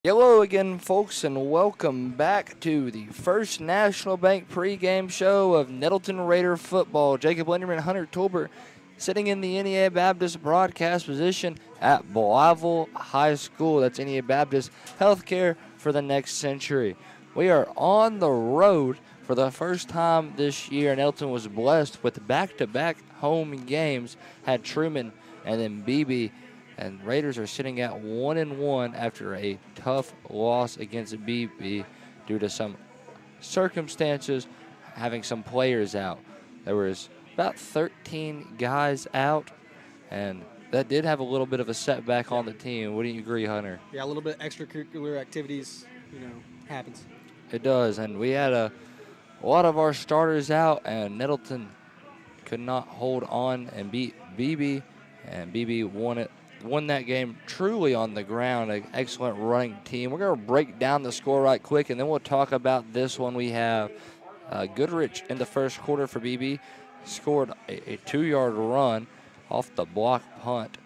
Hello again, folks, and welcome back to the First National Bank pregame show of Nettleton Raider football. Jacob Linderman, Hunter Tolbert, sitting in the NEA Baptist broadcast position at Blytheville High School. That's NEA Baptist Healthcare for the next century. We are on the road for the first time this year. Nettleton was blessed with back-to-back home games, had Truman and then BB. And Raiders are sitting at 1-1 after a tough loss against BB due to some circumstances, having some players out. There was about 13 guys out, and that did have a little bit of a setback on the team. Wouldn't you agree, Hunter? Yeah, a little bit extracurricular activities, happens. It does, and we had a lot of our starters out, and Nettleton could not hold on and beat BB, and BB won that game truly on the ground. An excellent running team. We're going to break down the score right quick, and then we'll talk about this one. We have Goodrich in the first quarter for BB scored a 2-yard run off the block punt.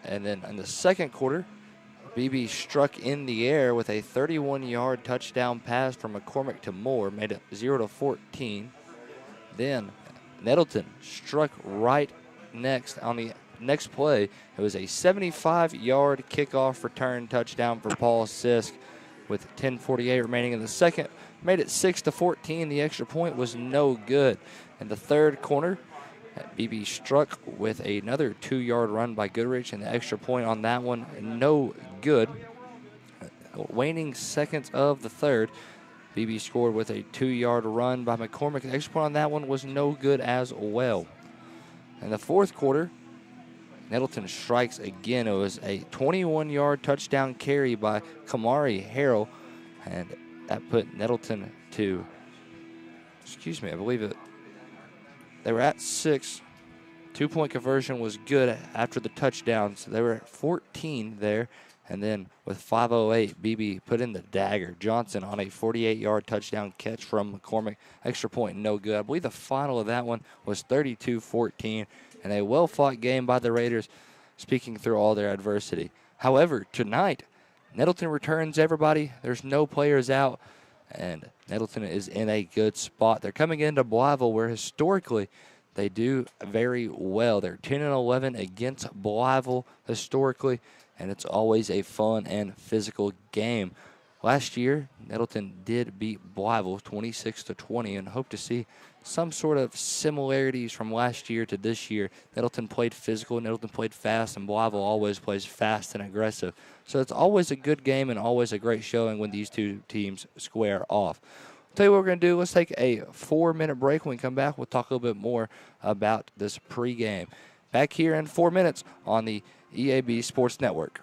And then in the second quarter, BB struck in the air with a 31-yard touchdown pass from McCormick to Moore, made it 0-14. Then Nettleton struck right next on the next play. It was a 75-yard kickoff return touchdown for Paul Sisk with 10:48 remaining in the second. Made it 6-14. The extra point was no good. In the third quarter, BB struck with another 2-yard run by Goodrich, and the extra point on that one, no good. Waning seconds of the third, BB scored with a 2-yard run by McCormick. The extra point on that one was no good as well. In the fourth quarter, Nettleton strikes again. It was a 21-yard touchdown carry by Kamari Harrell, and that put Nettleton to, I believe they were at 6. 2-point conversion was good after the touchdown, so they were at 14 there. And then with 5:08, BB put in the dagger. Johnson on a 48-yard touchdown catch from McCormick. Extra point, no good. I believe the final of that one was 32-14, and a well-fought game by the Raiders, speaking through all their adversity. However, tonight, Nettleton returns everybody. There's no players out, and Nettleton is in a good spot. They're coming into Blytheville, where historically they do very well. They're 10-11 against Blytheville historically, and it's always a fun and physical game. Last year, Nettleton did beat Blytheville 26-20, and hope to see some sort of similarities from last year to this year. Nettleton played physical, Nettleton played fast, and Blytheville always plays fast and aggressive. So it's always a good game and always a great showing when these two teams square off. I'll tell you what we're going to do. Let's take a 4-minute break. When we come back, we'll talk a little bit more about this pregame. Back here in 4 minutes on the EAB Sports Network.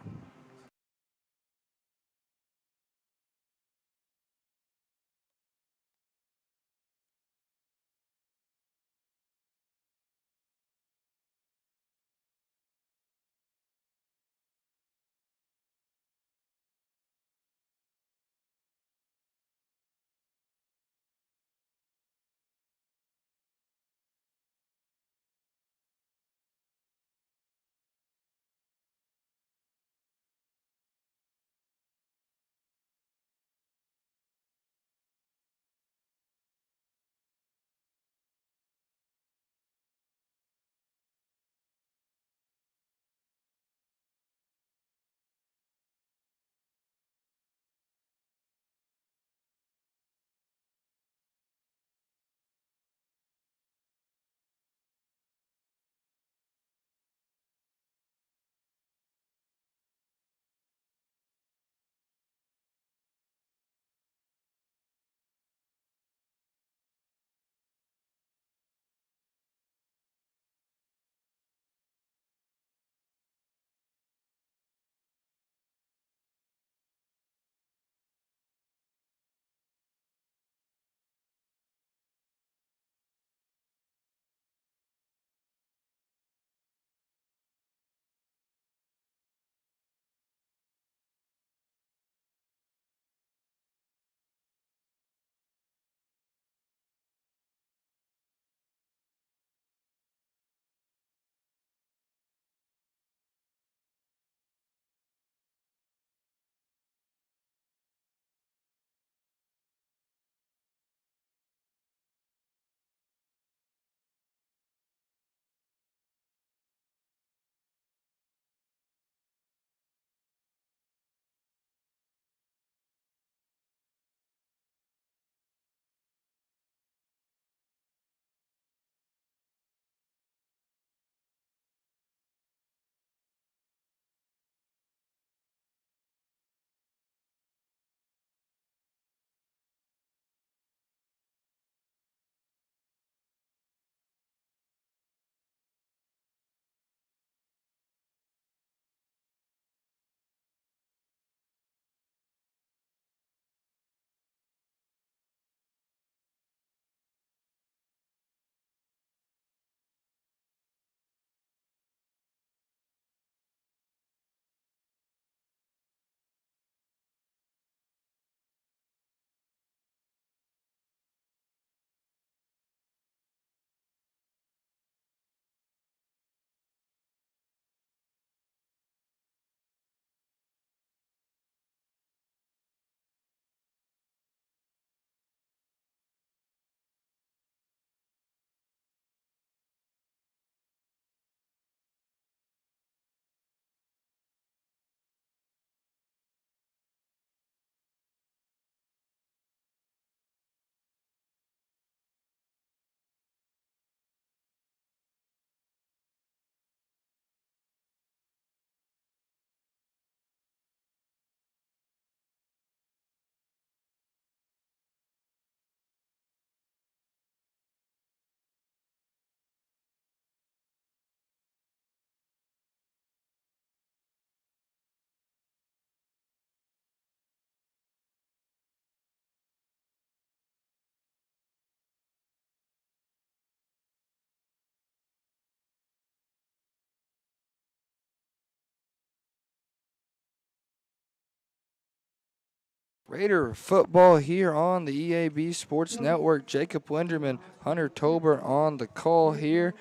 Raider football here on the EAB Sports Network. Jacob Linderman, Hunter Tober on the call here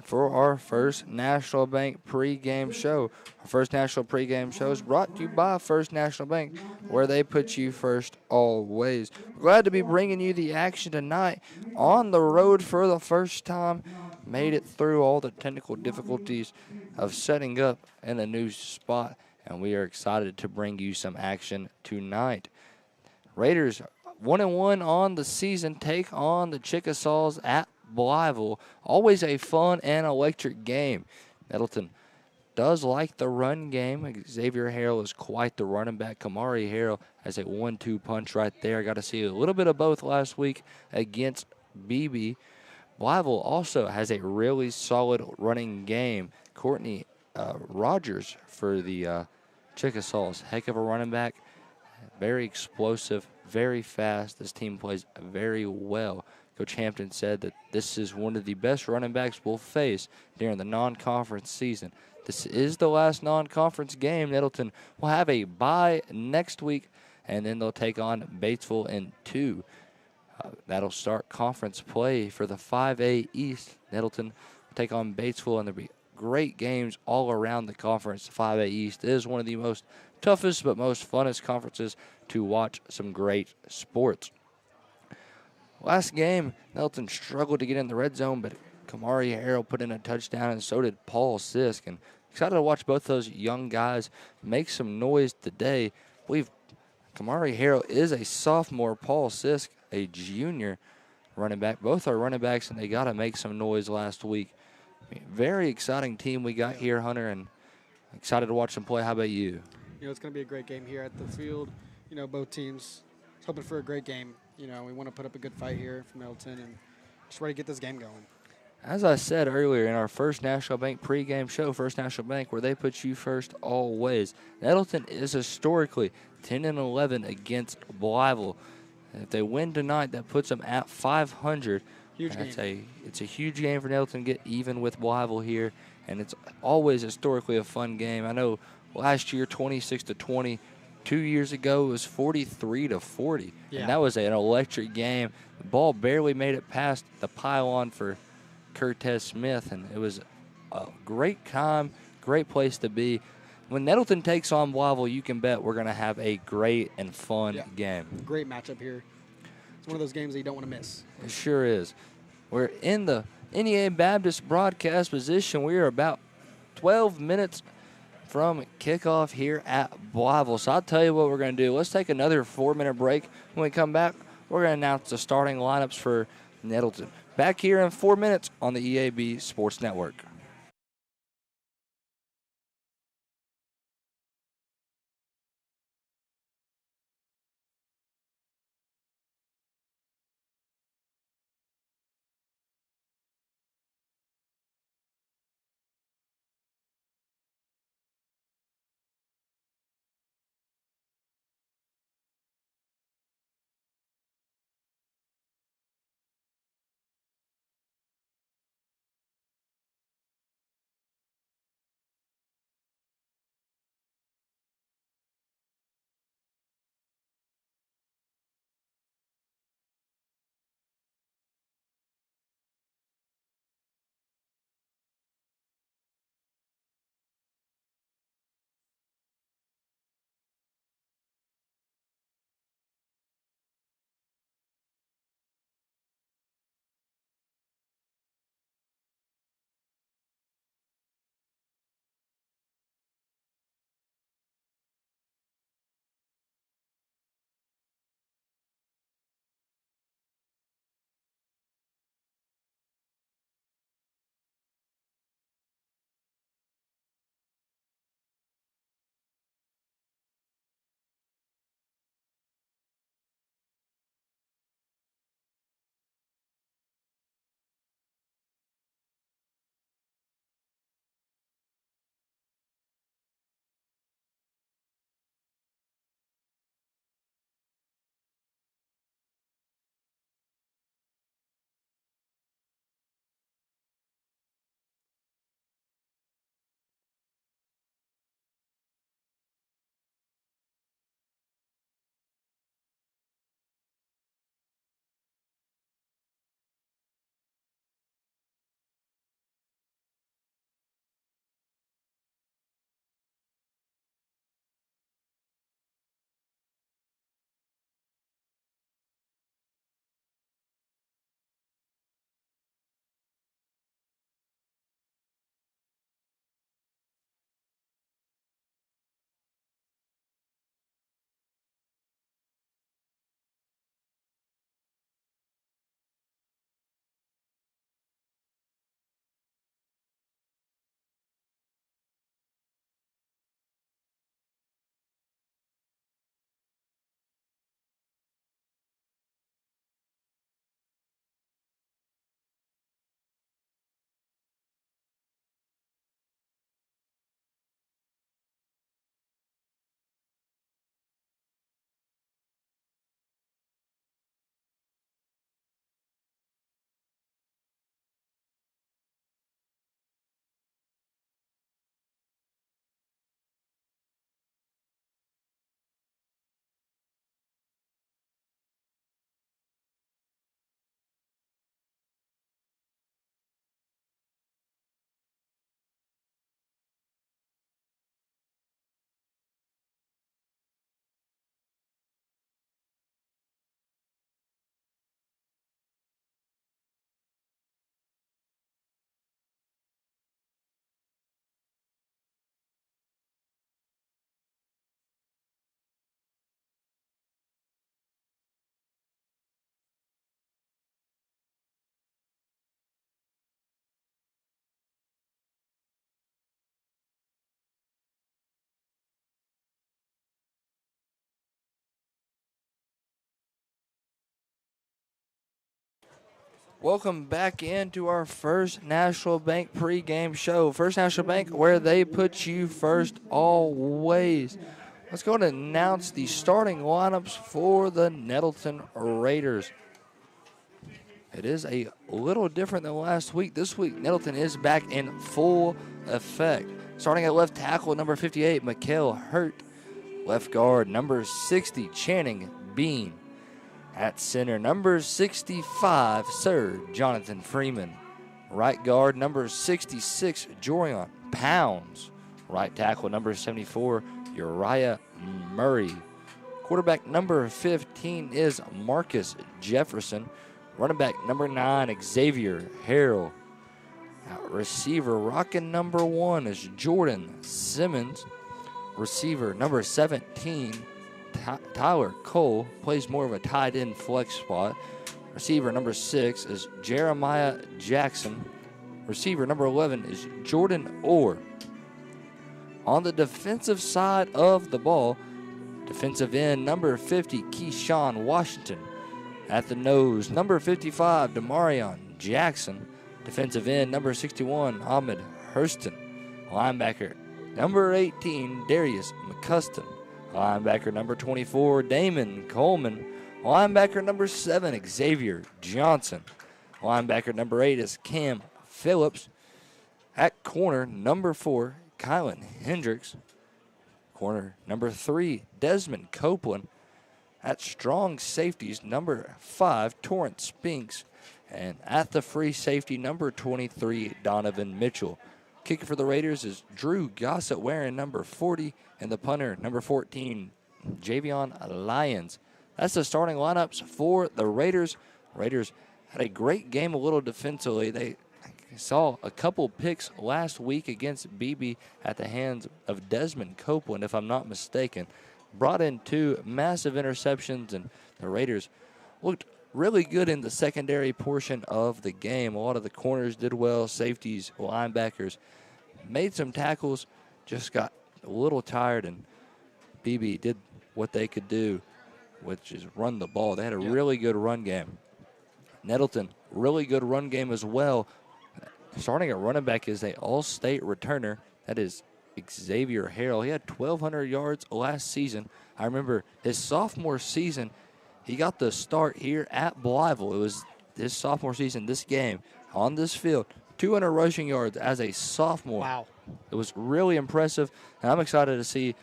for our first National Bank pregame show. Our first National pregame show is brought to you by First National Bank, where they put you first always. We're glad to be bringing you the action tonight on the road for the first time. Made it through all the technical difficulties of setting up in a new spot, and we are excited to bring you some action tonight. Raiders 1-1 on the season take on the Chickasaws at Blytheville. Always a fun and electric game. Nettleton does like the run game. Xavier Harrell is quite the running back. Kamari Harrell has a 1-2 punch right there. Got to see a little bit of both last week against BB. Blytheville also has a really solid running game. Courtney Rogers for the Chickasaws. Heck of a running back. Very explosive, very fast. This team plays very well. Coach Hampton said that this is one of the best running backs we'll face during the non-conference season. This is the last non-conference game. Nettleton will have a bye next week, and then they'll take on Batesville in 2. That'll start conference play for the 5A East. Nettleton will take on Batesville, and there'll be great games all around the conference. The 5A East is one of the most toughest but most funnest conferences to watch some great sports. Last game, Nettleton struggled to get in the red zone, but Kamari Harrell put in a touchdown, and so did Paul Sisk. And excited to watch both those young guys make some noise today. I believe Kamari Harrell is a sophomore, Paul Sisk a junior running back. Both are running backs, and they got to make some noise last week. Very exciting team we got here, Hunter, and excited to watch them play. How about you? It's going to be a great game here at the field. Both teams hoping for a great game. We want to put up a good fight here from Nettleton and just ready to get this game going. As I said earlier in our first National Bank pregame show, First National Bank, where they put you first always, Nettleton is historically 10-11 against Blytheville. If they win tonight, that puts them at 500. Huge game. It's a huge game for Nettleton to get even with Blytheville here, and it's always historically a fun game. I know last year 26-20. 2 years ago it was 43-40, yeah. And that was an electric game. The ball barely made it past the pylon for Curtis Smith, and it was a great time, great place to be. When Nettleton takes on Blytheville, you can bet we're going to have a great and fun game. Great matchup here. It's one of those games that you don't want to miss. It sure is. We're in the NEA Baptist broadcast position. We are about 12 minutes from kickoff here at Blytheville. So I'll tell you what we're going to do. Let's take another 4-minute break. When we come back, we're going to announce the starting lineups for Nettleton. Back here in 4 minutes on the EAB Sports Network. Welcome back into our First National Bank pregame show. First National Bank, where they put you first always. Let's go and announce the starting lineups for the Nettleton Raiders. It is a little different than last week. This week, Nettleton is back in full effect. Starting at left tackle, number 58, Mikhail Hurt. Left guard, number 60, Channing Bean. At center, number 65, Sir Jonathan Freeman. Right guard, number 66, Jorion Pounds. Right tackle, number 74, Uriah Murray. Quarterback, number 15, is Marcus Jefferson. Running back, number 9, Xavier Harrell. Receiver, rocking number 1, is Jordan Simmons. Receiver, number 17, Tyler Cole, plays more of a tight end flex spot. Receiver number 6 is Jeremiah Jackson. Receiver number 11 is Jordan Orr. On the defensive side of the ball, defensive end number 50, Keyshawn Washington. At the nose, number 55, Demarion Jackson. Defensive end number 61, Ahmed Hurston. Linebacker number 18, Darius McCuston. Linebacker number 24, Damon Coleman. Linebacker number 7, Xavier Johnson. Linebacker number 8 is Cam Phillips. At corner, number 4, Kylan Hendricks. Corner number 3, Desmond Copeland. At strong safeties, number 5, Torrance Spinks. And at the free safety, number 23, Donovan Mitchell. Kicker for the Raiders is Drew Gossett wearing number 40, and the punter, number 14, Javion Lyons. That's the starting lineups for the Raiders. Raiders had a great game a little defensively. They saw a couple picks last week against BB at the hands of Desmond Copeland, if I'm not mistaken. Brought in 2 massive interceptions, and the Raiders looked really good in the secondary portion of the game. A lot of the corners did well, safeties, linebackers made some tackles, just got a little tired, and BB did what they could do, which is run the ball. They had a really good run game. Nettleton, really good run game as well. Starting at running back is an all-state returner. That is Xavier Harrell. He had 1,200 yards last season. I remember his sophomore season, he got the start here at Blytheville. It was his sophomore season, this game, on this field. 200 rushing yards as a sophomore. Wow. It was really impressive, and I'm excited to see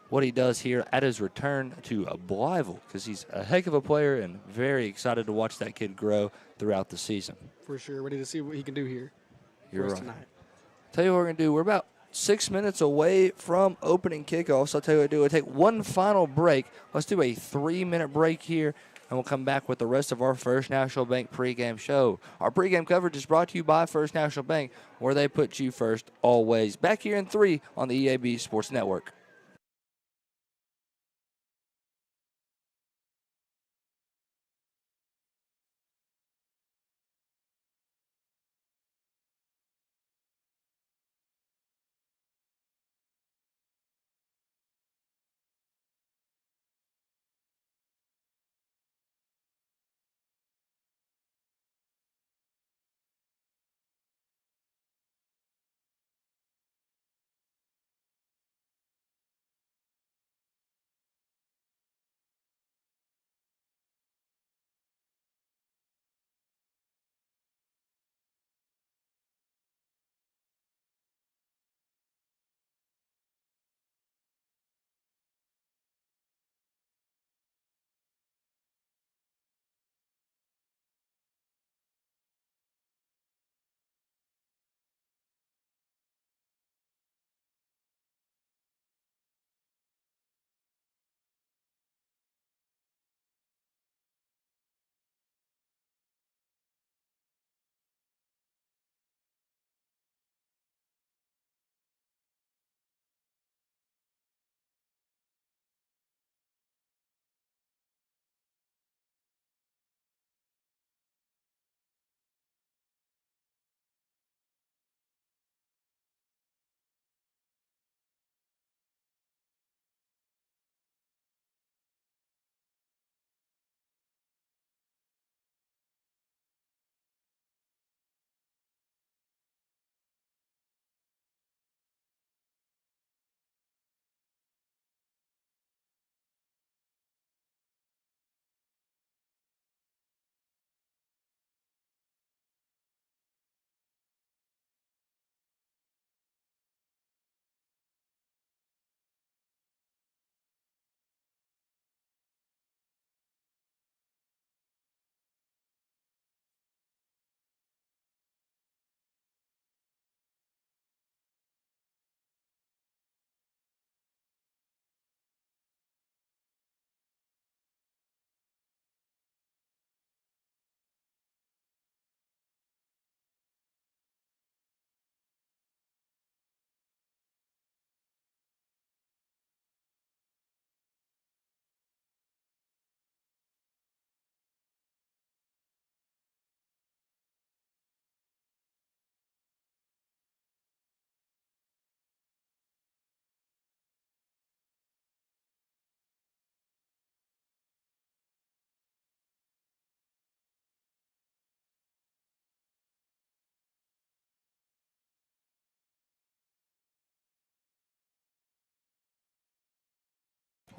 what he does here at his return to Blytheville, because he's a heck of a player, and very excited to watch that kid grow throughout the season. For sure. Ready to see what he can do here. You're right. Tonight. Tell you what we're going to do. We're about 6 minutes away from opening kickoff, so I'll tell you what we'll do. We'll take one final break. Let's do a 3-minute break here, and we'll come back with the rest of our First National Bank pregame show. Our pregame coverage is brought to you by First National Bank, where they put you first always. Back here in 3 on the EAB Sports Network.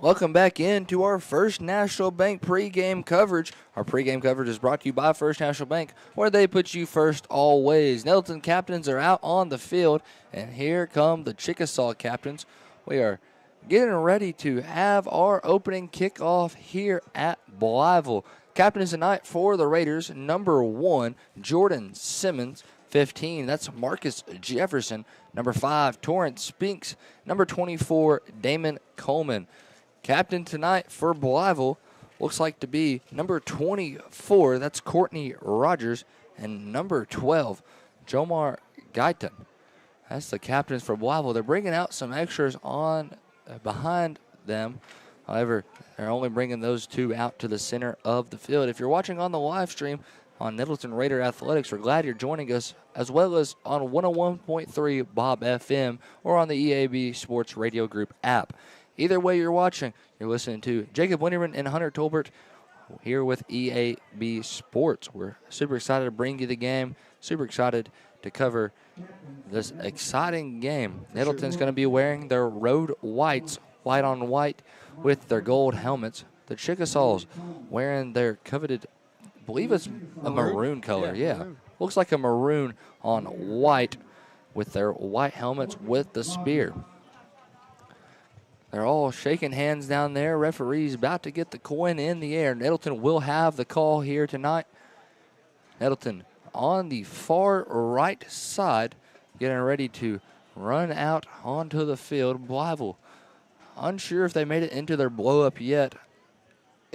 Welcome back into our First National Bank pregame coverage. Our pregame coverage is brought to you by First National Bank, where they put you first always. Nettleton captains are out on the field, and here come the Chickasaw captains. We are getting ready to have our opening kickoff here at Blytheville. Captains tonight for the Raiders, number 1, Jordan Simmons. 15, that's Marcus Jefferson. Number 5, Torrance Spinks. Number 24, Damon Coleman. Captain tonight for Blytheville looks like to be number 24, that's Courtney Rogers, and number 12, Jomar Guyton. That's the captains for Blytheville. They're bringing out some extras on behind them. However, they're only bringing those 2 out to the center of the field. If you're watching on the live stream on Nettleton Raider Athletics, we're glad you're joining us, as well as on 101.3 Bob FM or on the EAB Sports Radio Group app. Either way you're watching, you're listening to Jacob Winterman and Hunter Tolbert here with EAB Sports. We're super excited to bring you the game, super excited to cover this exciting game. Nettleton's going to be wearing their road whites, white on white, with their gold helmets. The Chickasaws wearing their coveted, I believe it's a maroon color. Yeah. Maroon. Looks like a maroon on white with their white helmets with the spear. They're all shaking hands down there. Referee's about to get the coin in the air. Nettleton will have the call here tonight. Nettleton on the far right side, getting ready to run out onto the field. Blytheville, unsure if they made it into their blow-up yet.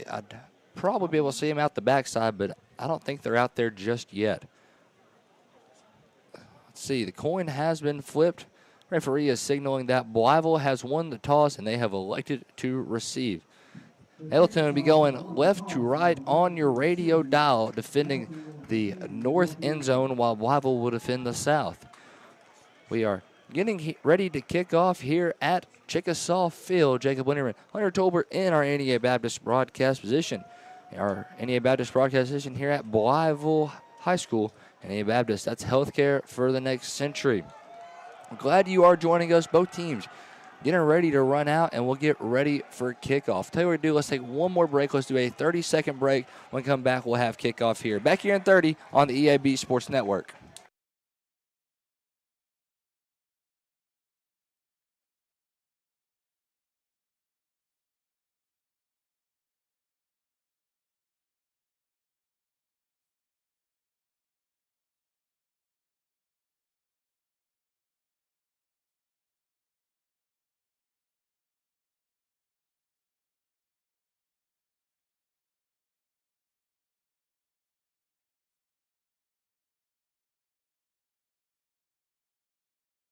I'd probably be able to see them out the backside, but I don't think they're out there just yet. Let's see, the coin has been flipped. Referee is signaling that Blytheville has won the toss and they have elected to receive. Nettleton will be going left to right on your radio dial, defending the north end zone, while Blytheville will defend the south. We are getting ready to kick off here at Chickasaw Field. Jacob Winterman, Hunter Tolbert in our NEA Baptist broadcast position. Our NEA Baptist broadcast position here at Blytheville High School. NEA Baptist, that's healthcare for the next century. I'm glad you are joining us. Both teams getting ready to run out, and we'll get ready for kickoff. Tell you what to do. Let's take one more break. Let's do a 30-second break. When we come back, we'll have kickoff here. Back here in 30 on the EAB Sports Network.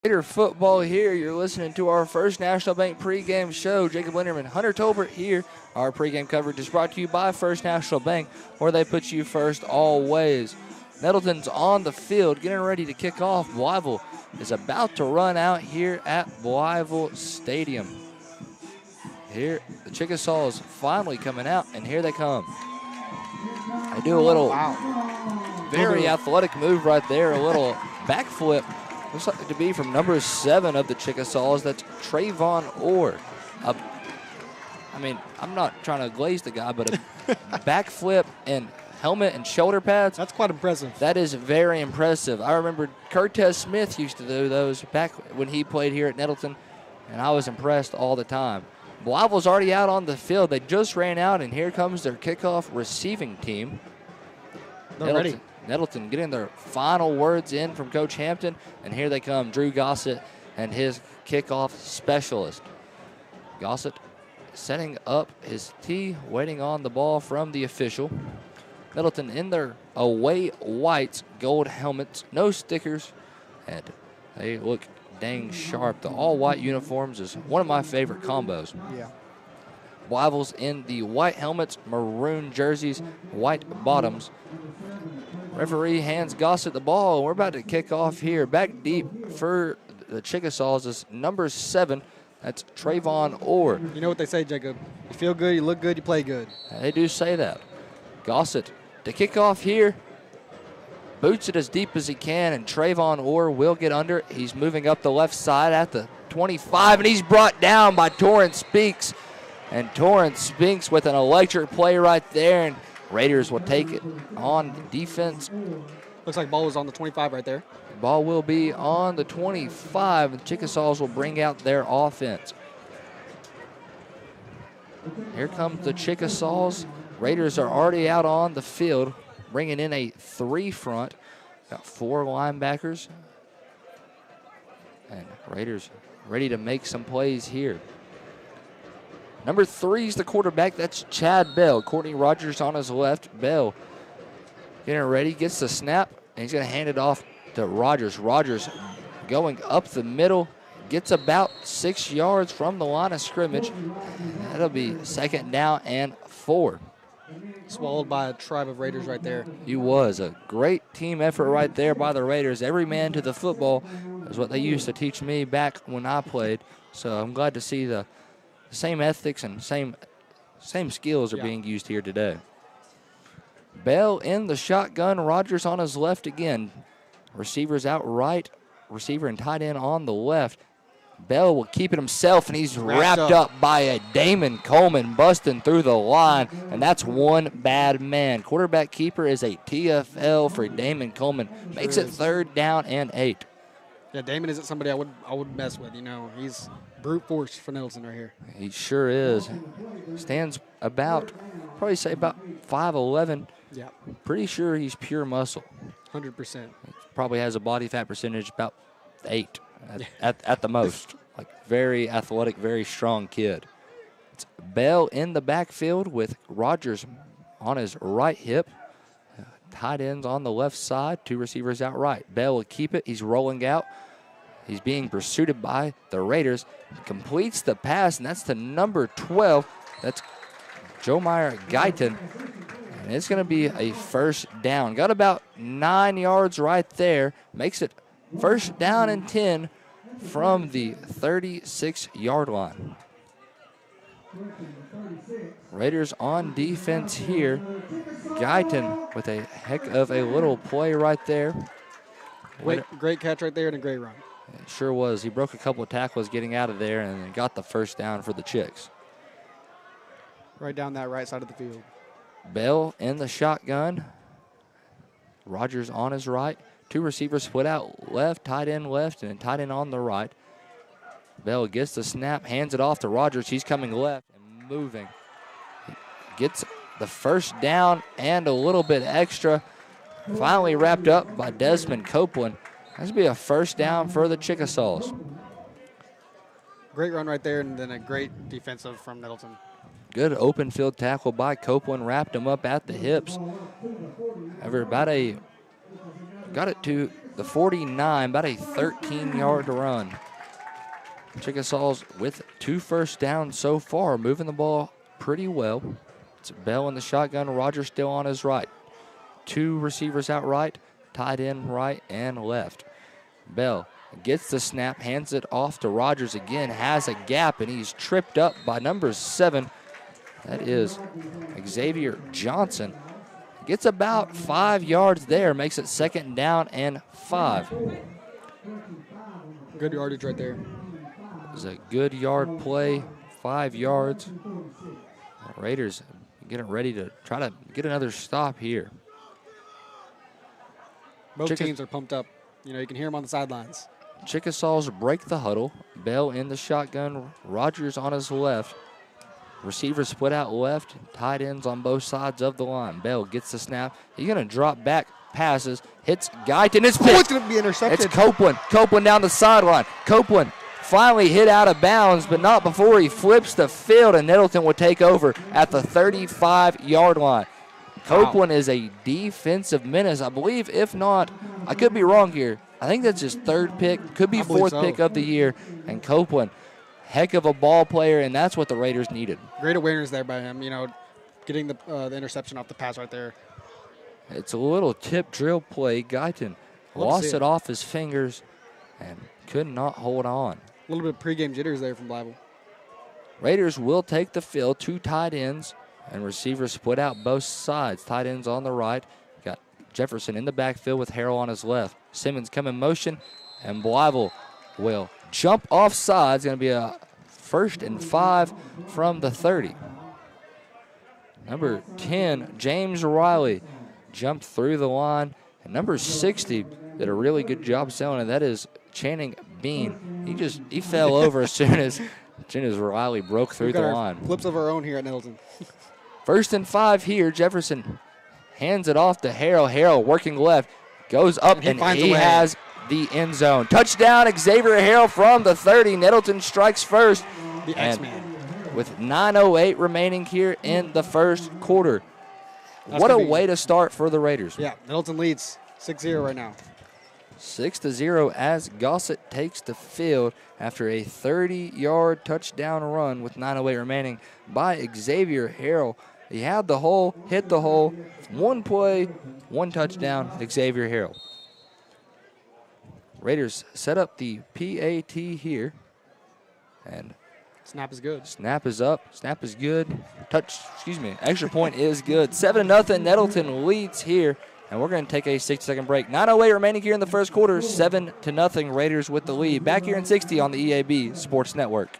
Raider football here. You're listening to our First National Bank pregame show. Jacob Linderman, Hunter Tolbert here. Our pregame coverage is brought to you by First National Bank, where they put you first always. Nettleton's on the field, getting ready to kick off. Blytheville is about to run out here at Blytheville Stadium. Here, the Chickasaws finally coming out, and here they come. They do a little very athletic move right there, a little backflip. Looks like to be from number 7 of the Chickasaws. That's Trayvon Orr. I mean, I'm not trying to glaze the guy, but a backflip and helmet and shoulder pads. That's quite impressive. That is very impressive. I remember Curtis Smith used to do those back when he played here at Nettleton, and I was impressed all the time. Blytheville's already out on the field. They just ran out, and here comes their kickoff receiving team. They're ready. Nettleton getting their final words in from Coach Hampton, and here they come, Drew Gossett and his kickoff specialist. Gossett setting up his tee, waiting on the ball from the official. Nettleton in their away whites, gold helmets, no stickers, and they look dang sharp. The all-white uniforms is one of my favorite combos. Yeah. Blytheville's in the white helmets, maroon jerseys, white bottoms. Referee hands Gossett the ball, and we're about to kick off here. Back deep for the Chickasaws is number 7. That's Trayvon Orr. You know what they say, Jacob. You feel good, you look good, you play good. They do say that. Gossett to kick off here. Boots it as deep as he can, and Trayvon Orr will get under. He's moving up the left side at the 25, and he's brought down by Torrance Speaks. And Torrance Spinks with an electric play right there, and Raiders will take it on defense. Looks like ball was on the 25 right there. Ball will be on the 25, and Chickasaws will bring out their offense. Here comes the Chickasaws. Raiders are already out on the field, bringing in a 3 front. Got 4 linebackers. And Raiders ready to make some plays here. Number 3 is the quarterback. That's Chad Bell. Courtney Rogers on his left. Bell getting ready, gets the snap, and he's going to hand it off to Rogers. Rogers going up the middle, gets about 6 yards from the line of scrimmage. That'll be 2nd down and 4. Swallowed by a tribe of Raiders right there. He was a great team effort right there by the Raiders. Every man to the football is what they used to teach me back when I played. So I'm glad to see the same ethics and same skills are being used here today. Bell in the shotgun. Rogers on his left again. Receivers out right. Receiver and tight end on the left. Bell will keep it himself, and he's wrapped up by a Damon Coleman busting through the line, and that's one bad man. Quarterback keeper is a TFL for Damon Coleman. Makes it 3rd down and 8. Yeah, Damon isn't somebody I would mess with. You know, he's brute force for Nettleton right here. He sure is. Stands about 5'11". Yeah. Pretty sure he's pure muscle. 100%. Probably has a body fat percentage about 8 at the most. Like very athletic, very strong kid. It's Bell in the backfield with Rogers on his right hip. Tight ends on the left side, 2 receivers out right. Bell will keep it. He's rolling out. He's being pursued by the Raiders. Completes the pass, and that's to number 12. That's Jomeyer Guyton. And it's going to be a 1st down. Got about 9 yards right there. Makes it 1st down and 10 from the 36-yard line. Raiders on defense here. Guyton with a heck of a little play right there. Great catch right there and a great run. It sure was. He broke a couple of tackles getting out of there and got the 1st down for the Chicks. Right down that right side of the field. Bell in the shotgun. Rogers on his right. 2 receivers split out left, tight end left, and tight end on the right. Bell gets the snap, hands it off to Rogers. He's coming left and moving. He gets the 1st down and a little bit extra. Finally wrapped up by Desmond Copeland. That's going to be a 1st down for the Chickasaws. Great run right there, and then a great defensive from Nettleton. Good open field tackle by Copeland. Wrapped him up at the hips. However, got it to the 49, about a 13-yard run. Chickasaws with 2 first downs so far, moving the ball pretty well. It's Bell in the shotgun, Rogers still on his right. 2 receivers out right, tight end right and left. Bell gets the snap, hands it off to Rogers again, has a gap, and he's tripped up by number 7. That is Xavier Johnson. Gets about 5 yards there, makes it 2nd down and 5. Good yardage right there. It was a good yard play, 5 yards. Raiders getting ready to try to get another stop here. Both teams are pumped up. You know, you can hear them on the sidelines. Chickasaws break the huddle. Bell in the shotgun, Rogers on his left. Receivers split out left, tight ends on both sides of the line. Bell gets the snap. He's going to drop back, passes, hits Guyton. It's picked. It's going to be intercepted. It's Copeland. Copeland down the sideline. Copeland finally hit out of bounds, but not before he flips the field, and Nettleton will take over at the 35-yard line. Copeland is a defensive menace. I believe, if not, I could be wrong here. I think that's his 3rd pick, could be 4th pick of the year, and Copeland, heck of a ball player, and that's what the Raiders needed. Great awareness there by him, you know, getting the interception off the pass right there. It's a little tip drill play. Guyton lost it off his fingers and could not hold on. A little bit of pregame jitters there from Blytheville. Raiders will take the field, 2 tight ends, and receivers split out both sides. Tight ends on the right. Got Jefferson in the backfield with Harrell on his left. Simmons come in motion, and Blytheville will jump off sides. Going to be a 1st and 5 from the 30. Number 10, James Riley, jumped through the line. And number 60 did a really good job selling it. That is Channing Bean. He fell over as soon as Riley broke through the line. Flips of our own here at Nettleton. 1st and 5 here. Jefferson hands it off to Harrell. Harrell working left, goes up, and he has the end zone. Touchdown, Xavier Harrell from the 30. Nettleton strikes first. The X-Man. With 9:08 remaining here in the first quarter. What a way to start for the Raiders. Yeah, Nettleton leads 6-0 right now. 6-0 as Gossett takes the field after a 30-yard touchdown run with 9:08 remaining by Xavier Harrell. He had the hole, hit the hole, one play, one touchdown, Xavier Harrell. Raiders set up the PAT here, and snap is good. Snap is up. Snap is good. Extra point is good. 7-0. Nettleton leads here, and we're going to take a 60-second break. 9:08 remaining here in the first quarter. 7-0. Raiders with the lead. Back here in 60 on the EAB Sports Network.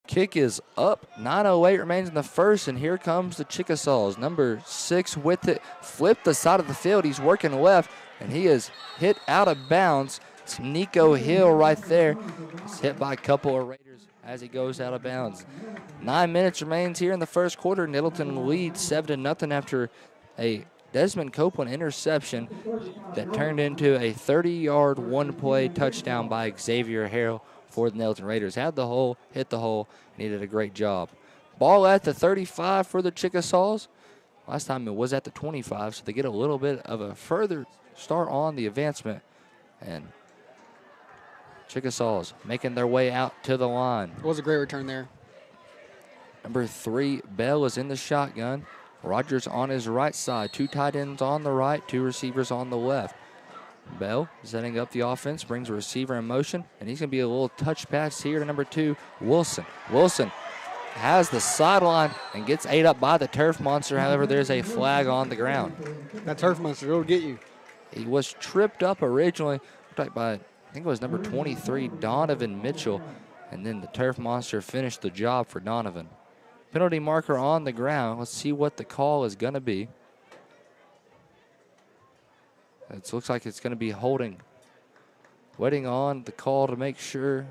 Kick is up. 9:08 remains in the first, and here comes the Chickasaws. Number 6 with it. Flipped the side of the field. He's working left, and he is hit out of bounds. It's Nico Hill right there. He's hit by a couple of Raiders as he goes out of bounds. 9 minutes remains here in the first quarter. Nettleton leads 7-0 after a Desmond Copeland interception that turned into a 30-yard one-play touchdown by Xavier Harrell for the Nettleton Raiders. Had the hole, hit the hole, and he did a great job. Ball at the 35 for the Chickasaws. Last time it was at the 25, so they get a little bit of a further start on the advancement. And Chickasaws making their way out to the line. It was a great return there. Number 3, Bell is in the shotgun. Rogers on his right side. 2 tight ends on the right, 2 receivers on the left. Bell setting up the offense, brings a receiver in motion, and he's going to be a little touch pass here to number 2, Wilson. Wilson has the sideline and gets ate up by the turf monster. However, there's a flag on the ground. That turf monster, it'll get you. He was tripped up originally by, I think it was number 23, Donovan Mitchell, and then the turf monster finished the job for Donovan. Penalty marker on the ground. Let's see what the call is going to be. It looks like it's going to be holding. Waiting on the call to make sure.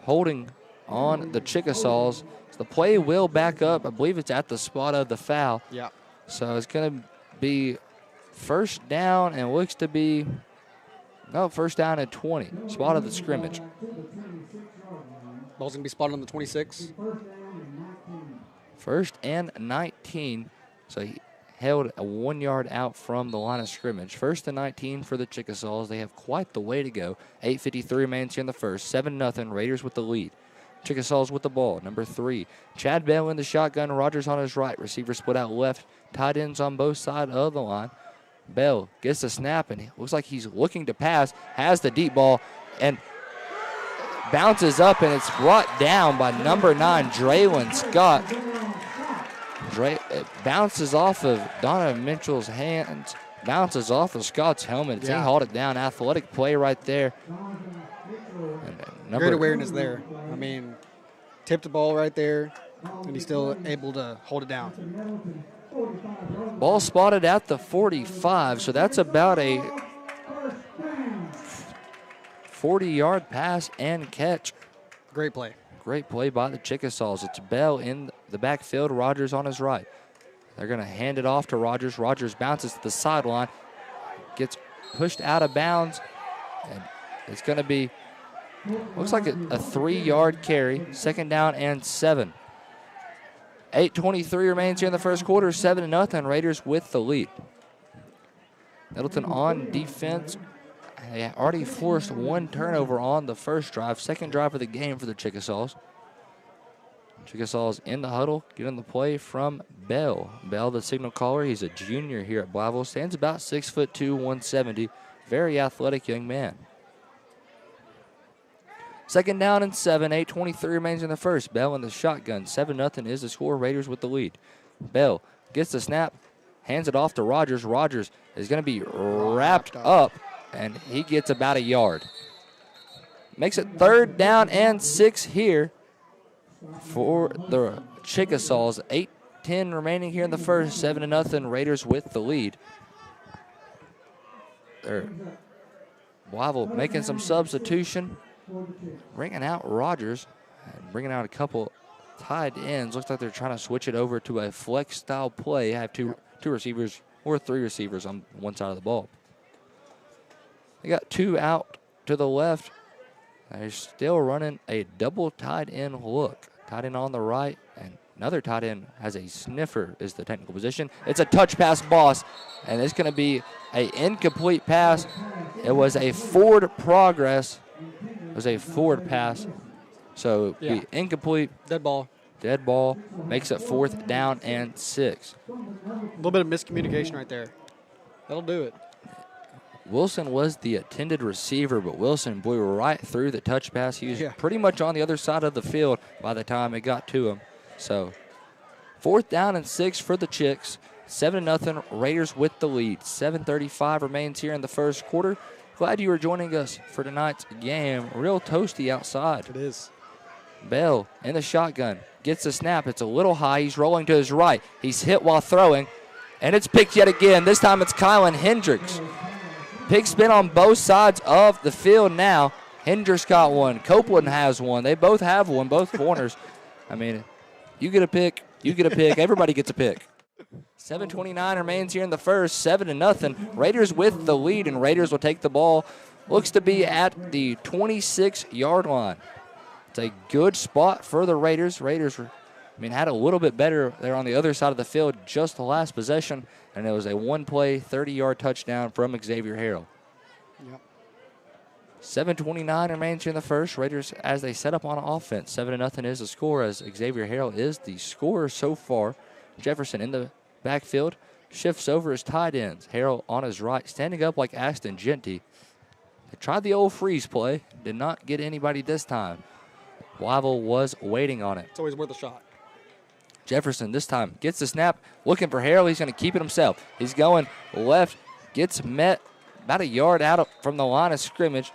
Holding on the Chickasaws. So the play will back up. I believe it's at the spot of the foul. Yeah. So it's going to be first down, and looks to be, first down at 20. Spot of the scrimmage. Ball's going to be spotted on the 26. 1st and 19. So he held a 1 yard out from the line of scrimmage. 1st and 19 for the Chickasaws. They have quite the way to go. 8:53 remains here in the first. 7-0. Raiders with the lead. Chickasaws with the ball. Number 3, Chad Bell in the shotgun. Rogers on his right. Receiver split out left. Tight ends on both sides of the line. Bell gets the snap, and it looks like he's looking to pass. Has the deep ball, and bounces up, and it's brought down by number 9, Draylon Scott. It bounces off of Donovan Mitchell's hands, bounces off of Scott's helmet. He hauled it down. Athletic play right there. Great awareness there. I mean, tipped the ball right there, and he's still able to hold it down. Ball spotted at the 45, so that's about a 40-yard pass and catch. Great play. Great play by the Chickasaws. It's Bell in the backfield, Rogers on his right. They're going to hand it off to Rogers. Rogers bounces to the sideline, gets pushed out of bounds, and it's going to be, looks like a 3-yard carry, 2nd down and 7. 8:23 remains here in the first quarter, 7-0, Raiders with the lead. Nettleton on defense. They already forced 1 turnover on the first drive, 2nd drive of the game for the Chickasaws. Chickasaws in the huddle, getting the play from Bell. Bell, the signal caller, he's a junior here at Blytheville, stands about 6'2", 170. Very athletic young man. 2nd down and 7, 8:23 remains in the first. Bell in the shotgun, 7-0 is the score. Raiders with the lead. Bell gets the snap, hands it off to Rogers. Rogers is going to be wrapped up, and he gets about a yard. Makes it 3rd down and 6 here for the Chickasaws. 8:10 remaining here in the first, 7-0, Raiders with the lead. Blytheville making some substitution, bringing out Rogers and bringing out a couple tight ends. Looks like they're trying to switch it over to a flex style play. Have two receivers or 3 receivers on one side of the ball. They got 2 out to the left. They're still running a double tight end look. Tight end on the right, and another tight end has a sniffer is the technical position. It's a touch pass, Boss, and it's going to be an incomplete pass. It was a forward progress. It was a forward pass. So be incomplete. Dead ball. Dead ball. Makes it 4th down and 6. A little bit of miscommunication right there. That'll do it. Wilson was the intended receiver, but Wilson blew right through the touch pass. He was pretty much on the other side of the field by the time it got to him. So 4th down and 6 for the Chicks. 7-0, Raiders with the lead. 7:35 remains here in the first quarter. Glad you were joining us for tonight's game. Real toasty outside. It is. Bell in the shotgun. Gets the snap. It's a little high. He's rolling to his right. He's hit while throwing, and it's picked yet again. This time it's Kylan Hendricks. Pig spin on both sides of the field now. Hendricks got one. Copeland has one. They both have one, both corners. I mean, you get a pick, you get a pick. Everybody gets a pick. 7:29 remains here in the first, 7-0. Raiders with the lead, and Raiders will take the ball. Looks to be at the 26-yard line. It's a good spot for the Raiders. Raiders had a little bit better there on the other side of the field just the last possession, and it was a 1-play, 30-yard touchdown from Xavier Harrell. Yep. 7:29 remains here in the first. Raiders, as they set up on offense, 7-0 is the score, as Xavier Harrell is the scorer so far. Jefferson in the backfield, shifts over his tight ends. Harrell on his right, standing up like Aston Genty. They tried the old freeze play, did not get anybody this time. Blytheville was waiting on it. It's always worth a shot. Jefferson this time gets the snap, looking for Harrell. He's going to keep it himself. He's going left, gets met about a yard out from the line of scrimmage.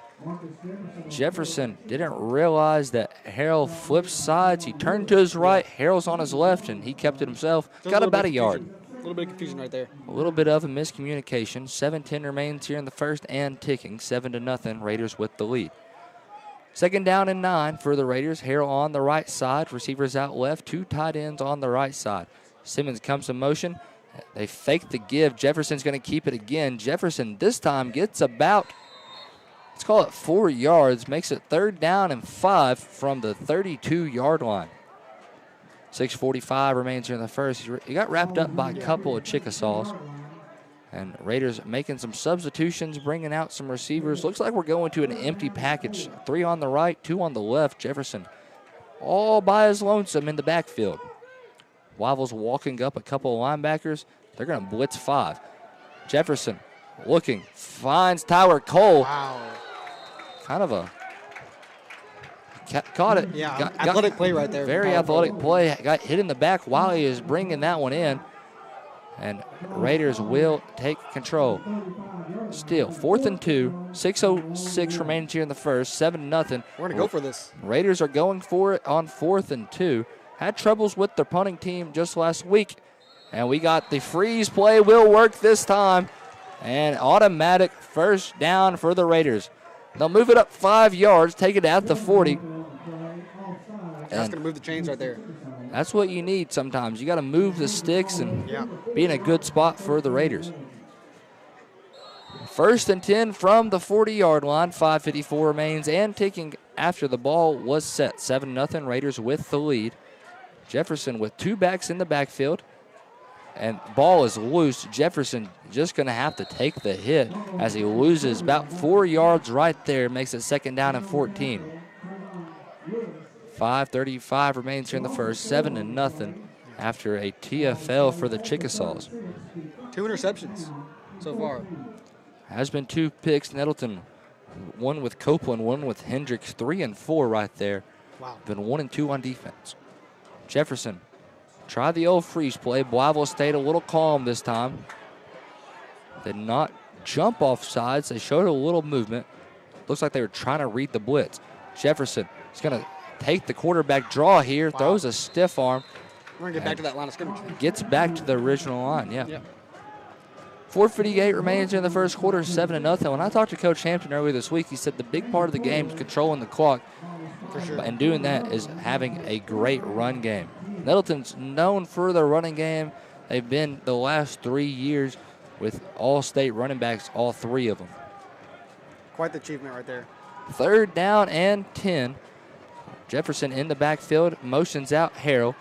Jefferson didn't realize that Harrell flipped sides. He turned to his right. Harrell's on his left, and he kept it himself. Got about a yard. A little bit of confusion right there. A little bit of a miscommunication. 7:10 remains here in the first and ticking. 7-0, Raiders with the lead. 2nd down and 9 for the Raiders. Harrell on the right side. Receivers out left. 2 tight ends on the right side. Simmons comes in motion. They fake the give. Jefferson's going to keep it again. Jefferson this time gets about, let's call it 4 yards. Makes it 3rd down and 5 from the 32-yard line. 6:45 remains here in the first. He got wrapped up by a couple of Chickasaws. And Raiders making some substitutions, bringing out some receivers. Looks like we're going to an empty package. 3 on the right, 2 on the left. Jefferson all by his lonesome in the backfield. Blytheville's walking up a couple of linebackers. They're going to blitz 5. Jefferson looking, finds Tyler Cole. Wow. Kind of a, caught it. Yeah, athletic play right there. Very athletic play. Got hit in the back while he is bringing that one in. And Raiders will take control. Still, 4th and 2, 6:06 remaining here in the first, 7-0. We're going to go for this. Raiders are going for it on 4th and 2. Had troubles with their punting team just last week. And we got the freeze play will work this time. And automatic first down for the Raiders. They'll move it up 5 yards, take it at the 40. That's going to move the chains right there. That's what you need sometimes. You got to move the sticks and Yeah. be in a good spot for the Raiders. 1st and 10 from the 40-yard line. 5:54 remains and ticking after the ball was set. 7-0 Raiders with the lead. Jefferson with 2 backs in the backfield. And ball is loose. Jefferson just going to have to take the hit as he loses about 4 yards right there. Makes it 2nd down and 14. 5:35 remains here in the first. 7-0 after a TFL for the Chickasaws. 2 interceptions so far. Has been 2 picks. Nettleton, 1 with Copeland, 1 with Hendricks. 3 and 4 right there. Wow. Been 1 and 2 on defense. Jefferson tried the old freeze play. Blytheville stayed a little calm this time. Did not jump off sides. They showed a little movement. Looks like they were trying to read the blitz. Jefferson is going to take the quarterback draw here. Wow. Throws a stiff arm. We're going to get back to that line of scrimmage. Gets back to the original line, yeah. Yep. 4:58 remains in the first quarter, 7-0. When I talked to Coach Hampton earlier this week, he said the big part of the game is controlling the clock. For sure. And doing that is having a great run game. Nettleton's known for their running game. They've been the last 3 years with all-state running backs, all 3 of them. Quite the achievement right there. 3rd down and 10. Jefferson in the backfield, motions out Harrell.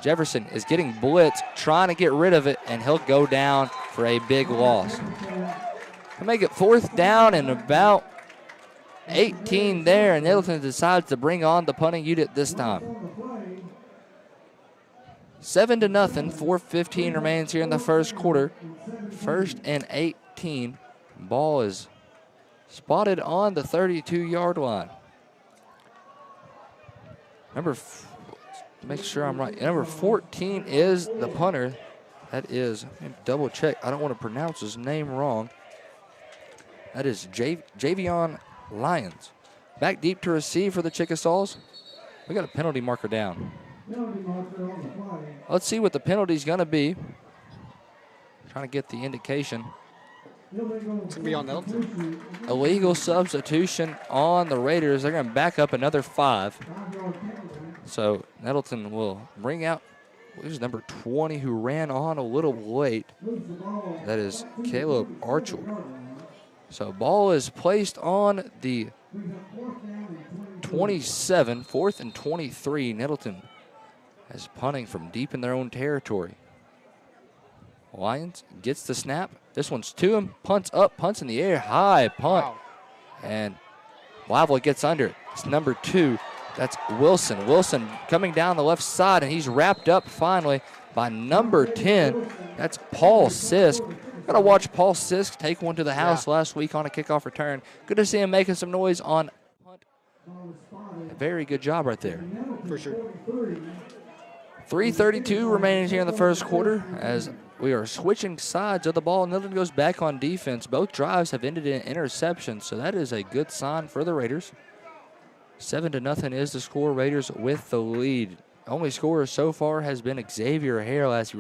Jefferson is getting blitz, trying to get rid of it, and he'll go down for a big loss. He'll make it 4th down and about 18 there, and Nettleton decides to bring on the punting unit this time. 7-0, 4:15 remains here in the first quarter. 1st and 18. Ball is spotted on the 32-yard line. Make sure I'm right. Number 14 is the punter. That is, let me double check. I don't want to pronounce his name wrong. That is Javion Lyons. Back deep to receive for the Chickasaws. We got a penalty marker down. Let's see what the penalty's going to be. Trying to get the indication. It's going to be on Nettleton. Illegal substitution on the Raiders. They're going to back up another 5. So Nettleton will bring out, this is number 20 who ran on a little late. That is Caleb Archel. So ball is placed on the 27, 4th and 23. Nettleton is punting from deep in their own territory. Lyons gets the snap. This one's to him. Punts up, punts in the air. High punt. Wow. And Blytheville gets under it. It's number 2. That's Wilson. Wilson coming down the left side, and he's wrapped up finally by number 10. That's Paul Sisk. Got to watch Paul Sisk take one to the house last week on a kickoff return. Good to see him making some noise on punt. A very good job right there. For sure. 3:32 remaining here in the first quarter as we are switching sides of the ball. Nettleton goes back on defense. Both drives have ended in interceptions, so that is a good sign for the Raiders. 7-0 is the score. Raiders with the lead. Only scorer so far has been Xavier Harrell as he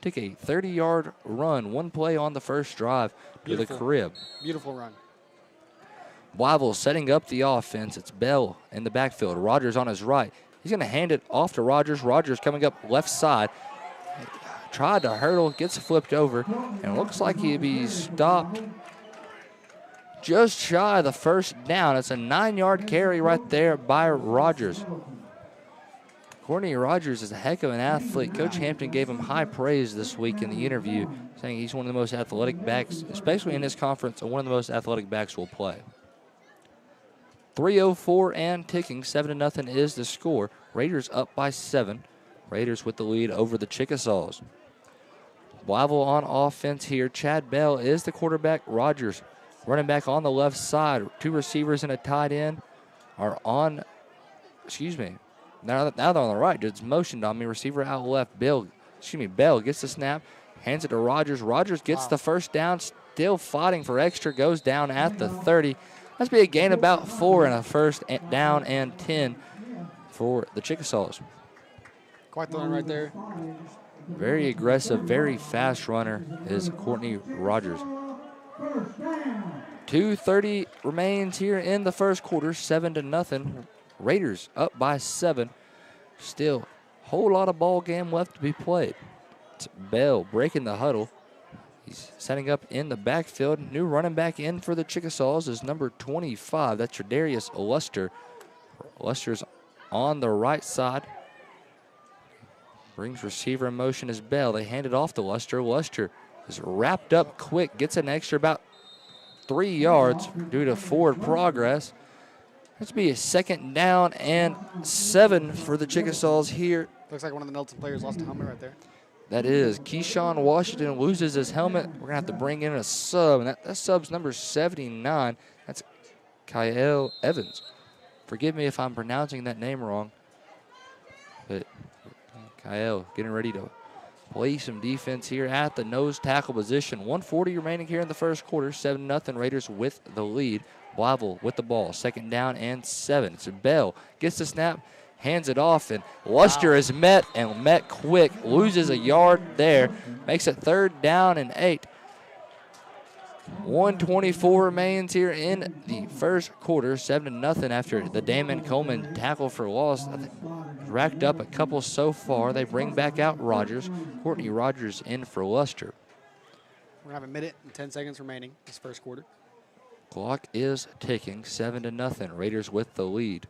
took a 30-yard run, 1 play on the first drive to the crib. Beautiful run. Blytheville setting up the offense. It's Bell in the backfield. Rogers on his right. He's going to hand it off to Rogers. Rogers coming up left side. Tried to hurdle, gets flipped over, and looks like he'll be stopped just shy of the 1st down. It's a 9-yard carry right there by Rogers. Courtney Rogers is a heck of an athlete. Coach Hampton gave him high praise this week in the interview, saying he's one of the most athletic backs, especially in this conference, and one of the most athletic backs will play. 3:04 and ticking. 7-0 is the score. Raiders up by 7. Raiders with the lead over the Chickasaws. Blytheville on offense here. Chad Bell is the quarterback. Rogers running back on the left side. 2 receivers and a tight end are on, now they're on the right. It's motioned on me. Receiver out left. Bell gets the snap, hands it to Rogers. Rogers gets the 1st down, still fighting for extra, goes down at the 30. That's be a gain about 4 and a 1st down and 10 for the Chickasaws. Quite the run right there. Very aggressive, very fast runner is Courtney Rogers. 2:30 remains here in the first quarter, 7-0. Raiders up by 7. Still, whole lot of ball game left to be played. It's Bell breaking the huddle. He's setting up in the backfield. New running back in for the Chickasaws is number 25. That's Tredarius Luster. Luster's on the right side. Brings receiver in motion as Bell. They hand it off to Luster. Luster is wrapped up quick. Gets an extra about 3 yards due to forward progress. That's be a 2nd down and 7 for the Chickasaws here. Looks like one of the Nettleton players lost a helmet right there. That is Keyshawn Washington loses his helmet. We're going to have to bring in a sub, and that sub's number 79. That's Kyle Evans. Forgive me if I'm pronouncing that name wrong. But Kyle getting ready to play some defense here at the nose tackle position. 1:40 remaining here in the first quarter. 7-0 Raiders with the lead. Blytheville with the ball. 2nd down and 7. So Bell gets the snap, hands it off, and Luster is met quick. Loses a yard there. Makes it 3rd down and 8. 1:24 remains here in the first quarter. 7-0 after the Damon Coleman tackle for loss. Racked up a couple so far. They bring back out Rogers. Courtney Rogers in for Luster. We're going to have a minute and 10 seconds remaining this first quarter. Clock is ticking. 7-0. Raiders with the lead.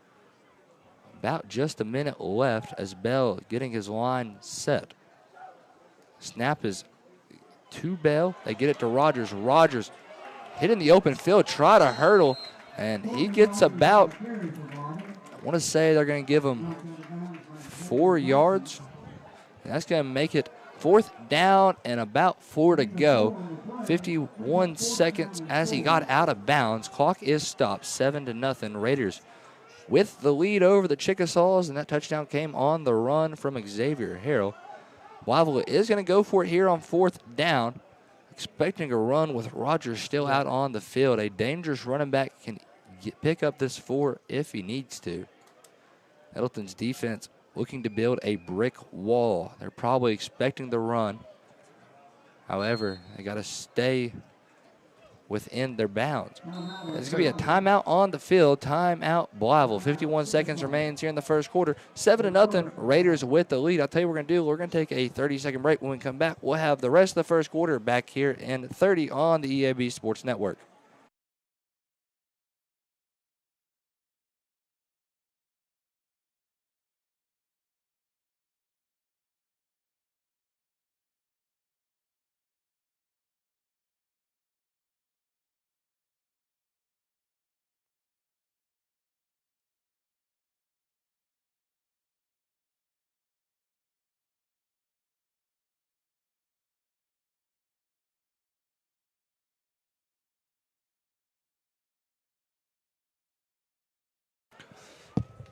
About just a minute left as Bell getting his line set. Snap is to Bell. They get it to Rogers. Rogers hit in the open field, try to hurdle, and he gets about, I want to say they're going to give him 4 yards. And that's going to make it 4th down and about 4 to go. 51 seconds as he got out of bounds. Clock is stopped. 7-0. Raiders with the lead over the Chickasaws, and that touchdown came on the run from Xavier Harrell. Blytheville is going to go for it here on 4th down. Expecting a run with Rogers still out on the field. A dangerous running back can pick up this 4 if he needs to. Nettleton's defense looking to build a brick wall. They're probably expecting the run. However, they got to stay within their bounds. There's going to be a timeout on the field. Timeout Blytheville. 51 seconds remains here in the first quarter. 7-0. Raiders with the lead. I'll tell you what we're going to do. We're going to take a 30-second break. When we come back, we'll have the rest of the first quarter back here in 30 on the EAB Sports Network.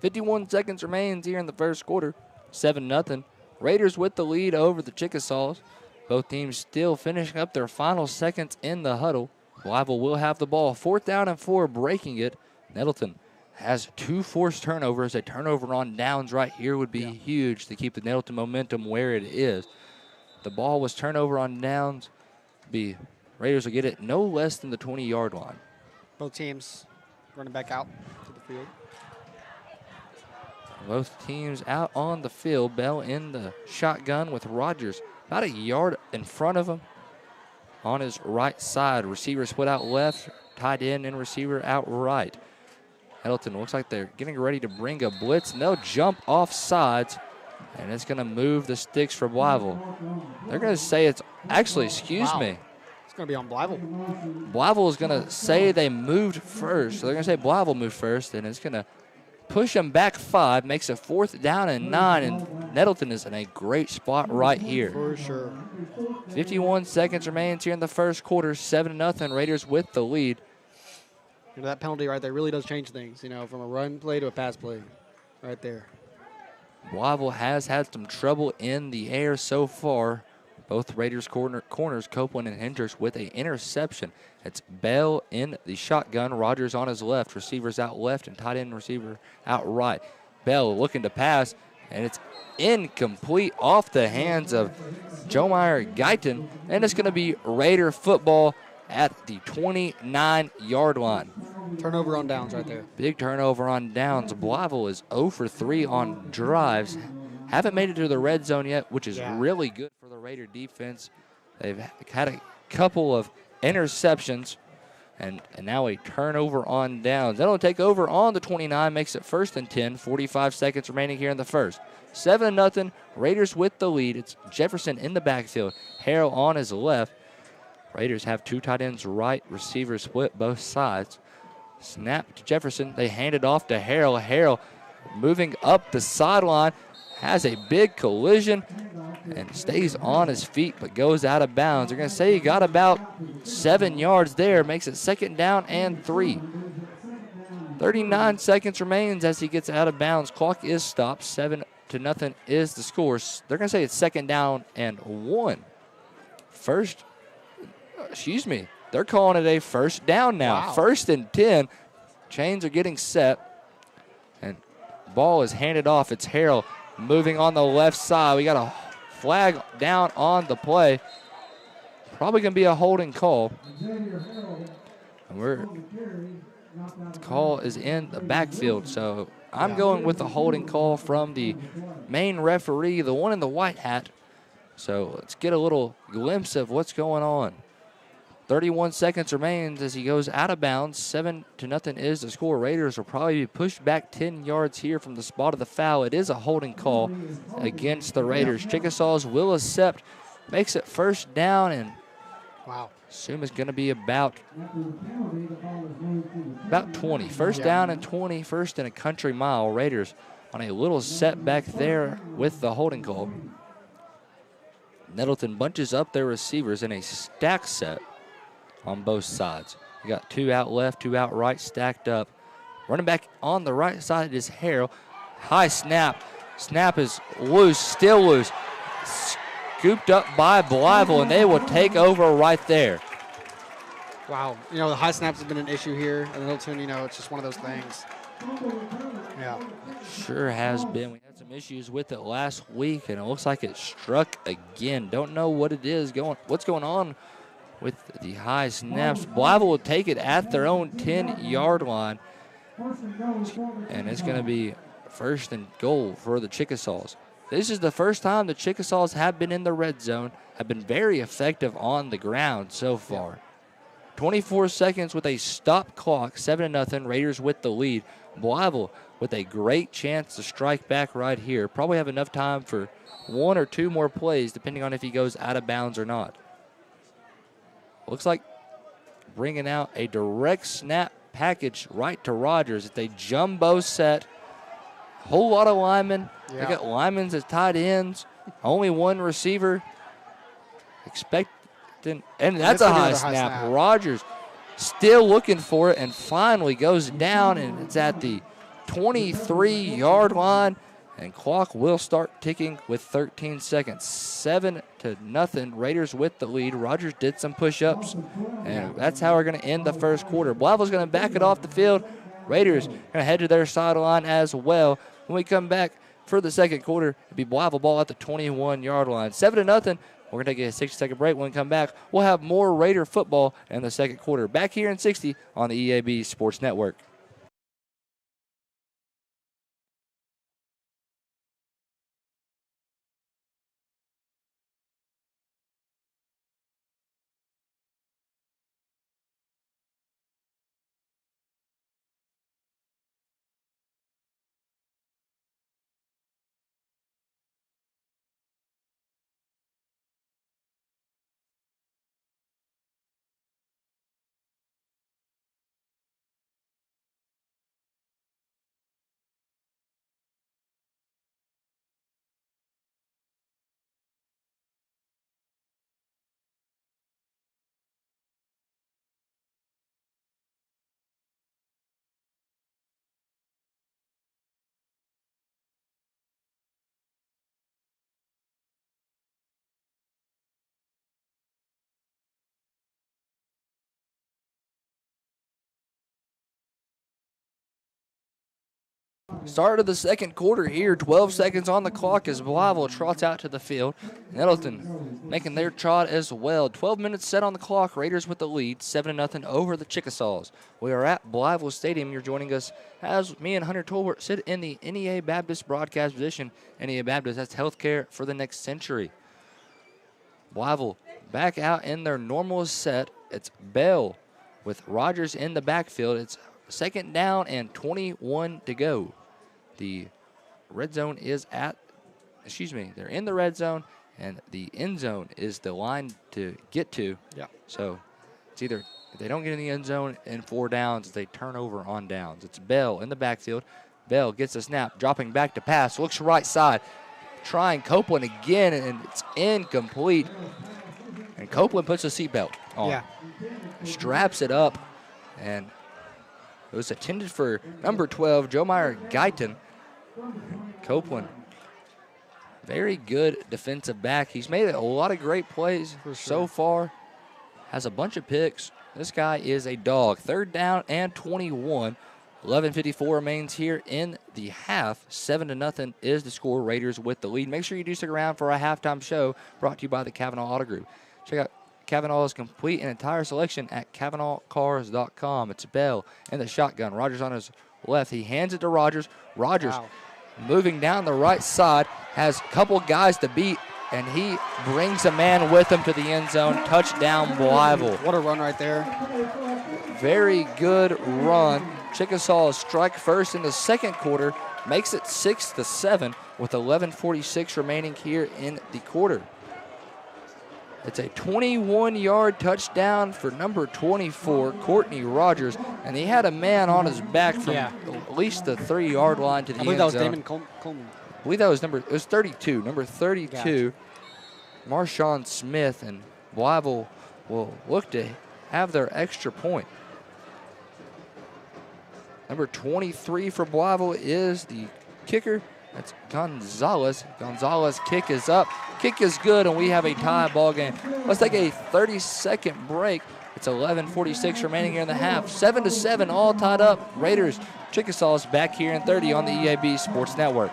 .51 seconds remains here in the first quarter. 7-0. Raiders with the lead over the Chickasaws. Both teams still finishing up their final seconds in the huddle. Blytheville will have the ball. 4th down and 4, breaking it. Nettleton has 2 forced turnovers. A turnover on downs right here would be huge to keep the Nettleton momentum where it is. The ball was turnover on downs. Raiders will get it no less than the 20-yard line. Both teams running back out to the field. Both teams out on the field. Bell in the shotgun with Rogers about a yard in front of him on his right side. Receiver split out left, tight end and receiver out right. Nettleton looks like they're getting ready to bring a blitz, and they'll jump off sides, and it's going to move the sticks for Blytheville. They're going to say it's actually, excuse me. It's going to be on Blytheville. Blytheville is going to say they moved first. So they're going to say Blytheville moved first, and it's going to push them back 5, makes a 4th down and 9, and Nettleton is in a great spot right here. For sure. 51 seconds remains here in the first quarter. 7-0. Raiders with the lead. You know, that penalty right there really does change things, from a run play to a pass play right there. Blytheville has had some trouble in the air so far. Both Raiders corners, Copeland and Hendricks, with an interception. It's Bell in the shotgun. Rogers on his left. Receivers out left and tight end receiver out right. Bell looking to pass, and it's incomplete off the hands of Joe Meyer Guyton. And it's going to be Raider football at the 29-yard line. Turnover on downs right there. Big turnover on downs. Blytheville is 0 for 3 on drives. Haven't made it to the red zone yet, which is really good for the Raider defense. They've had a couple of interceptions, and now a turnover on downs. That'll take over on the 29, makes it 1st and 10, 45 seconds remaining here in the first. 7-0, Raiders with the lead. It's Jefferson in the backfield, Harrell on his left. Raiders have 2 tight ends right, receivers split both sides. Snap to Jefferson. They hand it off to Harrell. Harrell moving up the sideline, has a big collision and stays on his feet but goes out of bounds. They're going to say he got about 7 yards there, makes it 2nd down and 3. 39 seconds remains as he gets out of bounds. Clock is stopped. 7-0 is the score. They're going to say it's 2nd down and 1. They're calling it a 1st down now. Wow. 1st and 10. Chains are getting set. And ball is handed off. It's Harrell moving on the left side. We got a flag down on the play. Probably going to be a holding call. And the call is in the backfield. So I'm going with the holding call from the main referee, the one in the white hat. So let's get a little glimpse of what's going on. 31 seconds remains as he goes out of bounds. 7-0 is the score. Raiders will probably be pushed back 10 yards here from the spot of the foul. It is a holding call against the Raiders. Chickasaws will accept. Makes it 1st down, and assume it's going to be about 20. 1st down and 20. 1st and a country mile. Raiders on a little setback there with the holding call. Nettleton bunches up their receivers in a stack set on both sides. You got 2 out left, 2 out right, stacked up. Running back on the right side is Harrell. High snap. Snap is loose, still loose. Scooped up by Blytheville, and they will take over right there. Wow. The high snaps have been an issue here at Nettleton. It's just one of those things. Yeah. Sure has been. We had some issues with it last week, and it looks like it struck again. Don't know what it is what's going on with the high snaps. Blytheville will take it at their own 10-yard line. And it's going to be 1st and goal for the Chickasaws. This is the first time the Chickasaws have been in the red zone, have been very effective on the ground so far. 24 seconds with a stop clock, 7-0, Raiders with the lead. Blytheville with a great chance to strike back right here. Probably have enough time for 1 or 2 more plays, depending on if he goes out of bounds or not. Looks like bringing out a direct snap package right to Rogers. It's a jumbo set. Whole lot of linemen. They got linemen as tight ends. Only 1 receiver. And that's a high snap. Rogers still looking for it and finally goes down, and it's at the 23-yard line. And clock will start ticking with 13 seconds. 7-0, Raiders with the lead. Rogers did some push-ups, and that's how we're going to end the first quarter. Blytheville's going to back it off the field. Raiders going to head to their sideline as well. When we come back for the second quarter, it'll be Blytheville ball at the 21-yard line. 7-0. We're going to take a 60-second break. When we come back, we'll have more Raider football in the second quarter. Back here in 60 on the EAB Sports Network. Start of the second quarter here. 12 seconds on the clock as Blytheville trots out to the field. Nettleton making their trot as well. 12 minutes set on the clock. Raiders with the lead, 7-0 over the Chickasaws. We are at Blytheville Stadium. You're joining us as me and Hunter Tolbert sit in the NEA Baptist broadcast position. NEA Baptist, that's healthcare for the next century. Blytheville back out in their normal set. It's Bell with Rogers in the backfield. It's second down and 21 to go. The red zone is they're in the red zone, and the end zone is the line to get to. Yeah. So it's either if they don't get in the end zone in 4 downs, they turn over on downs. It's Bell in the backfield. Bell gets the snap, dropping back to pass, looks right side, trying Copeland again, and it's incomplete. And Copeland puts a seatbelt on. Yeah. Straps it up, and it was intended for number 12, Joe Meyer Guyton. Copeland, very good defensive back. He's made a lot of great plays so far. Has a bunch of picks. This guy is a dog. Third down and 21. 11:54 remains here in the half. 7-0 is the score. Raiders with the lead. Make sure you do stick around for our halftime show brought to you by the Kavanaugh Auto Group. Check out Kavanaugh's complete and entire selection at CavanaughCars.com. It's Bell in the shotgun. Rogers on his left. He hands it to Rogers. Rogers moving down the right side, has a couple guys to beat, and he brings a man with him to the end zone. Touchdown, Blytheville. What a run right there. Very good run. Chickasaw strike first in the second quarter, makes it 6-7 with 11:46 remaining here in the quarter. It's a 21-yard touchdown for number 24, Courtney Rogers, and he had a man on his back from at least the 3-yard line to the end zone. I believe that was Damon Coleman. I believe that was it was 32, number 32, Marshawn Smith, and Blytheville will look to have their extra point. Number 23 for Blytheville is the kicker. That's Gonzalez. Gonzalez kick is up. Kick is good, and we have a tie ball game. Let's take a 30-second break. It's 11:46 remaining here in the half. 7-7, all tied up. Raiders, Chickasaws back here in 30 on the EAB Sports Network.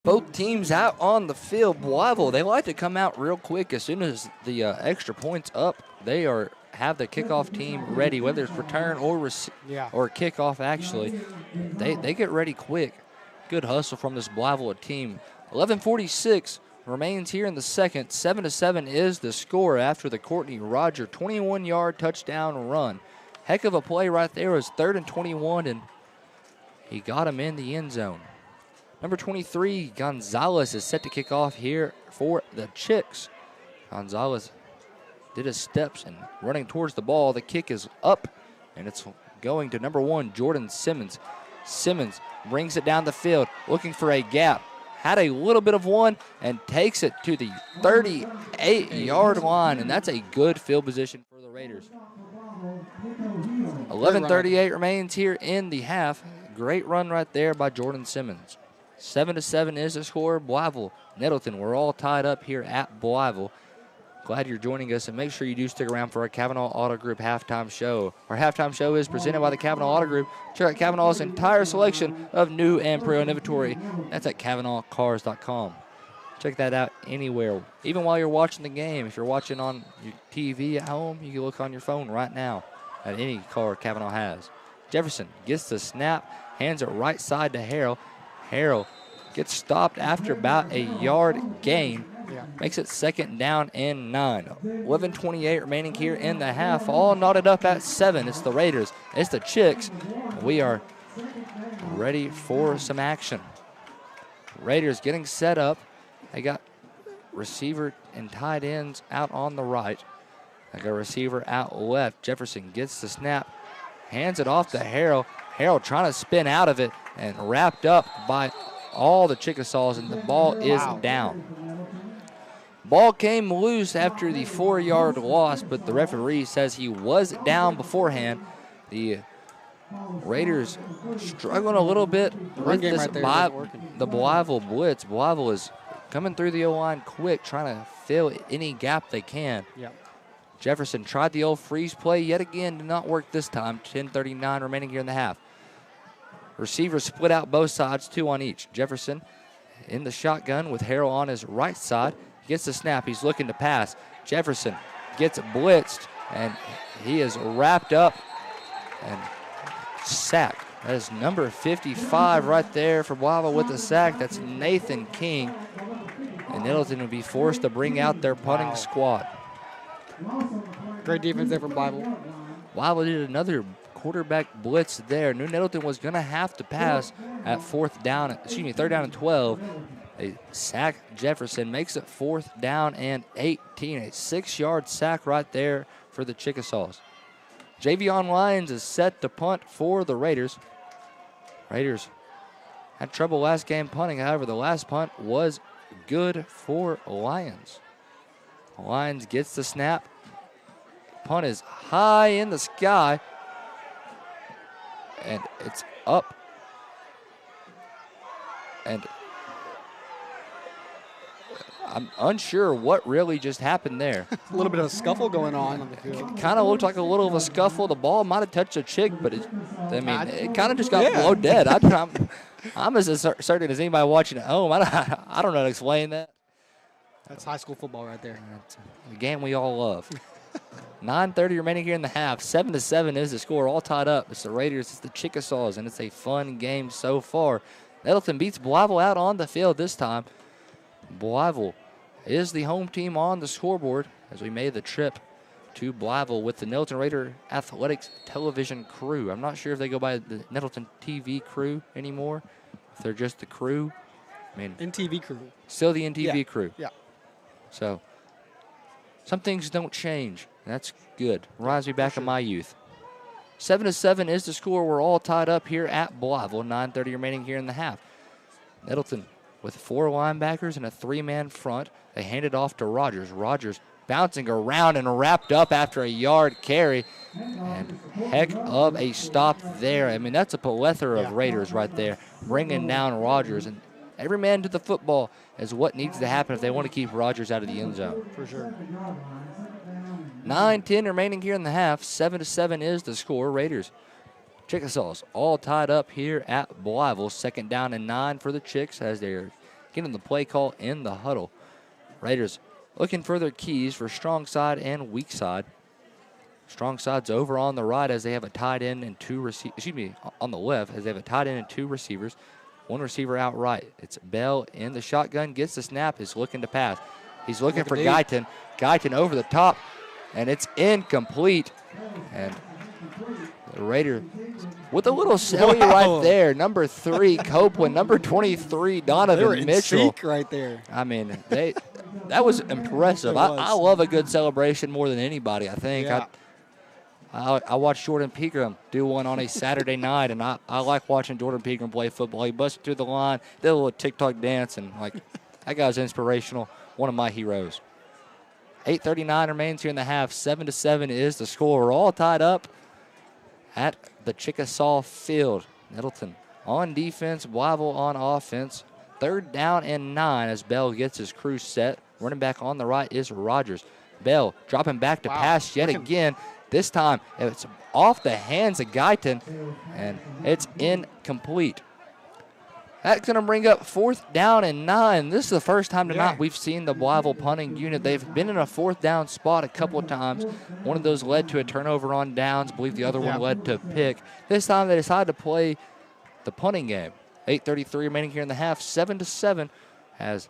Both teams out on the field. Blytheville, they like to come out real quick as soon as the extra point's up. They have the kickoff team ready, whether it's return or kickoff. Actually, they get ready quick. Good hustle from this Blytheville team. 11:46 remains here in the second. 7-7 is the score after the Courtney Roger 21-yard touchdown run. Heck of a play right there. It was 3rd and 21, and he got him in the end zone. Number 23, Gonzalez, is set to kick off here for the Chicks. Gonzalez did his steps and running towards the ball. The kick is up, and it's going to number 1, Jordan Simmons. Simmons brings it down the field, looking for a gap. Had a little bit of one and takes it to the 38-yard line, and that's a good field position for the Raiders. 11:38 remains here in the half. Great run right there by Jordan Simmons. 7-7 is the score. Blytheville, Nettleton, we're all tied up here at Blytheville. Glad you're joining us, and make sure you do stick around for our Kavanaugh Auto Group halftime show. Our halftime show is presented by the Kavanaugh Auto Group. Check out Kavanaugh's entire selection of new and pre-owned inventory. That's at CavanaughCars.com. Check that out anywhere, even while you're watching the game. If you're watching on your TV at home, you can look on your phone right now at any car Kavanaugh has. Jefferson gets the snap, hands it right side to Harrell. Harrell gets stopped after about a yard gain. Makes it 2nd down and 9. 11:28 remaining here in the half. All knotted up at 7. It's the Raiders. It's the Chicks. We are ready for some action. Raiders getting set up. They got receiver and tight ends out on the right. They got receiver out left. Jefferson gets the snap. hands it off to Harrell. Harrell trying to spin out of it and wrapped up by all the Chickasaws, and the ball is down. Ball came loose after the 4-yard loss, but the referee says he was down beforehand. The Raiders struggling a little bit with this right there, the Blytheville blitz. Blytheville is coming through the O-line quick, trying to fill any gap they can. Yep. Jefferson tried the old freeze play yet again, did not work this time. 10:39 remaining here in the half. Receivers split out both sides, 2 on each. Jefferson in the shotgun with Harrell on his right side. Gets the snap. He's looking to pass. Jefferson gets blitzed, and he is wrapped up and sacked. That is number 55 right there for Blytheville with the sack. That's Nathan King. And Nettleton will be forced to bring out their punting squad. Great defense there from Blytheville. Blytheville did another quarterback blitz there. New Nettleton was going to have to pass at third down and 12. They sack Jefferson, makes it 4th down and 18. A 6-yard sack right there for the Chickasaws. Javion Lyons is set to punt for the Raiders. Raiders had trouble last game punting. However, the last punt was good for Lyons. Lyons gets the snap. Punt is high in the sky. And it's up. And I'm unsure what really just happened there. A little bit of a scuffle going on the field. Kind of looked like a little of a scuffle. The ball might have touched a chick, but it kind of just got blown dead. I'm as certain as anybody watching at home. I don't know how to explain that. That's high school football right there. It's a game we all love. 9:30 remaining here in the half. 7-7 is the score, all tied up. It's the Raiders, it's the Chickasaws, and it's a fun game so far. Nettleton beats Blytheville out on the field this time. Blytheville is the home team on the scoreboard as we made the trip to Blytheville with the Nettleton Raider Athletics television crew. I'm not sure if they go by the Nettleton TV crew anymore, if they're just the crew. I mean, NTV crew. Still the NTV crew. Yeah. So some things don't change. That's good. Reminds me back of my youth. 7-7 is the score. We're all tied up here at Blytheville. 9:30 remaining here in the half. Nettleton with 4 linebackers and a 3-man front. They hand it off to Rogers. Rogers bouncing around and wrapped up after a yard carry. And heck of a stop there. I mean, that's a plethora of Raiders right there, bringing down Rogers. And every man to the football is what needs to happen if they want to keep Rogers out of the end zone. For sure. 9:10 remaining here in the half. 7-7 is the score. Raiders, Chickasaws all tied up here at Blytheville. 2nd down and 9 for the Chicks as they're getting the play call in the huddle. Raiders looking for their keys for strong side and weak side. Strong side's over on the right as they have a tight end and 2 receivers. On the left as they have a tight end and 2 receivers. 1 receiver out right. It's Bell in the shotgun, gets the snap, is looking to pass. He's looking for Guyton. Guyton over the top, and it's incomplete. And the Raider with a little silly right there. Number 3, Copeland. Number 23, Donovan Mitchell. They were in sync right there. I mean, that was impressive. I love a good celebration more than anybody, I think. Yeah. I watched Jordan Pegram do one on a Saturday night, and I like watching Jordan Pegram play football. He busted through the line, did a little TikTok dance, and that guy's inspirational. One of my heroes. 8:39 remains here in the half. 7-7 is the score. We're all tied up at the Chickasaw field. Nettleton on defense, Blytheville on offense. 3rd down and 9 as Bell gets his crew set. Running back on the right is Rogers. Bell dropping back to pass yet again. This time it's off the hands of Guyton, and it's incomplete. That's going to bring up 4th down and 9. This is the first time tonight we've seen the Blytheville punting unit. They've been in a 4th down spot a couple of times. One of those led to a turnover on downs. I believe the other one led to a pick. This time they decided to play the punting game. 8:33 remaining here in the half. 7-7 as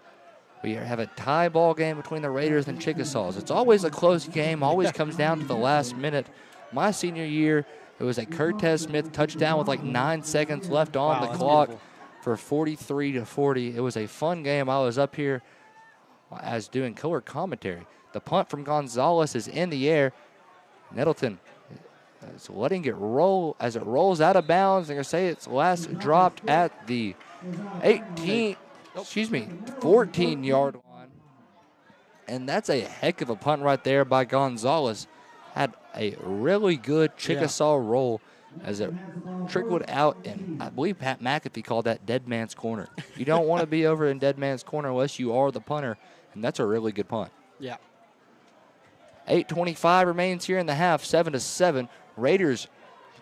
we have a tie ball game between the Raiders and Chickasaws. It's always a close game. Always comes down to the last minute. My senior year, it was a Curtis Smith touchdown with like 9 seconds left on the clock. Beautiful. For 43-40. It was a fun game. I was up here as doing color commentary. The punt from Gonzalez is in the air. Nettleton It's letting it roll as it rolls out of bounds. They're going to say it's last dropped at the 14-yard line. And that's a heck of a punt right there by Gonzalez. Had a really good Chickasaw roll as it trickled out, and I believe Pat McAfee called that dead man's corner. You don't want to be over in dead man's corner unless you are the punter, and that's a really good punt. Yeah. 8:25 remains here in the half, 7-7. Raiders,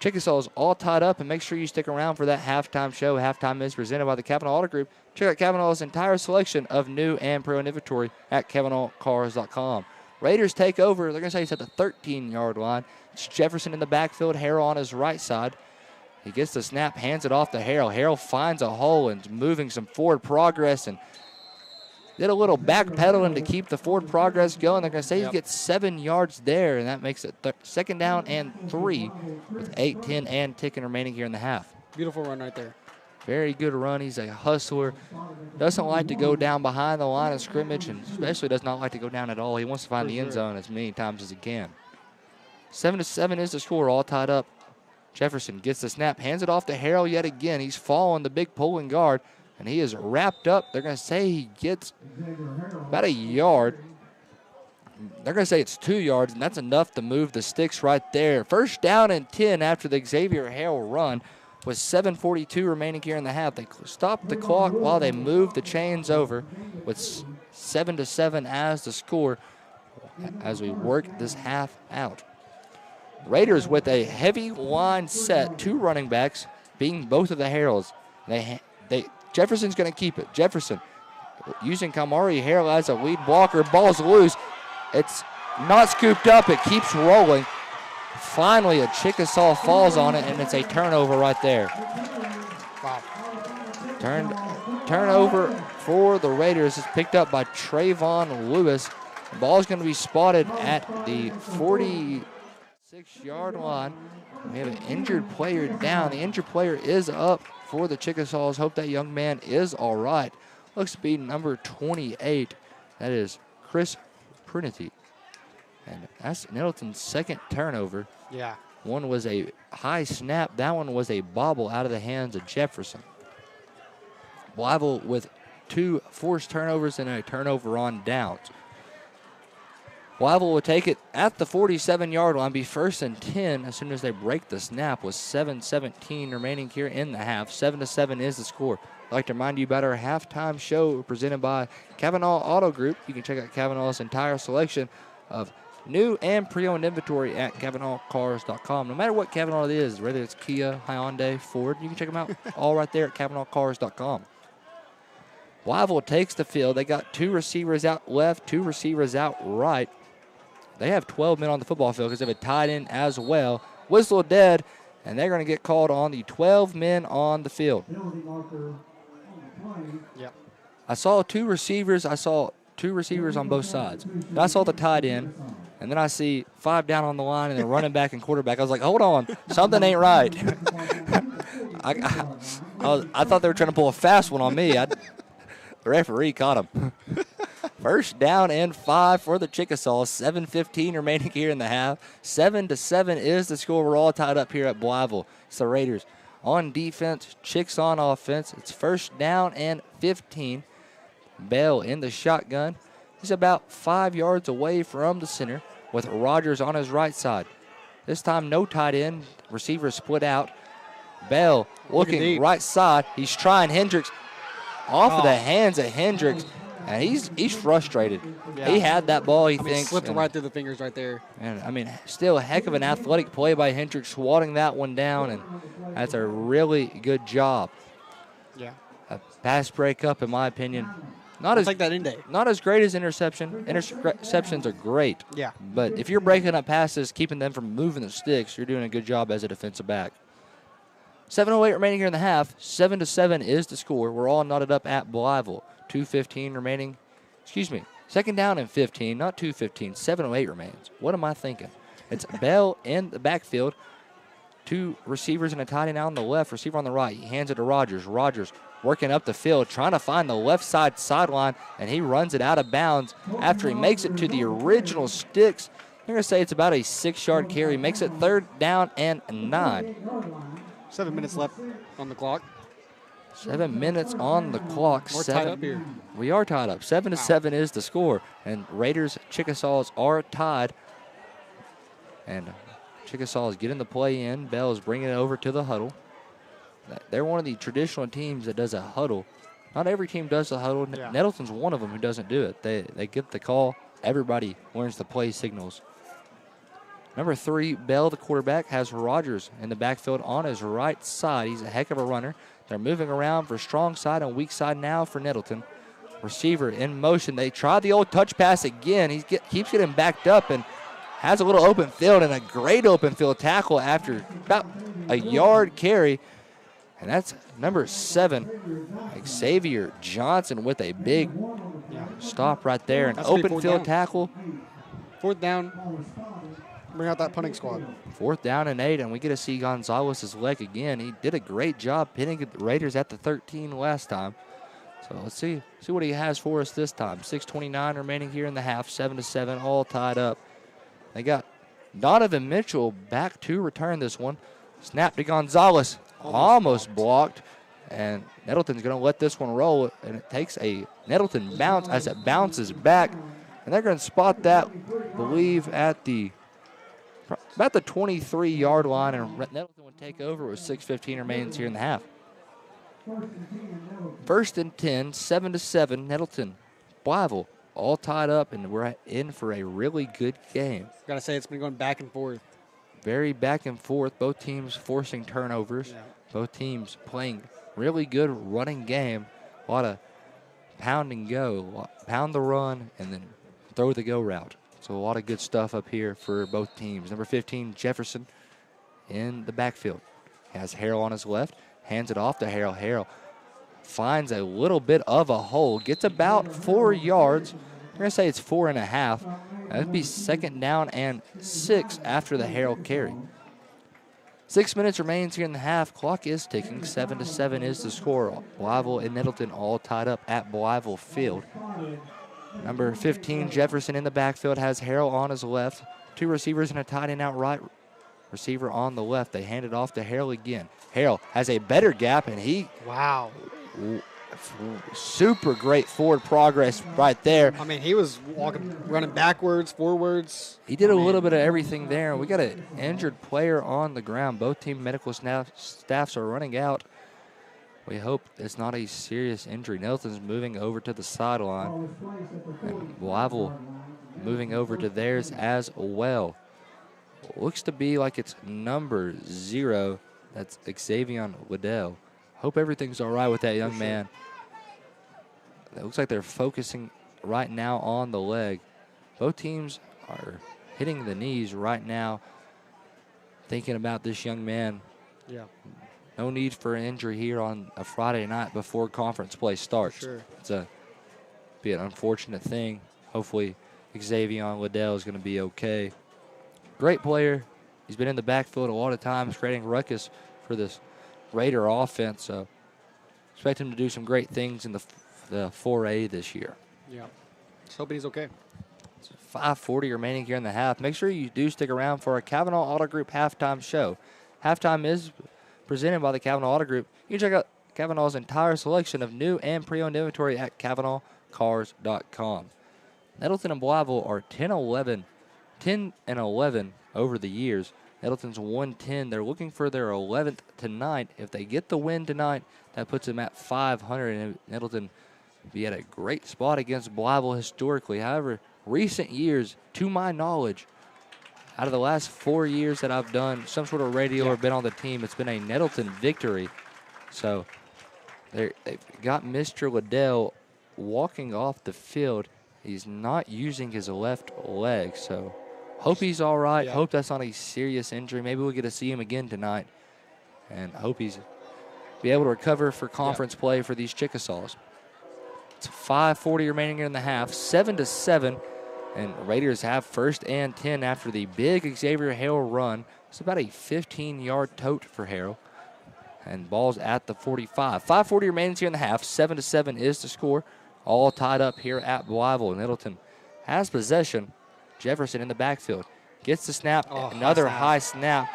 Chickasaws all tied up, and make sure you stick around for that halftime show. Halftime is presented by the Kavanaugh Auto Group. Check out Kavanaugh's entire selection of new and pro inventory at KavanaughCars.com. Raiders take over. They're going to say he's at the 13-yard line. It's Jefferson in the backfield, Harrell on his right side. He gets the snap, hands it off to Harrell. Harrell finds a hole and moving some forward progress and did a little backpedaling to keep the forward progress going. They're going to say he gets 7 yards there, and that makes it second down and 3 with 8:10 and ticking remaining here in the half. Beautiful run right there. Very good run. He's a hustler. Doesn't like to go down behind the line of scrimmage, and especially does not like to go down at all. He wants to find the end zone as many times as he can. 7-7 is the score, all tied up. Jefferson gets the snap, hands it off to Harrell yet again. He's following the big pulling guard, and he is wrapped up. They're going to say he gets about a yard. They're going to say it's 2 yards, and that's enough to move the sticks right there. First down and 10 after the Xavier Harrell run. With 7:42 remaining here in the half. They stopped the clock while they moved the chains over with 7-7 as the score as we work this half out. Raiders with a heavy line set, 2 running backs being both of the Harrells. Jefferson's going to keep it. Jefferson using Kamari Harrell as a lead blocker. Ball's loose. It's not scooped up. It keeps rolling. Finally, a Chickasaw falls on it, and it's a turnover right there. Wow. Turnover for the Raiders is picked up by Trayvon Lewis. The ball is going to be spotted at the 46-yard line. We have an injured player down. The injured player is up for the Chickasaws. Hope that young man is all right. Looks to be number 28. That is Chris Prinity. And that's Nettleton's second turnover. Yeah. One was a high snap. That one was a bobble out of the hands of Jefferson. Blytheville with 2 forced turnovers and a turnover on downs. Blytheville will take it at the 47-yard line, be first and 10 as soon as they break the snap with 7:17 remaining here in the half. 7-7 is the score. I'd like to remind you about our halftime show presented by Kavanaugh Auto Group. You can check out Kavanaugh's entire selection of new and pre-owned inventory at KavanaughCars.com. No matter what Kavanaugh it is, whether it's Kia, Hyundai, Ford, you can check them out all right there at KavanaughCars.com. Blytheville takes the field. They got 2 receivers out left, 2 receivers out right. They have 12 men on the football field because they have a tight end as well. Whistle dead, and they're going to get called on the 12 men on the field. Yep. I saw 2 receivers. I saw 2 receivers on both sides. And I saw the tight end, and then I see 5 down on the line and then running back and quarterback. I was like, hold on, something ain't right. I thought they were trying to pull a fast one on me. The referee caught him. First down and 5 for the Chickasaws. 7:15 remaining here in the half. 7-7 is the score. We're all tied up here at Blytheville. It's the Raiders on defense, Chicks on offense. It's first down and 15. Bell in the shotgun. He's about 5 yards away from the center with Rogers on his right side. This time no tight end. Receivers split out. Bell looking right side. He's trying Hendricks off of the hands of Hendricks. And he's frustrated. Yeah. He had that ball, he thinks. Slipped right through the fingers right there. And, still a heck of an athletic play by Hendricks, swatting that one down, and that's a really good job. Yeah. A pass breakup, in my opinion. Not as great as interception. Interceptions are great. Yeah. But if you're breaking up passes, keeping them from moving the sticks, you're doing a good job as a defensive back. 7:08 remaining here in the half. 7-7 is the score. We're all knotted up at Blytheville. 2:15 remaining. Excuse me. Second down and 15, not 2:15. 7:08 remains. What am I thinking? It's Bell in the backfield. 2 receivers and a tight end out on the left. Receiver on the right. He hands it to Rogers. Rogers working up the field, trying to find the left side sideline, and he runs it out of bounds after he makes it to the original sticks. I'm going to say it's about a 6-yard carry. Makes it 3rd down and 9. 7 minutes left on the clock. 7 minutes on the clock. We're tied up here. We are tied up. 7-7 is the score. And Raiders Chickasaws are tied. And Chickasaws getting the play in. Bell is bringing it over to the huddle. They're one of the traditional teams that does a huddle. Not every team does the huddle. Yeah. Nettleton's one of them who doesn't do it. They get the call. Everybody learns the play signals. Number 3, Bell, the quarterback, has Rogers in the backfield on his right side. He's a heck of a runner. They're moving around for strong side and weak side now for Nettleton. Receiver in motion. They try the old touch pass again. He keeps getting backed up and has a little open field and a great open field tackle after about a yard carry. And that's number 7, Xavier Johnson, with a big stop right there. An open field tackle. 4th down. Bring out that punting squad. 4th down and 8, and we get to see Gonzalez's leg again. He did a great job pinning the Raiders at the 13 last time. So let's see what he has for us this time. 6:29 remaining here in the half. 7-7, all tied up. They got Donovan Mitchell back to return this one. Snap to Gonzalez. Almost blocked. And Nettleton's going to let this one roll, and it takes a Nettleton bounce as it bounces back. And they're going to spot that, I believe, at about the 23-yard line, and Nettleton would take over with 6:15 remains here in the half. 1st and 10, 7-7, Nettleton, Blytheville, all tied up, and we're in for a really good game. Got to say, it's been going back and forth. Very back and forth. Both teams forcing turnovers. Yeah. Both teams playing really good running game. A lot of pound and go, pound the run, and then throw the go route. So a lot of good stuff up here for both teams. Number 15, Jefferson, in the backfield. Has Harrell on his left. Hands it off to Harrell. Harrell finds a little bit of a hole. Gets about 4 yards. I'm going to say it's 4.5. That'd be 2nd down and 6 after the Harrell carry. 6 minutes remains here in the half. Clock is ticking. 7-7 is the score. Blytheville and Nettleton all tied up at Blytheville Field. Number 15, Jefferson, in the backfield, has Harrell on his left. 2 receivers and a tight end out right. Receiver on the left. They hand it off to Harrell again. Harrell has a better gap, and he... Wow. Super great forward progress right there. I mean, he was running backwards, forwards. He did a little bit of everything there. We got an injured player on the ground. Both team medical staffs are running out. We hope it's not a serious injury. Nettleton's moving over to the sideline. And Blytheville moving over to theirs as well. Looks to be like it's number 0. That's Xavier Liddell. Hope everything's all right with that young man. It looks like they're focusing right now on the leg. Both teams are hitting the knees right now, thinking about this young man. Yeah. No need for an injury here on a Friday night before conference play starts. Sure. It's be an unfortunate thing. Hopefully Xavier Liddell is going to be okay. Great player. He's been in the backfield a lot of times, creating ruckus for this Raider offense. So expect him to do some great things in the 4A this year. Yeah. Just hoping he's okay. 5:40 remaining here in the half. Make sure you do stick around for our Kavanaugh Auto Group halftime show. Halftime is presented by the Kavanaugh Auto Group. You can check out Kavanaugh's entire selection of new and pre-owned inventory at KavanaughCars.com. Nettleton and Blytheville are 10 and 11 over the years. Nettleton's 1-10. They're looking for their 11th tonight. If they get the win tonight, that puts them at 500. And Nettleton be at a great spot against Blytheville historically. However, recent years, to my knowledge, out of the last 4 years that I've done some sort of radio or been on the team, it's been a Nettleton victory. So they've got Mr. Liddell walking off the field. He's not using his left leg, so hope he's all right. Yeah. Hope that's not a serious injury. Maybe we'll get to see him again tonight, and hope he's be able to recover for conference play for these Chickasaws. It's 5:40 remaining in the half, 7-7, and Raiders have 1st and 10 after the big Xavier Harrell run. It's about a 15-yard tote for Harrell, and ball's at the 45. 5:40 remains here in the half. 7-7 is the score. All tied up here at Blytheville. Nettleton has possession. Jefferson in the backfield. gets the snap, Oh, another high snap,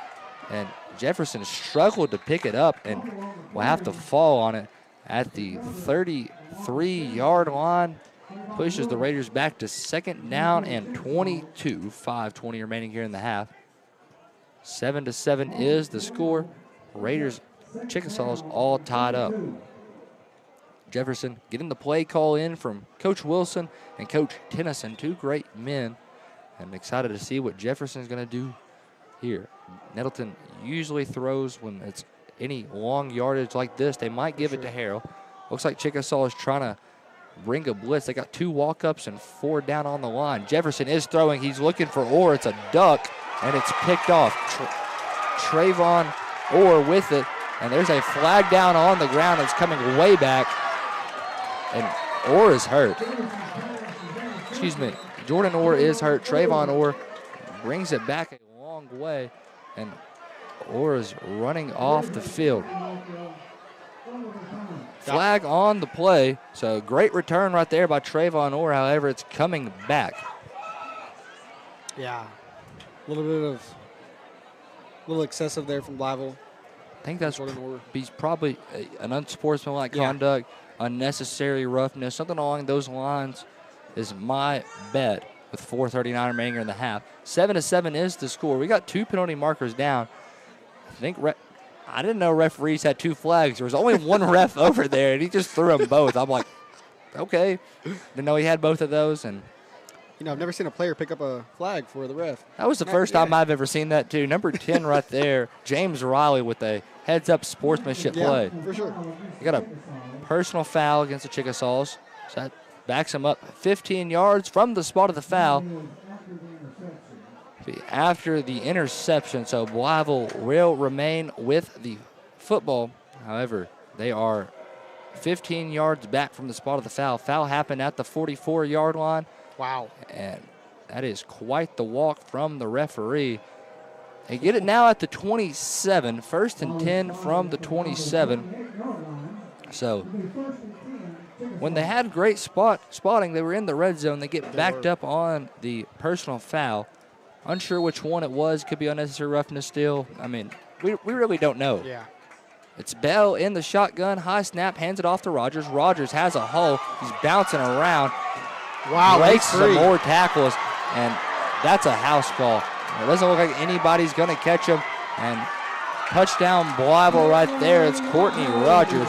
and Jefferson struggled to pick it up and will have to fall on it at the 33-yard line. Pushes the Raiders back to second down and 22. 5:20 remaining here in the half. 7-7 is the score. Raiders, Chickasaws all tied up. Jefferson getting the play call in from Coach Wilson and Coach Tennyson, two great men. I'm excited to see what Jefferson's going to do here. Nettleton usually throws when it's any long yardage like this. They might give it to Harrell. Looks like Chickasaw is trying to bring a blitz. They got 2 walk-ups and 4 down on the line. Jefferson is throwing. He's looking for Orr. It's a duck, and it's picked off. Trayvon Orr with it, and there's a flag down on the ground. It's coming way back, and Orr is hurt. Excuse me. Jordan Orr is hurt. Trayvon Orr brings it back a long way, and Orr is running off the field. Flag on the play, so great return right there by Trayvon Orr. However, it's coming back. Yeah, a little excessive there from Blytheville. I think that's he's probably an unsportsmanlike conduct, unnecessary roughness, something along those lines is my bet with 4:39 remaining in the half. 7-7 is the score. We got 2 penalty markers down. I didn't know referees had 2 flags. There was only one ref over there, and he just threw them both. I'm like, okay. Didn't know he had both of those. And I've never seen a player pick up a flag for the ref. that was the first time I've ever seen that, too. Number 10 right there, James Riley with a heads-up sportsmanship play. For sure. He got a personal foul against the Chickasaws. So that backs him up 15 yards from the spot of the foul. After the interception, so Blytheville will remain with the football. However, they are 15 yards back from the spot of the foul. Foul happened at the 44-yard line. Wow. And that is quite the walk from the referee. They get it now at the 27, 1st and 10 from the 27. So when they had great spotting, they were in the red zone. They get backed up on the personal foul. Unsure which one it was. Could be unnecessary roughness still. I mean, we really don't know. Yeah. It's Bell in the shotgun. High snap. Hands it off to Rogers. Rogers has a hole. He's bouncing around. Wow. Breaks some more tackles. And that's a house call. It doesn't look like anybody's going to catch him. And touchdown Blytheville right there. It's Courtney Rogers.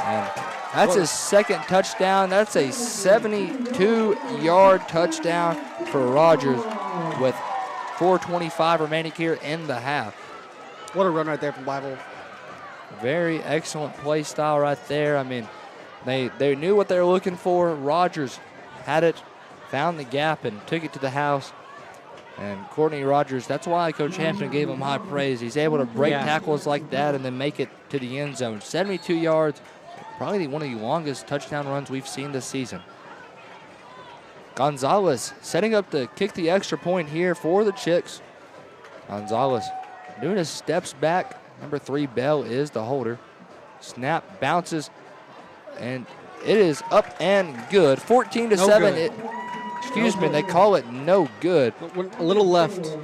And that's his second touchdown. That's a 72-yard touchdown for Rogers with 4:25 remaining here in the half. What a run right there from Blytheville. Very excellent play style right there. I mean, they knew what they were looking for. Rogers had it, found the gap, and took it to the house. And Courtney Rogers, that's why Coach Hampton gave him high praise. He's able to break tackles like that and then make it to the end zone. 72 yards, probably one of the longest touchdown runs we've seen this season. Gonzalez setting up to kick the extra point here for the Chicks. Gonzalez doing his steps back. Number 3, Bell is the holder. Snap bounces, and it is up and good. 14-7. Excuse me, they call it no good. A little left.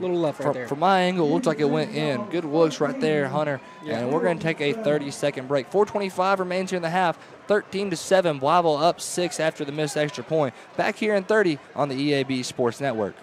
Right there. From my angle, it looks like it went in. Good looks right there, Hunter. Yeah. And we're going to take a 30-second break. 4:25 remains here in the half. 13-7. Blytheville up 6 after the missed extra point. Back here in 30 on the EAB Sports Network.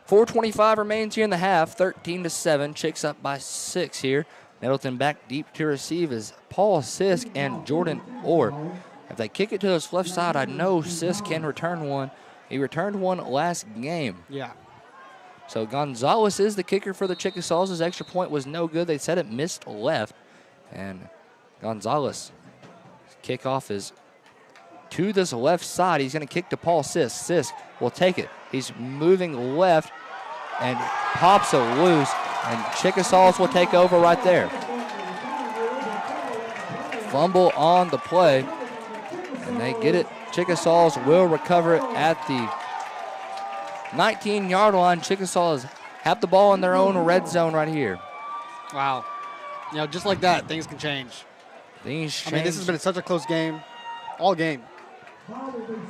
.425 remains here in the half. 13-7. Chicks up by 6 here. Nettleton back deep to receive is Paul Sisk and Jordan Orr. If they kick it to his left side, I know Sisk can return one. He returned one last game. Yeah. So Gonzalez is the kicker for the Chickasaws. His extra point was no good. They said it missed left. And Gonzalez kickoff is to this left side. He's going to kick to Paul Sisk. Sisk will take it. He's moving left and pops it loose, and Chickasaws will take over right there. Fumble on the play, and they get it. Chickasaws will recover it at the 19-yard line. Chickasaws have the ball in their own red zone right here. Wow. You know, just like that, things can change. Things change. I mean, this has been such a close game, all game.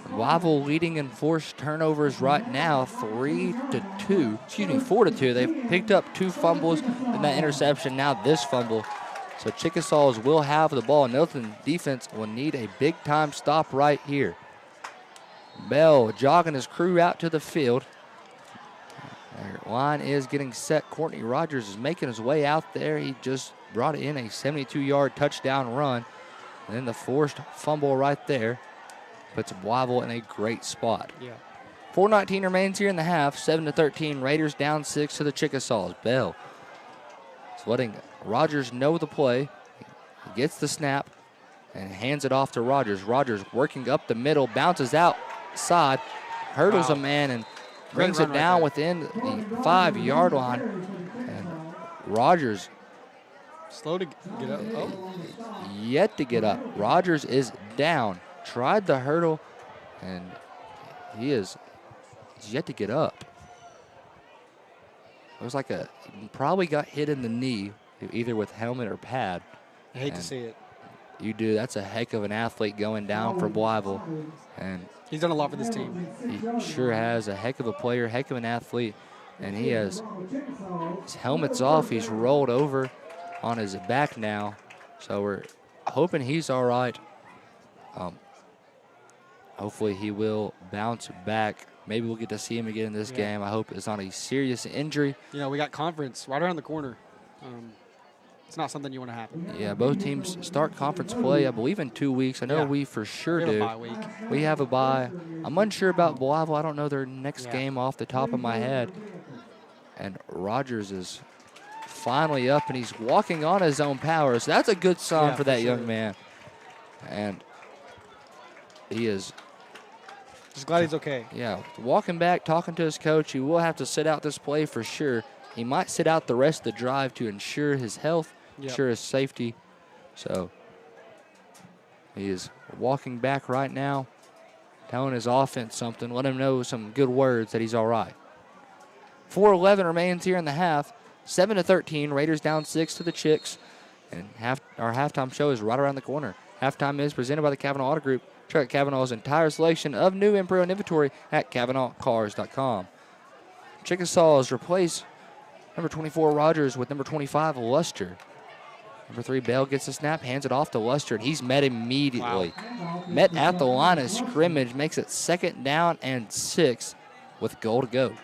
Blytheville leading in forced turnovers right now, 4-2. They've picked up 2 fumbles and that interception, now this fumble. So Chickasaws will have the ball. Nettleton defense will need a big-time stop right here. Bell jogging his crew out to the field. Their line is getting set. Courtney Rogers is making his way out there. He just brought in a 72-yard touchdown run. And then the forced fumble right there puts Blytheville in a great spot. Yeah. 4:19 remains here in the half. 7-13. Raiders down 6 to the Chickasaws. Bell is letting Rogers know the play. He gets the snap and hands it off to Rogers. Rogers working up the middle, bounces outside, hurdles a man, and brings it down within the 5-yard line. And Rogers slow to get up. Oh. Yet to get up. Rogers is down. Tried the hurdle, and he's yet to get up. It was like he probably got hit in the knee, either with helmet or pad. I hate to see it. You do. That's a heck of an athlete going down for Blytheville. And he's done a lot for this team. He sure has. A heck of a player, heck of an athlete. And he has his helmet's off. He's rolled over on his back now. So we're hoping he's all right. Hopefully he will bounce back. Maybe we'll get to see him again in this game. I hope it's not a serious injury. You know, we got conference right around the corner. It's not something you want to happen. Yeah, both teams start conference play, I believe, in 2 weeks. I know we for sure do. We have a bye week. We have a bye. I'm unsure about Blytheville. I don't know their next game off the top of my head. And Rogers is finally up, and he's walking on his own power. So that's a good sign for that young man. And he is just glad he's okay. Yeah, walking back, talking to his coach. He will have to sit out this play for sure. He might sit out the rest of the drive to ensure his health, ensure his safety. So he is walking back right now, telling his offense something, let him know some good words that he's all right. 4:11 remains here in the half. 7-13, Raiders down 6 to the Chicks. And our halftime show is right around the corner. Halftime is presented by the Kavanaugh Auto Group. Check out Kavanaugh's entire selection of new and pre-owned inventory at KavanaughCars.com. Chickasaws replace number 24 Rogers with number 25 Luster. Number 3 Bell gets the snap, hands it off to Luster, and he's met immediately. Met at the line of scrimmage, makes it 2nd down and 6 with goal to go.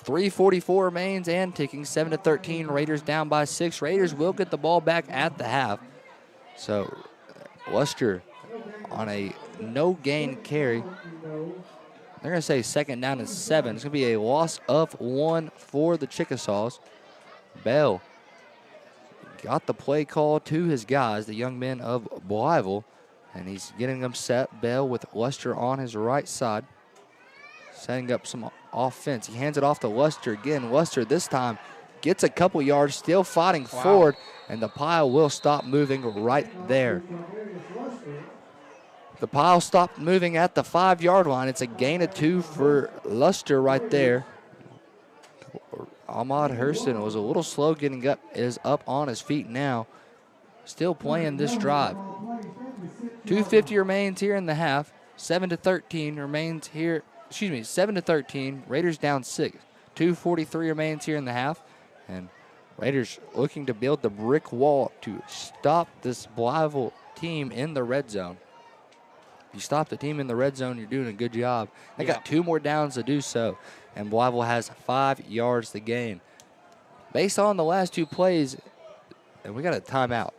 3:44 remains and ticking. 7-13, Raiders down by 6. Raiders will get the ball back at the half. So Luster on a no-gain carry. They're going to say 2nd down and 7. It's going to be a loss of 1 for the Chickasaws. Bell got the play call to his guys, the young men of Blytheville, and he's getting them set. Bell with Luster on his right side, setting up some offense. He hands it off to Luster again. Luster this time gets a couple yards, still fighting forward, and the pile will stop moving right there. The pile stopped moving at the 5-yard line. It's a gain of 2 for Luster right there. Ahmad Hurston was a little slow getting up, is up on his feet now. Still playing this drive. 2:50 remains here in the half. 7-13 remains here. 7-13. Raiders down 6. 2:43 remains here in the half. And Raiders looking to build the brick wall to stop this Blytheville team in the red zone. If you stop the team in the red zone, you're doing a good job. They got 2 more downs to do so. And Blytheville has 5 yards to gain. Based on the last 2 plays, and we got a timeout.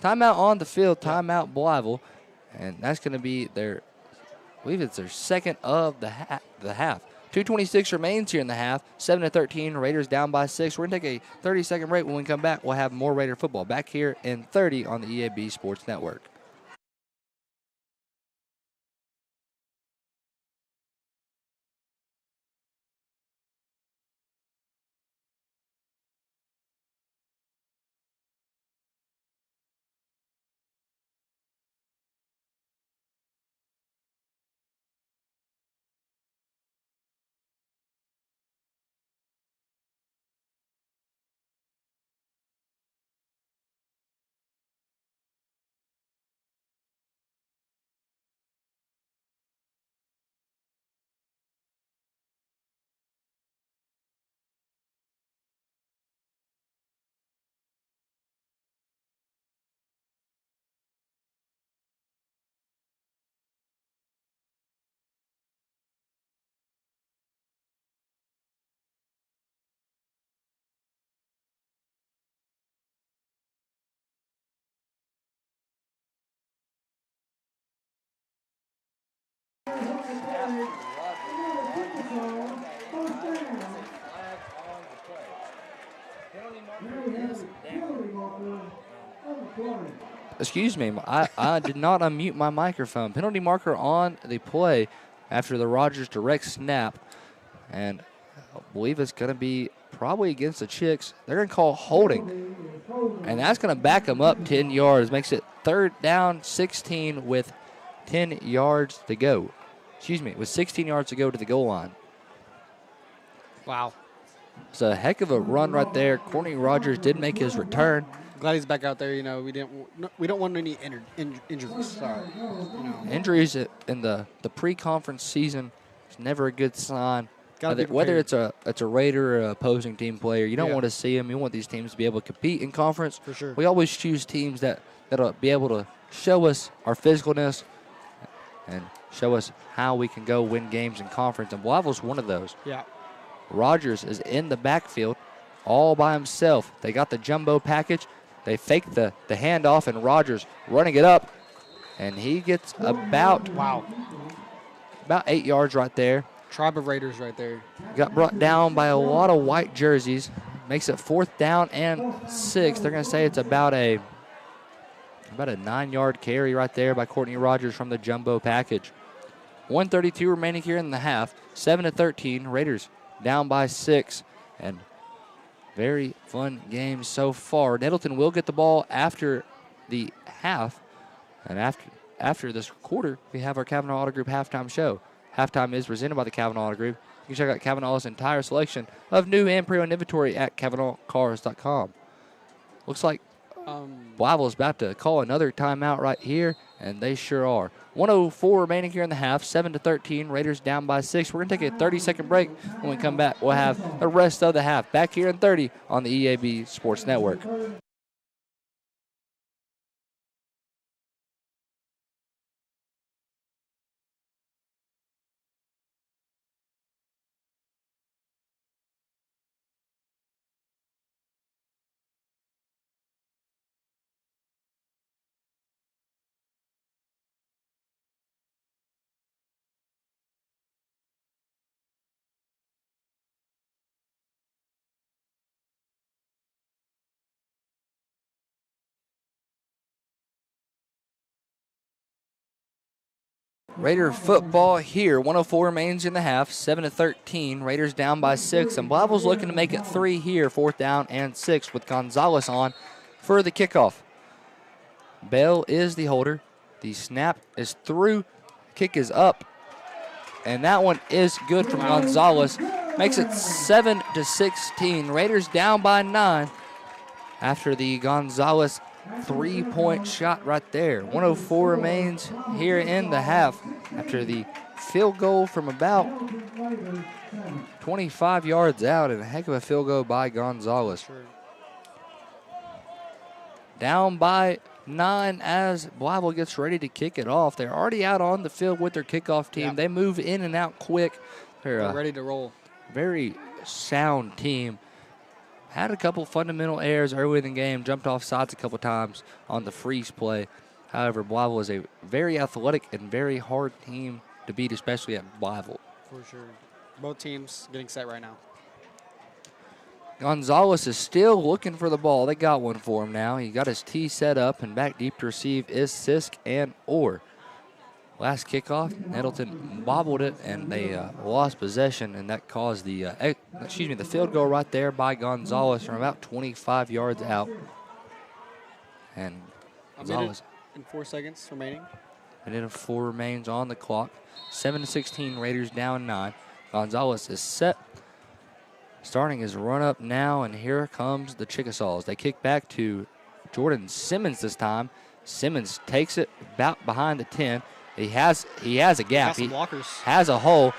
Timeout on the field, timeout Blytheville. And that's going to be their, I believe it's their 2nd of the half. 2:26 remains here in the half. 7-13, Raiders down by 6. We're going to take a 30-second break. When we come back, we'll have more Raider football back here in 30 on the EAB Sports Network. Excuse me, I did not unmute my microphone. Penalty marker on the play after the Rogers direct snap. And I believe it's going to be probably against the Chicks. They're going to call holding. And that's going to back them up 10 yards. Makes it 3rd down, 16 with 10 yards to go. Excuse me, with 16 yards to go to the goal line. Wow. It's a heck of a run right there. Courtney Rogers did make his return. Glad he's back out there. You know, we don't want any injuries. Sorry. Injuries in the pre-conference season is never a good sign. Whether it's a Raider or an opposing team player, you don't want to see them. You want these teams to be able to compete in conference. For sure. We always choose teams that'll be able to show us our physicalness and show us how we can go win games in conference. And Blytheville's one of those. Yeah. Rogers is in the backfield all by himself. They got the jumbo package. They fake the handoff, and Rogers running it up. And he gets about 8 yards right there. Tribe of Raiders right there. Got brought down by a lot of white jerseys. Makes it 4th down and 6. They're going to say it's about a 9-yard carry right there by Courtney Rogers from the jumbo package. 1:32 remaining here in the half. 7-13. Raiders down by 6. And very fun game so far. Nettleton will get the ball after the half. And after this quarter, we have our Kavanaugh Auto Group halftime show. Halftime is presented by the Kavanaugh Auto Group. You can check out Kavanaugh's entire selection of new and pre-owned inventory at KavanaughCars.com. Looks like Blytheville is about to call another timeout right here, and they sure are. 1:04 remaining here in the half, 7-13. Raiders down by 6. We're going to take a 30-second break. When we come back, we'll have the rest of the half back here in 30 on the EAB Sports Network. Raider football here. 1:04 remains in the half. 7-13. Raiders down by 6. And Blytheville's looking to make it 3 here. 4th down and 6 with Gonzalez on for the kickoff. Bell is the holder. The snap is through. Kick is up. And that one is good from Gonzalez. Makes it 7-16. Raiders down by 9 after the Gonzalez 3-point shot right there. 1:04 remains here in the half after the field goal from about 25 yards out, and a heck of a field goal by Gonzalez. Down by 9 as Blytheville gets ready to kick it off. They're already out on the field with their kickoff team. Yep. They move in and out quick. They're ready to roll. Very sound team. Had a couple fundamental errors early in the game, jumped off sides a couple times on the freeze play. However, Blytheville is a very athletic and very hard team to beat, especially at Blytheville. For sure. Both teams getting set right now. Gonzalez is still looking for the ball. They got one for him now. He got his tee set up, and back deep to receive is Sisk and Orr. Last kickoff, Nettleton bobbled it, and they lost possession, and that caused the field goal right there by Gonzalez from about 25 yards out. And Gonzalez. And 4 seconds remaining. A minute and 4 remains on the clock. 7-16, Raiders down 9. Gonzalez is set. Starting his run up now, and here comes the Chickasaws. They kick back to Jordan Simmons this time. Simmons takes it about behind the 10. He has a gap. He has a hole.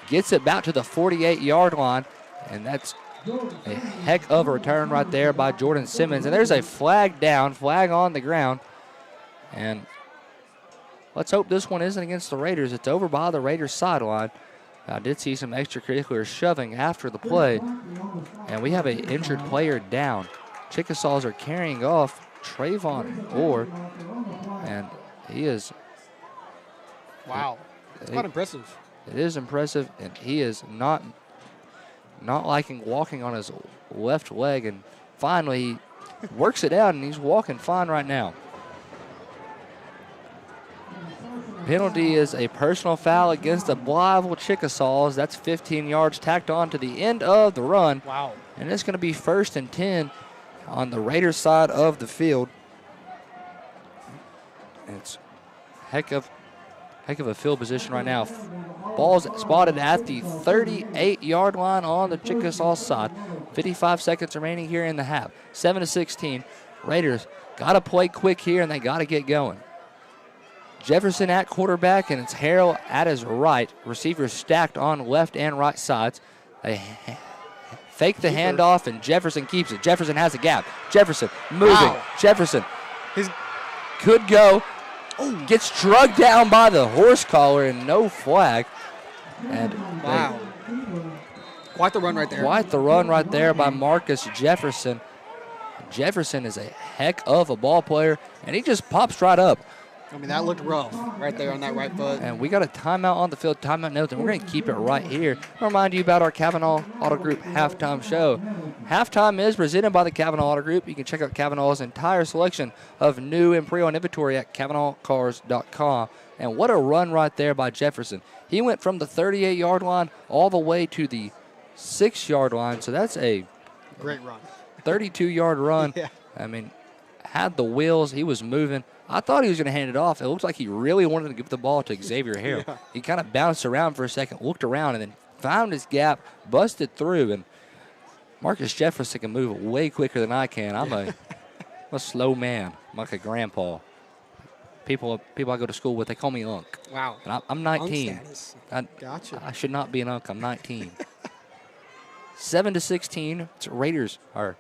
Gets it back to the 48-yard line, and that's a heck of a return right there by Jordan Simmons. And there's a flag down, flag on the ground. And let's hope this one isn't against the Raiders. It's over by the Raiders sideline. I did see some extracurricular shoving after the play, and we have an injured player down. Chickasaws are carrying off Trayvon Orr, and he is... Wow, that's quite impressive. It is impressive, and he is not liking walking on his left leg, and finally he works it out, and he's walking fine right now. Penalty is a personal foul against the Blytheville Chickasaws. That's 15 yards tacked on to the end of the run. Wow. And it's going to be 1st and 10 on the Raiders side of the field. It's heck of a field position right now. Ball's spotted at the 38-yard line on the Chickasaw side. 55 seconds remaining here in the half. 7-16. Raiders got to play quick here, and they got to get going. Jefferson at quarterback, and it's Harrell at his right. Receivers stacked on left and right sides. They fake the handoff, and Jefferson keeps it. Jefferson has a gap. Jefferson moving. Wow. Jefferson could go. Gets drugged down by the horse collar, and no flag. And wow. Quite the run right there. Quite the run right there by Marcus Jefferson. Jefferson is a heck of a ball player, and he just pops right up. I mean, that looked rough right there on that right foot. And we got a timeout on the field, timeout Nettleton. We're going to keep it right here. I'll remind you about our Kavanaugh Auto Group halftime show. Halftime is presented by the Kavanaugh Auto Group. You can check out Kavanaugh's entire selection of new and pre-owned inventory at KavanaughCars.com. And what a run right there by Jefferson. He went from the 38-yard line all the way to the 6-yard line. So that's a great run. 32-yard run. Yeah. I mean, had the wheels. He was moving. I thought he was going to hand it off. It looks like he really wanted to give the ball to Xavier Harrell. Yeah. He kind of bounced around for a second, looked around, and then found his gap, busted through. And Marcus Jefferson can move way quicker than I can. I'm a slow man. I'm like a grandpa. People I go to school with, they call me Unc. Wow. And I'm 19. Gotcha. I should not be an Unc. I'm 19. 7-16. Raiders are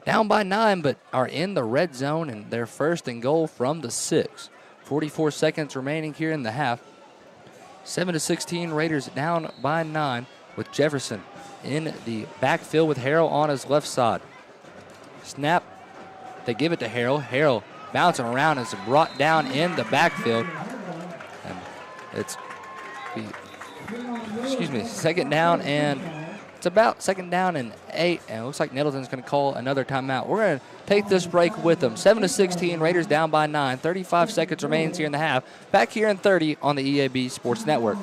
down by 9, but are in the red zone, and they're 1st and goal from the 6. 44 seconds remaining here in the half. 7-16, Raiders down by 9 with Jefferson in the backfield with Harrell on his left side. Snap. They give it to Harrell. Harrell bouncing around is brought down in the backfield. And it's, second down, and it's about 2nd down and 8, and it looks like Nettleton's going to call another timeout. We're going to take this break with them. 7-16, Raiders down by 9. 35 seconds remains here in the half. Back here in 30 on the EAB Sports Network.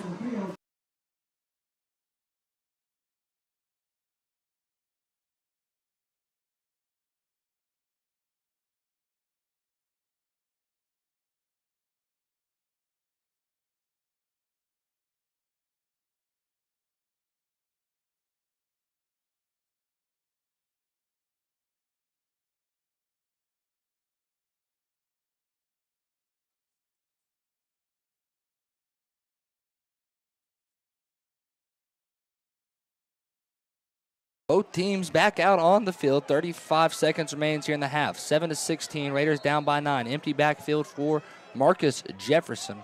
Both teams back out on the field. 35 seconds remains here in the half. 7-16, Raiders down by 9. Empty backfield for Marcus Jefferson.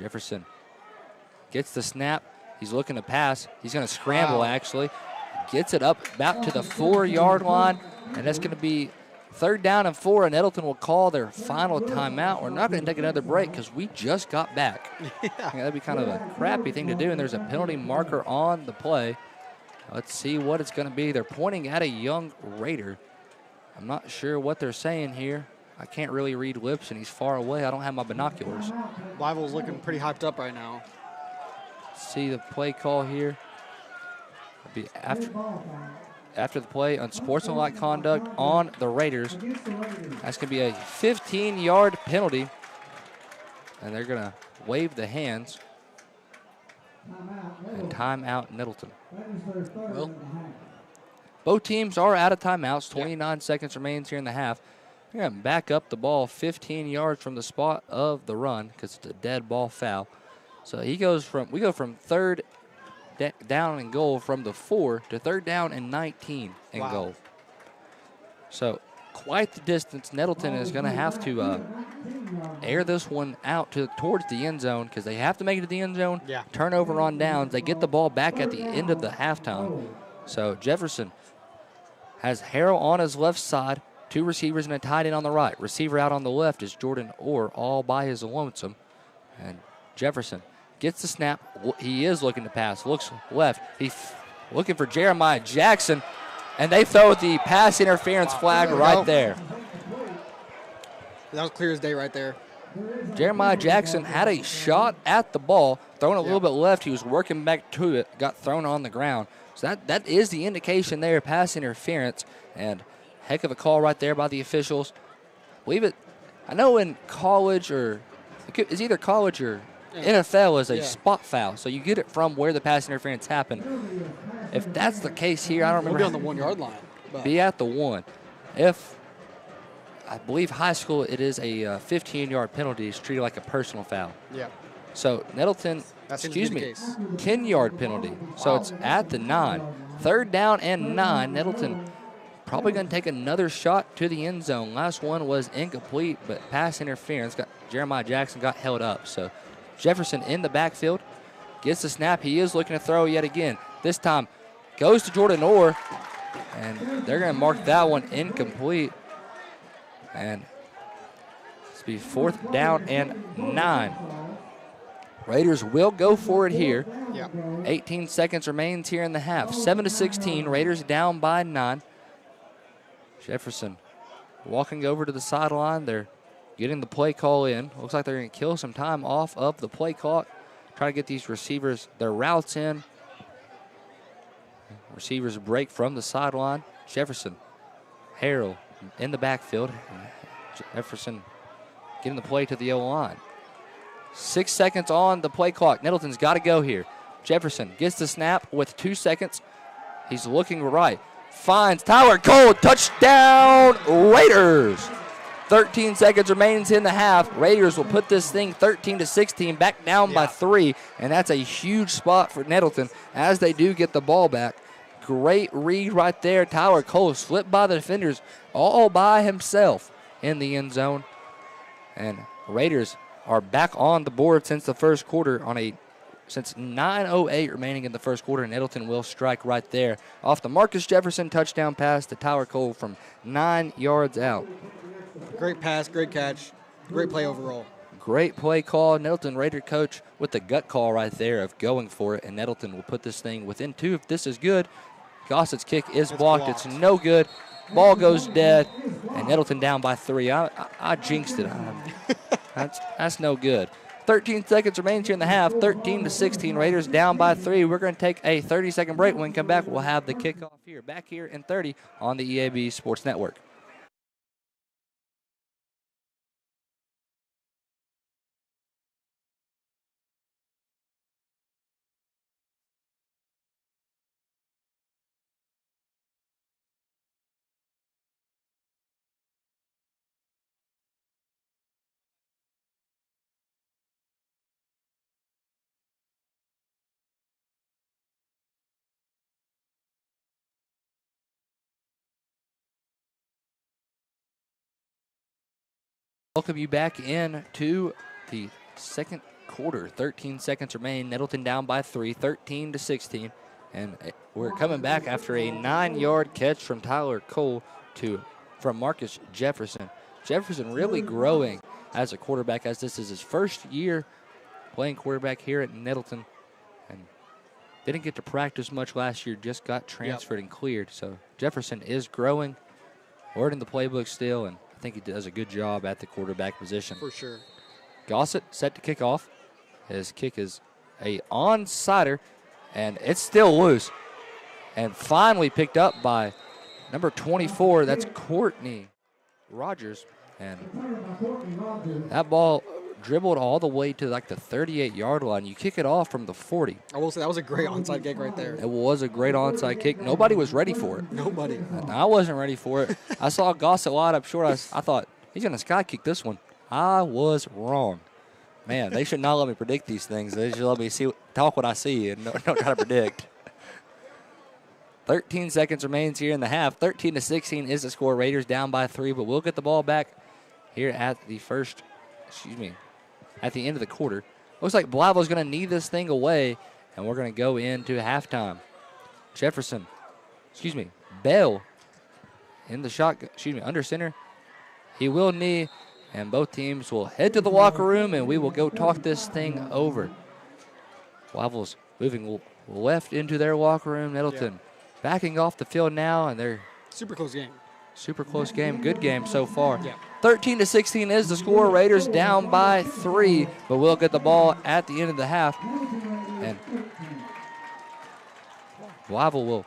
Jefferson gets the snap. He's looking to pass. He's going to scramble, actually. Gets it up about to the 4-yard line, and that's going to be 3rd down and 4, and Nettleton will call their final timeout. We're not going to take another break because we just got back. Yeah, that'd be kind of a crappy thing to do, and there's a penalty marker on the play. Let's see what it's going to be. They're pointing at a young Raider. I'm not sure what they're saying here. I can't really read lips, and he's far away. I don't have my binoculars. Blytheville's looking pretty hyped up right now. See the play call here. It'll be after the play, unsportsmanlike conduct on the Raiders. That's going to be a 15-yard penalty, and they're going to wave the hands. And timeout Nettleton. Well, both teams are out of timeouts. 29 seconds remains here in the half. They're going to back up the ball 15 yards from the spot of the run because it's a dead ball foul. So we go from 3rd down and goal from the 4 to 3rd down and 19 and goal. So quite the distance. Nettleton is going to have to air this one out towards the end zone because they have to make it to the end zone. Yeah. Turnover on downs. They get the ball back at the end of the halftime. So Jefferson has Harrell on his left side, 2 receivers and a tight end on the right. Receiver out on the left is Jordan Orr, all by his lonesome. And Jefferson gets the snap. He is looking to pass. Looks left. He's looking for Jeremiah Jackson, and they throw the pass interference flag right there. That was clear as day right there. Jeremiah Jackson had a shot at the ball, thrown a little bit left. He was working back to it, got thrown on the ground. So that is the indication there, pass interference, and heck of a call right there by the officials. I know in college it's either college or NFL is a spot foul, so you get it from where the pass interference happened. If that's the case here, I don't remember. We'll be on the 1 yard line. Be at the 1. If I believe high school, it is a 15-yard penalty. It's treated like a personal foul. Yeah. So Nettleton, 10-yard penalty. So it's at the 9. 3rd down and 9. Nettleton probably going to take another shot to the end zone. Last one was incomplete, but pass interference. Jeremiah Jackson got held up. So Jefferson in the backfield, gets the snap. He is looking to throw yet again. This time goes to Jordan Orr, and they're going to mark that one incomplete. And it's be 4th down and 9. Raiders will go for it here. Yeah. 18 seconds remains here in the half. 7-16. Raiders down by 9. Jefferson walking over to the sideline. They're getting the play call in. Looks like they're going to kill some time off of the play clock. Try to get these receivers their routes in. Receivers break from the sideline. Jefferson, Harrell in the backfield. Jefferson getting the play to the O-line. 6 seconds on the play clock. Nettleton's got to go here. Jefferson gets the snap with 2 seconds. He's looking right. Finds Tyler Cole. Touchdown, Raiders. 13 seconds remains in the half. Raiders will put this thing 13-16, back down by 3, and that's a huge spot for Nettleton as they do get the ball back. Great read right there. Tyler Cole slipped by the defenders all by himself in the end zone. And Raiders are back on the board since the first quarter since 9:08 remaining in the first quarter. Nettleton will strike right there off the Marcus Jefferson touchdown pass to Tyler Cole from 9 yards out. Great pass, great catch, great play overall. Great play call. Nettleton Raider coach with the gut call right there of going for it, and Nettleton will put this thing within 2 if this is good. Gossett's kick is blocked. It's no good. Ball goes dead, and Nettleton down by 3. I jinxed it. That's no good. 13 seconds remains here in the half. 13-16. Raiders down by 3. We're going to take a 30-second break. When we come back, we'll have the kickoff here. Back here in 30 on the EAB Sports Network. Welcome you back in to the second quarter. 13 seconds remain. Nettleton down by 3, 13-16. And we're coming back after a 9-yard catch from Tyler Cole from Marcus Jefferson. Jefferson really growing as a quarterback, as this is his first year playing quarterback here at Nettleton. And didn't get to practice much last year, just got transferred and cleared. So Jefferson is growing, learning the playbook still, and I think he does a good job at the quarterback position. For sure. Gossett set to kick off. His kick is a onside, and it's still loose. And finally picked up by number 24. That's Courtney Rogers. And that ball dribbled all the way to like the 38-yard line. You kick it off from the 40. I will say that was a great onside kick right there. It was a great onside kick. Nobody was ready for it. Nobody. And I wasn't ready for it. I saw Gossett line up short. I thought, he's going to sky kick this one. I was wrong. Man, they should not let me predict these things. They should let me talk what I see and don't try to predict. 13 seconds remains here in the half. 13-16 is the score. Raiders down by 3, but we'll get the ball back here at the at the end of the quarter. Looks like Blytheville's going to need this thing away, and we're going to go into halftime. Bell in the shot, under center. He will knee, and both teams will head to the locker room, and we will go talk this thing over. Blytheville's moving left into their locker room. Nettleton backing off the field now, and they're Super close game. super close game. Good game so far. Yeah. 13-16 is the score. Raiders down by 3, but we'll get the ball at the end of the half. And Blytheville will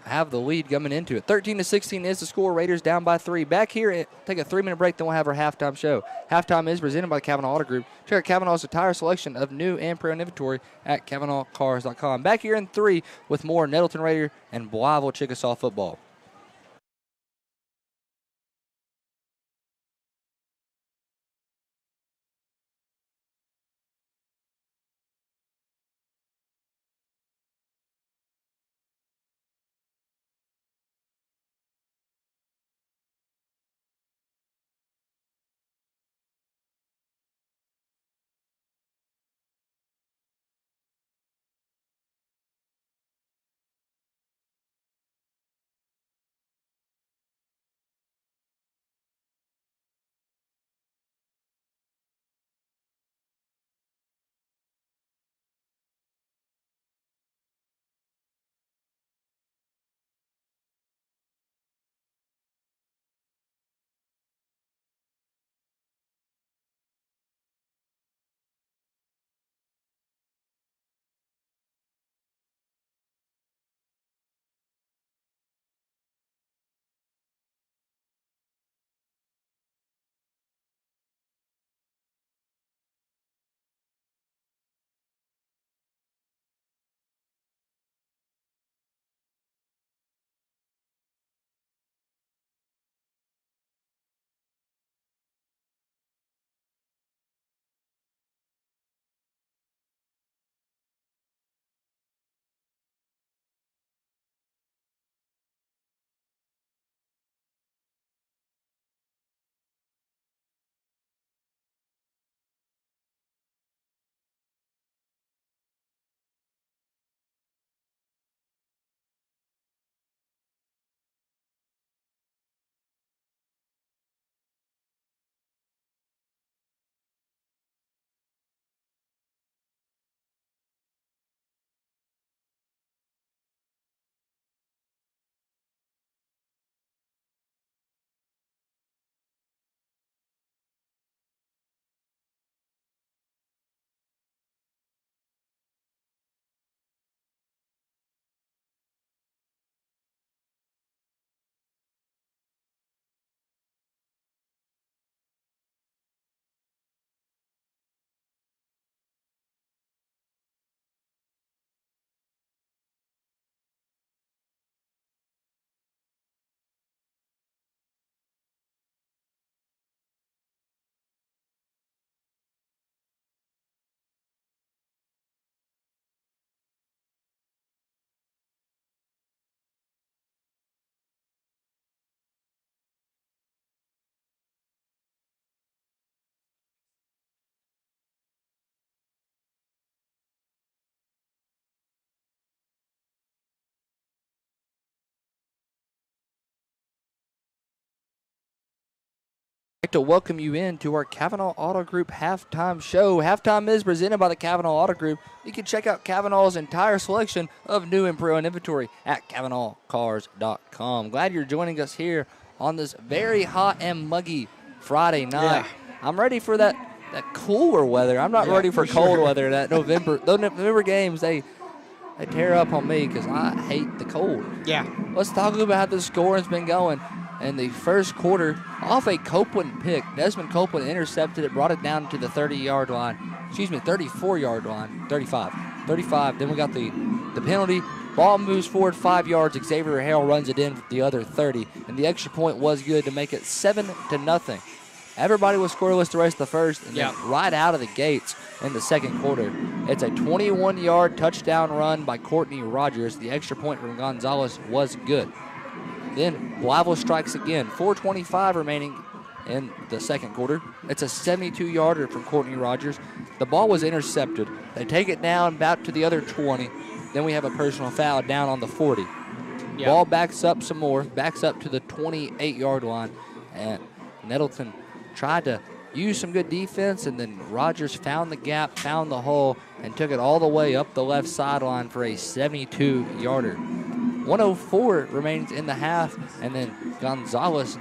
have the lead coming into it. 13-16 is the score. Raiders down by 3. Back here, take a 3-minute break, then we'll have our halftime show. Halftime is presented by the Kavanaugh Auto Group. Check out Kavanaugh's entire selection of new and pre-owned inventory at KavanaughCars.com. Back here in 3 with more Nettleton Raider and Blytheville Chickasaw football. I'd like to welcome you in to our Kavanaugh Auto Group halftime show. Halftime is presented by the Kavanaugh Auto Group. You can check out Kavanaugh's entire selection of new and pre-owned inventory at KavanaughCars.com. Glad you're joining us here on this very hot and muggy Friday night. I'm ready for that cooler weather. I'm not ready for cold weather. That November games, they tear up on me because I hate the cold. Yeah. Let's talk about how the scoring's been going. In the first quarter, off a Copeland pick, Desmond Copeland intercepted it, brought it down to the 34-yard line, 35. Then we got the penalty. Ball moves forward 5 yards. Xavier Hale runs it in the other 30, and the extra point was good to make it 7-0. Everybody was scoreless the rest of the first, and then right out of the gates in the second quarter, it's a 21-yard touchdown run by Courtney Rogers. The extra point from Gonzalez was good. Then Blytheville strikes again. 4:25 remaining in the second quarter. It's a 72-yarder from Courtney Rogers. The ball was intercepted. They take it down about to the other 20. Then we have a personal foul down on the 40. Ball backs up some more, backs up to the 28-yard line. And Nettleton tried to use some good defense, and then Rogers found the gap, found the hole, and took it all the way up the left sideline for a 72-yarder. 104 remains in the half, and then Gonzalez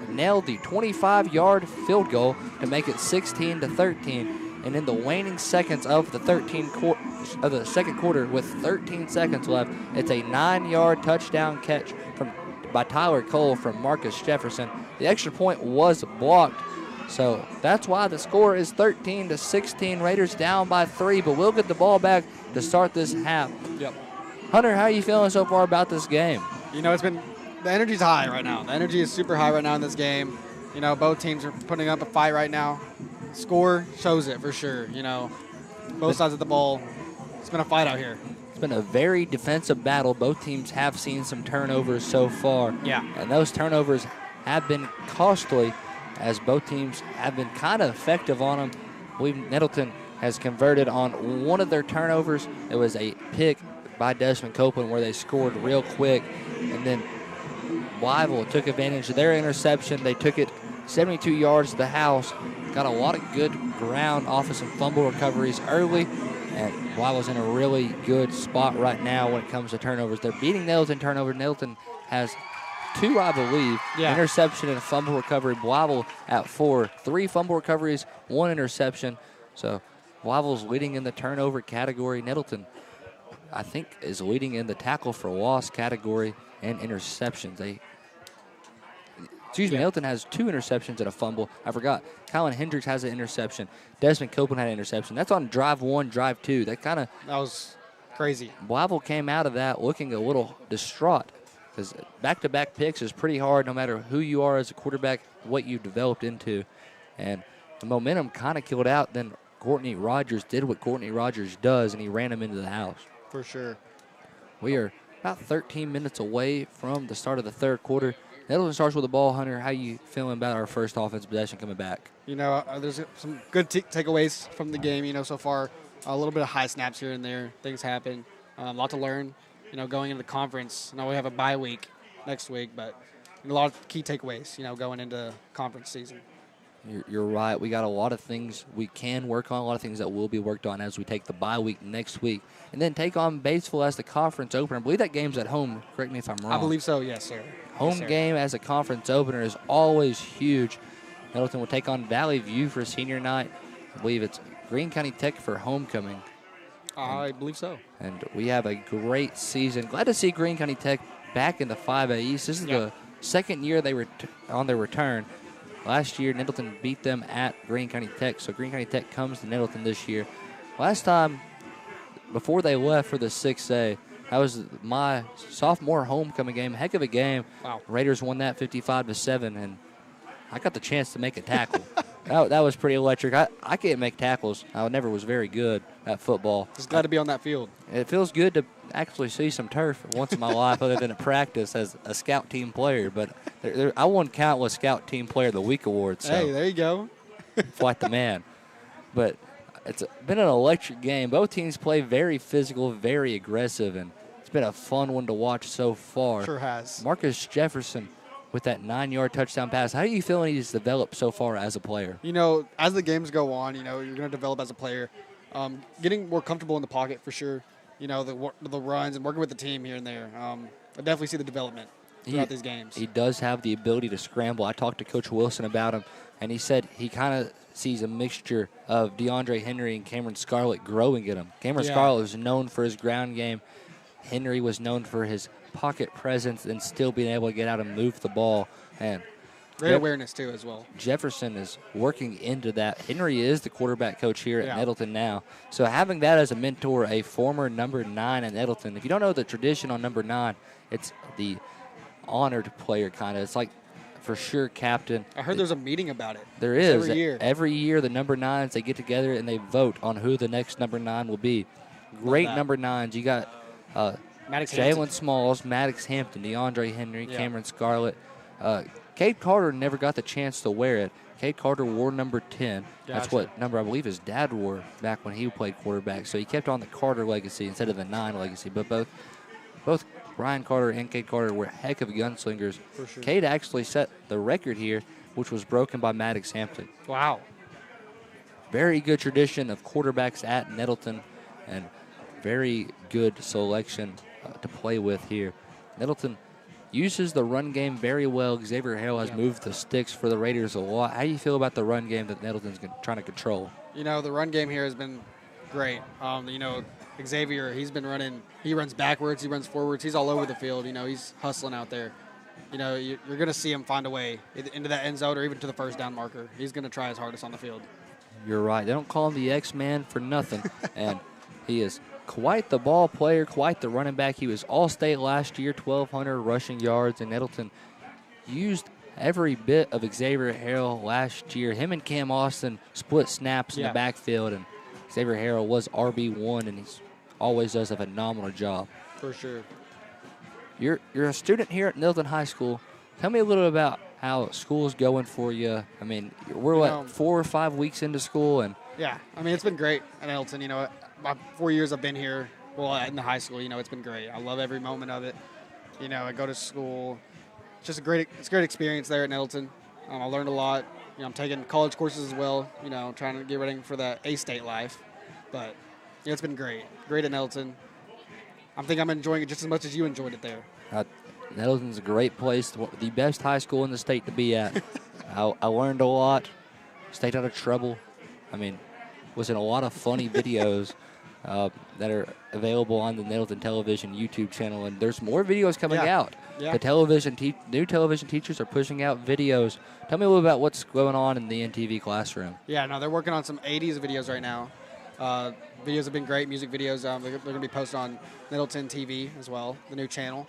nailed the 25-yard field goal to make it 16-13. And in the waning seconds of the second quarter, with 13 seconds left, it's a 9-yard touchdown catch by Tyler Cole from Marcus Jefferson. The extra point was blocked, so that's why the score is 13-16. Raiders down by 3, but we'll get the ball back to start this half. Yep. Hunter, how are you feeling so far about this game? The energy's high right now. The energy is super high right now in this game. Both teams are putting up a fight right now. Score shows it for sure. Both sides of the ball. It's been a fight out here. It's been a very defensive battle. Both teams have seen some turnovers so far. Yeah. And those turnovers have been costly, as both teams have been kind of effective on them. I believe Nettleton has converted on one of their turnovers. It was a pick by Desmond Copeland where they scored real quick. And then Blytheville took advantage of their interception. They took it 72 yards to the house. Got a lot of good ground off of some fumble recoveries early. And Blytheville's in a really good spot right now when it comes to turnovers. They're beating Nettleton turnover. Nettleton has 2, I believe. Yeah. Interception and a fumble recovery. Blytheville at 4. 3 fumble recoveries, 1 interception. So Blytheville's leading in the turnover category. Nettleton, I think, is leading in the tackle for loss category and interceptions. Nettleton has 2 interceptions and a fumble. I forgot. Colin Hendricks has an interception. Desmond Copeland had an interception. That's on drive 1, drive 2. That was crazy. Blytheville came out of that looking a little distraught, because back-to-back picks is pretty hard no matter who you are as a quarterback, what you've developed into. And the momentum kind of killed out. Then Courtney Rogers did what Courtney Rogers does, and he ran him into the house. For sure. We are about 13 minutes away from the start of the third quarter. Nettleton starts with the ball. Hunter, how you feeling about our first offensive possession coming back? There's some good takeaways from the game, so far. A little bit of high snaps here and there. Things happen. A lot to learn, going into the conference. We have a bye week next week, but a lot of key takeaways, going into conference season. You're right. We got a lot of things we can work on, a lot of things that will be worked on as we take the bye week next week. And then take on Batesville as the conference opener. I believe that game's at home. Correct me if I'm wrong. I believe so, yes, sir. Home game as a conference opener is always huge. Nettleton will take on Valley View for senior night. I believe it's Greene County Tech for homecoming. I believe so. And we have a great season. Glad to see Greene County Tech back in the 5A East. This is the second year they were on their return. Last year, Nettleton beat them at Greene County Tech, so Greene County Tech comes to Nettleton this year. Last time, before they left for the 6A, that was my sophomore homecoming game. Heck of a game. Wow. Raiders won that 55-7, and I got the chance to make a tackle. that was pretty electric. I can't make tackles. I never was very good at football. Just glad to be on that field. It feels good to actually see some turf once in my life other than at practice as a scout team player. But I won countless Scout Team Player of the Week awards. So hey, there you go. Quite the man. But it's been an electric game. Both teams play very physical, very aggressive, and it's been a fun one to watch so far. Sure has. Marcus Jefferson with that 9-yard touchdown pass. How are you feeling he's developed so far as a player? As the games go on, you're going to develop as a player. Getting more comfortable in the pocket for sure. The runs and working with the team here and there. I definitely see the development throughout these games. He does have the ability to scramble. I talked to Coach Wilson about him, and he said he kind of sees a mixture of DeAndre Henry and Cameron Scarlett growing in him. Cameron Scarlett was known for his ground game. Henry was known for his pocket presence and still being able to get out and move the ball. And great awareness, too, as well. Jefferson is working into that. Henry is the quarterback coach here at Nettleton now. So having that as a mentor, a former number 9 at Nettleton. If you don't know the tradition on number 9, it's the honored player kind of. It's like for sure captain. I heard there's a meeting about it. There is. Every year. Every year the number 9s, they get together and they vote on who the next number 9 will be. Great number 9s. You got Jalen Smalls, Maddox Hampton, DeAndre Henry, Cameron Scarlett. Cade Carter never got the chance to wear it. Cade Carter wore number 10. That's what number I believe his dad wore back when he played quarterback. So he kept on the Carter legacy instead of the 9 legacy. But both Ryan Carter and Cade Carter were heck of gunslingers. For sure. Cade actually set the record here, which was broken by Maddox Hampton. Wow. Very good tradition of quarterbacks at Nettleton. and very good selection to play with here. Nettleton uses the run game very well. Xavier Harrell has moved the sticks for the Raiders a lot. How do you feel about the run game that Nettleton's trying to control? You know, the run game here has been great. You know, Xavier, he's been running. He runs backwards. He runs forwards. He's all over the field. You know, he's hustling out there. You know, you're going to see him find a way into that end zone or even to the first down marker. He's going to try his hardest on the field. You're right. They don't call him the X-Man for nothing. And he is quite the ball player, quite the running back. He was All-State last year, 1,200 rushing yards, and Nettleton used every bit of Xavier Harrell last year. Him and Cam Austin split snaps in the backfield, and Xavier Harrell was RB1, and he always does a phenomenal job. For sure. You're a student here at Nettleton High School. Tell me a little about how school's going for you. I mean, we're 4 or 5 weeks into school, and yeah, I mean, it's been great at Nettleton. You know, my 4 years I've been here, well, in the high school, you know, it's been great. I love every moment of it. You know, I go to school. It's just a great experience there at Nettleton. I learned a lot. You know, I'm taking college courses as well. You know, trying to get ready for the A-State life. But yeah, it's been great. Great at Nettleton. I think I'm enjoying it just as much as you enjoyed it there. Nettleton's a great place, the best high school in the state to be at. I learned a lot, stayed out of trouble. I mean, was in a lot of funny videos that are available on the Nettleton Television YouTube channel, and there's more videos coming out. Yeah. The new television teachers are pushing out videos. Tell me a little about what's going on in the NTV classroom. Yeah, no, they're working on some 80s videos right now. Videos have been great, music videos. They're going to be posted on Nettleton TV as well, the new channel.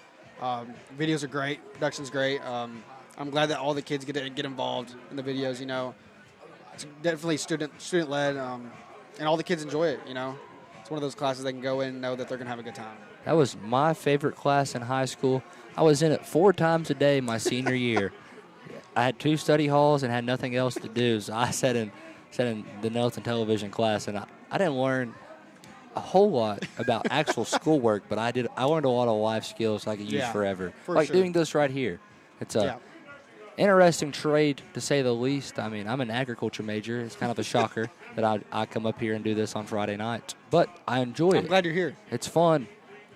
Videos are great. Production's great. I'm glad that all the kids get involved in the videos. You know, it's definitely student led, and all the kids enjoy it. You know, it's one of those classes they can go in and know that they're going to have a good time. That was my favorite class in high school. I was in it 4 times a day my senior year. I had 2 study halls and had nothing else to do, so I sat in the Nettleton television class, and I didn't learn a whole lot about actual schoolwork, but I learned a lot of life skills I could use forever. Like doing this right here. It's a interesting trade, to say the least. I mean, I'm an agriculture major. It's kind of a shocker that I come up here and do this on Friday nights, but I enjoy it. I'm glad you're here. It's fun.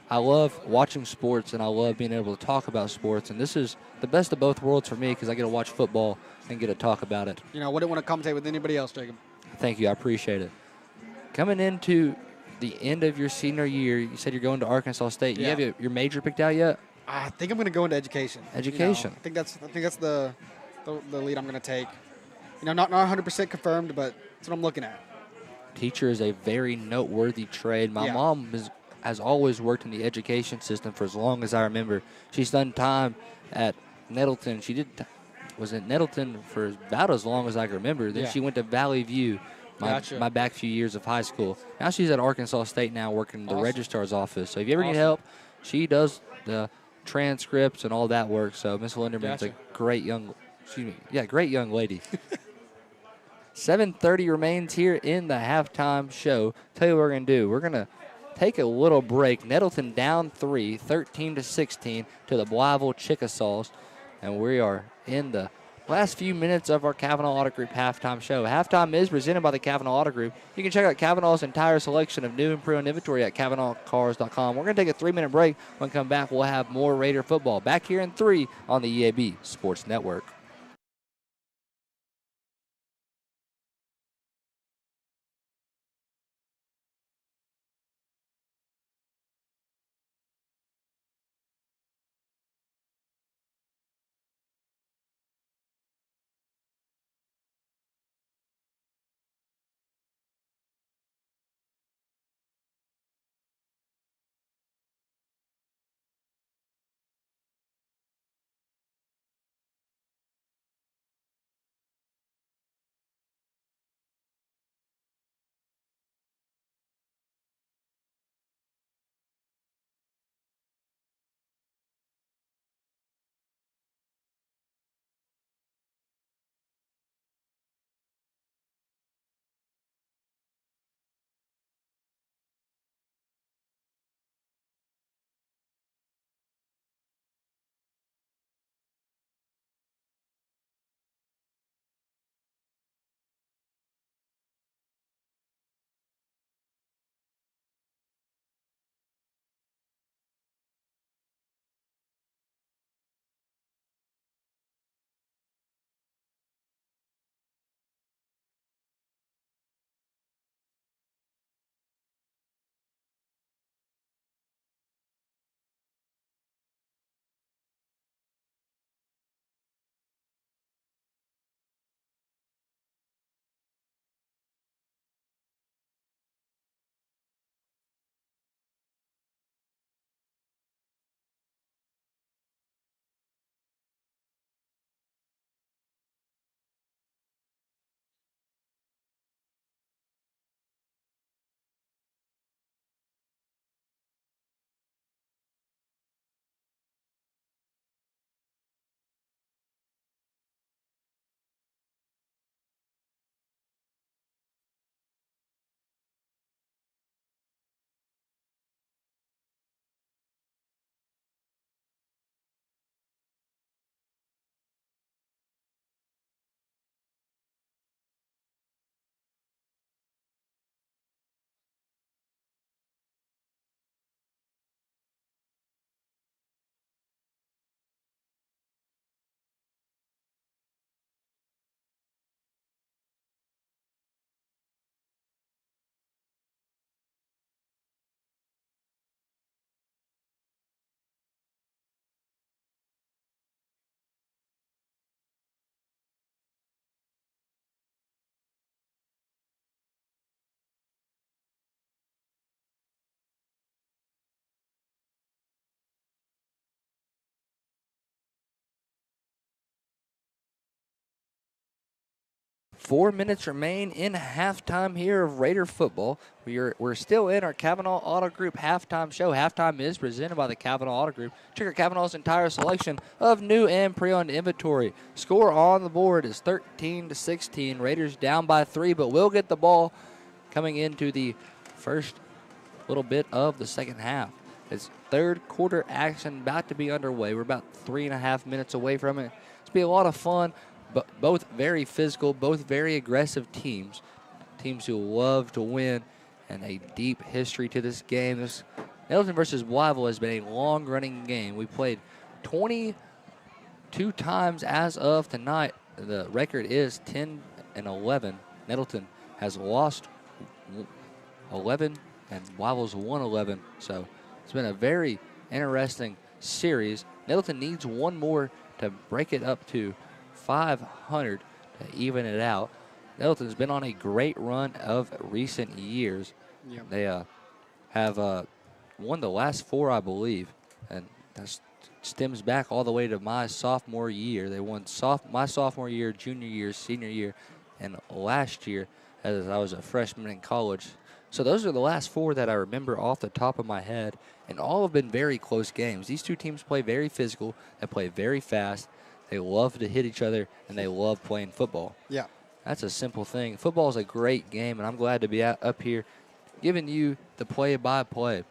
I love watching sports, and I love being able to talk about sports, and this is the best of both worlds for me because I get to watch football and get to talk about it. You know, I wouldn't want to commentate with anybody else, Jacob. Thank you. I appreciate it. Coming into the end of your senior year, you said you're going to Arkansas State. You have your major picked out yet? I think I'm going to go into education. Education. You know, I think that's the lead I'm going to take. You know, not 100% confirmed, but that's what I'm looking at. Teacher is a very noteworthy trade. My mom has always worked in the education system for as long as I remember. She's done time at Nettleton. She was at Nettleton for about as long as I can remember. Then she went to Valley View my back few years of high school. Now she's at Arkansas State now working in the registrar's office. So if you ever need help, she does the transcripts and all that work. So Miss Linderman's a great young lady. 7:30 remains here in the halftime show. Tell you what we're going to do. We're going to take a little break. Nettleton down 3, 13-16 to the Blytheville Chickasaws. And we are in the last few minutes of our Kavanaugh Auto Group halftime show. Halftime is presented by the Kavanaugh Auto Group. You can check out Kavanaugh's entire selection of new and pre-owned inventory at KavanaughCars.com. We're going to take a 3-minute break. When we come back, we'll have more Raider football. Back here in 3 on the EAB Sports Network. 4 minutes remain in halftime here of Raider football. We're still in our Kavanaugh Auto Group halftime show. Halftime is presented by the Kavanaugh Auto Group. Check out Kavanaugh's entire selection of new and pre-owned inventory. Score on the board is 13-16. Raiders down by 3, but will get the ball coming into the first little bit of the second half. It's third quarter action about to be underway. We're about 3.5 minutes away from it. It's be a lot of fun. But both very physical, both very aggressive teams who love to win, and a deep history to this game. This Nettleton versus Blytheville has been a long-running game. We played 22 times as of tonight. The record is 10-11. Nettleton has lost 11, and Blytheville's won 11. So it's been a very interesting series. Nettleton needs one more to break it up to 500 to even it out. Nettleton's been on a great run of recent years. Yep. They have won the last 4, I believe, and that stems back all the way to my sophomore year. They won my sophomore year, junior year, senior year, and last year as I was a freshman in college. So those are the last 4 that I remember off the top of my head, and all have been very close games. These two teams play very physical. They play very fast. They love to hit each other, and they love playing football. Yeah. That's a simple thing. Football is a great game, and I'm glad to be up here giving you the play-by-play.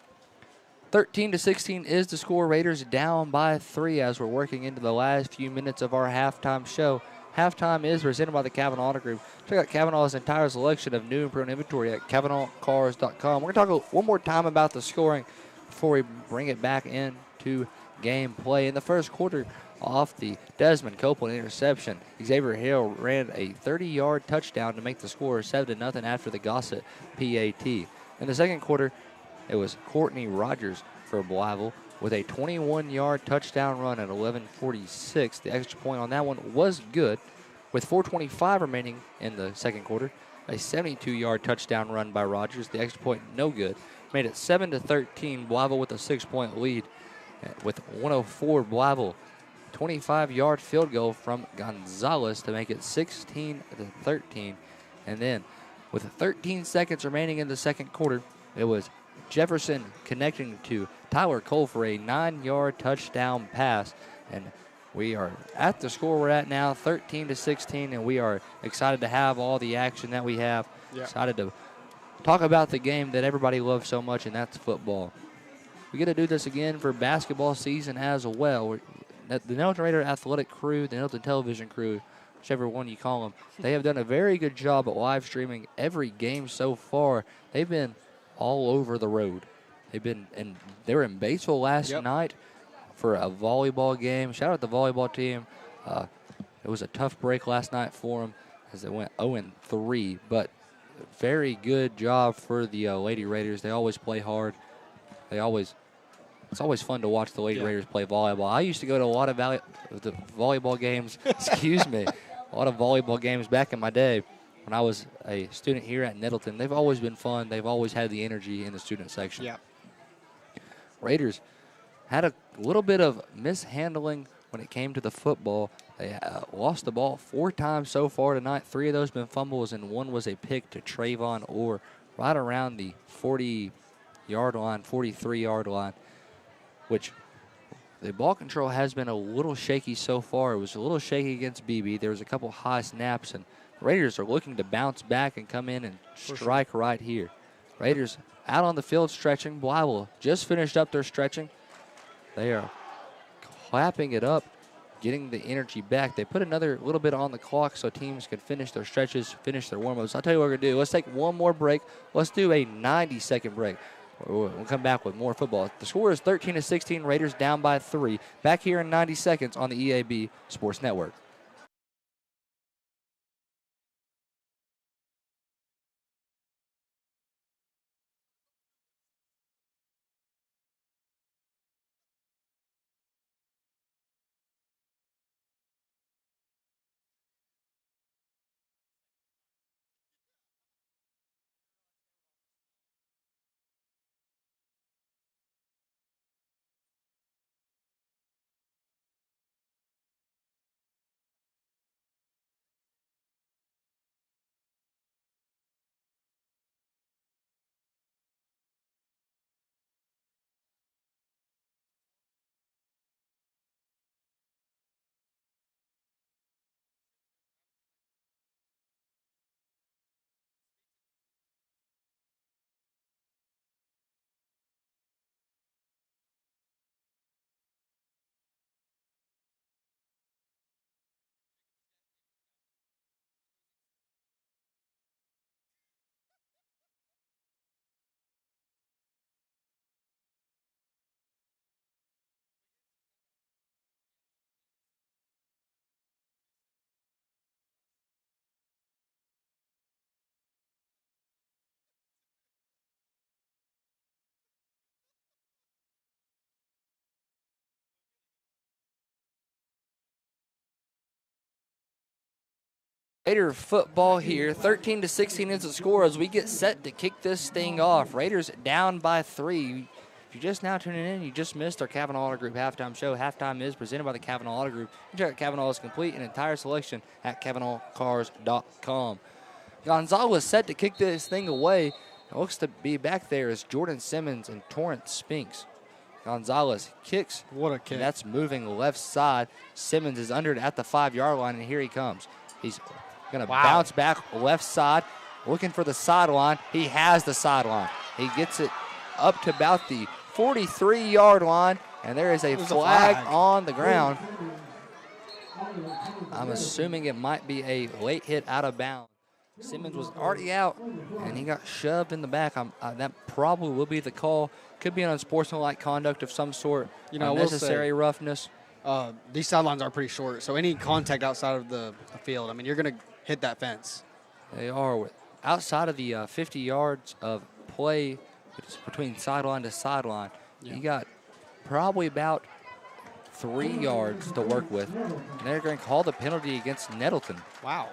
13-16 is the score. Raiders down by 3 as we're working into the last few minutes of our halftime show. Halftime is presented by the Kavanaugh Auto Group. Check out Kavanaugh's entire selection of new and pre-owned inventory at KavanaughCars.com. We're going to talk one more time about the scoring before we bring it back into gameplay. In the first quarter, off the Desmond Copeland interception, Xavier Hill ran a 30-yard touchdown to make the score 7-0 after the Gossett PAT. In the second quarter, it was Courtney Rogers for Blytheville with a 21-yard touchdown run at 11:46. The extra point on that one was good. With 4:25 remaining in the second quarter, a 72-yard touchdown run by Rogers. The extra point no good. Made it 7-13. Blytheville with a 6-point lead. With 104, Blytheville 25-yard field goal from Gonzalez to make it 16-13. And then with 13 seconds remaining in the second quarter, it was Jefferson connecting to Tyler Cole for a 9-yard touchdown pass. And we are at the score we're at now, 13-16, and we are excited to have all the action that we have. Yeah. Excited to talk about the game that everybody loves so much, and that's football. We get to do this again for basketball season as well. The Nettleton Raider Athletic Crew, the Nettleton Television Crew, whichever one you call them, they have done a very good job at live streaming every game so far. They've been all over the road. They were in Batesville last night for a volleyball game. Shout out to the volleyball team. It was a tough break last night for them as they went 0-3, but very good job for the Lady Raiders. They always play hard. It's always fun to watch the Lady Raiders play volleyball. I used to go to a lot of the volleyball games, a lot of volleyball games back in my day when I was a student here at Nettleton. They've always been fun. They've always had the energy in the student section. Yeah. Raiders had a little bit of mishandling when it came to the football. They lost the ball 4 times so far tonight. 3 of those been fumbles, and 1 was a pick to Trayvon Orr right around the 40-yard line, 43-yard line, which the ball control has been a little shaky so far. It was a little shaky against BB. There was a couple high snaps, and Raiders are looking to bounce back and come in and strike right here. Raiders out on the field stretching. Blytheville just finished up their stretching. They are clapping it up, getting the energy back. They put another little bit on the clock so teams can finish their stretches, finish their warm-ups. I'll tell you what we're going to do. Let's take one more break. Let's do a 90-second break. We'll come back with more football. The score is 13-16. Raiders down by 3. Back here in 90 seconds on the EAB Sports Network. Raider football here. 13-16 is the score as we get set to kick this thing off. Raiders down by 3. If you're just now tuning in, you just missed our Kavanaugh Auto Group halftime show. Halftime is presented by the Kavanaugh Auto Group. You can check out Kavanaugh's complete and entire selection at KavanaughCars.com. Gonzalez set to kick this thing away. It looks to be back there is Jordan Simmons and Torrance Spinks. Gonzalez kicks. What a kick. That's moving left side. Simmons is under it at the 5-yard line, and here he comes. He's going to bounce back left side, looking for the sideline. He has the sideline. He gets it up to about the 43-yard line, and there is a flag on the ground. I'm assuming it might be a late hit out of bounds. Simmons was already out, and he got shoved in the back. That probably will be the call. Could be an unsportsmanlike conduct of some sort, unnecessary roughness. These sidelines are pretty short, so any contact outside of the field, I mean, you're going to hit that fence. They are. Outside of the 50 yards of play between sideline to sideline, you got probably about 3 yards to work with. And they're going to call the penalty against Nettleton. Wow.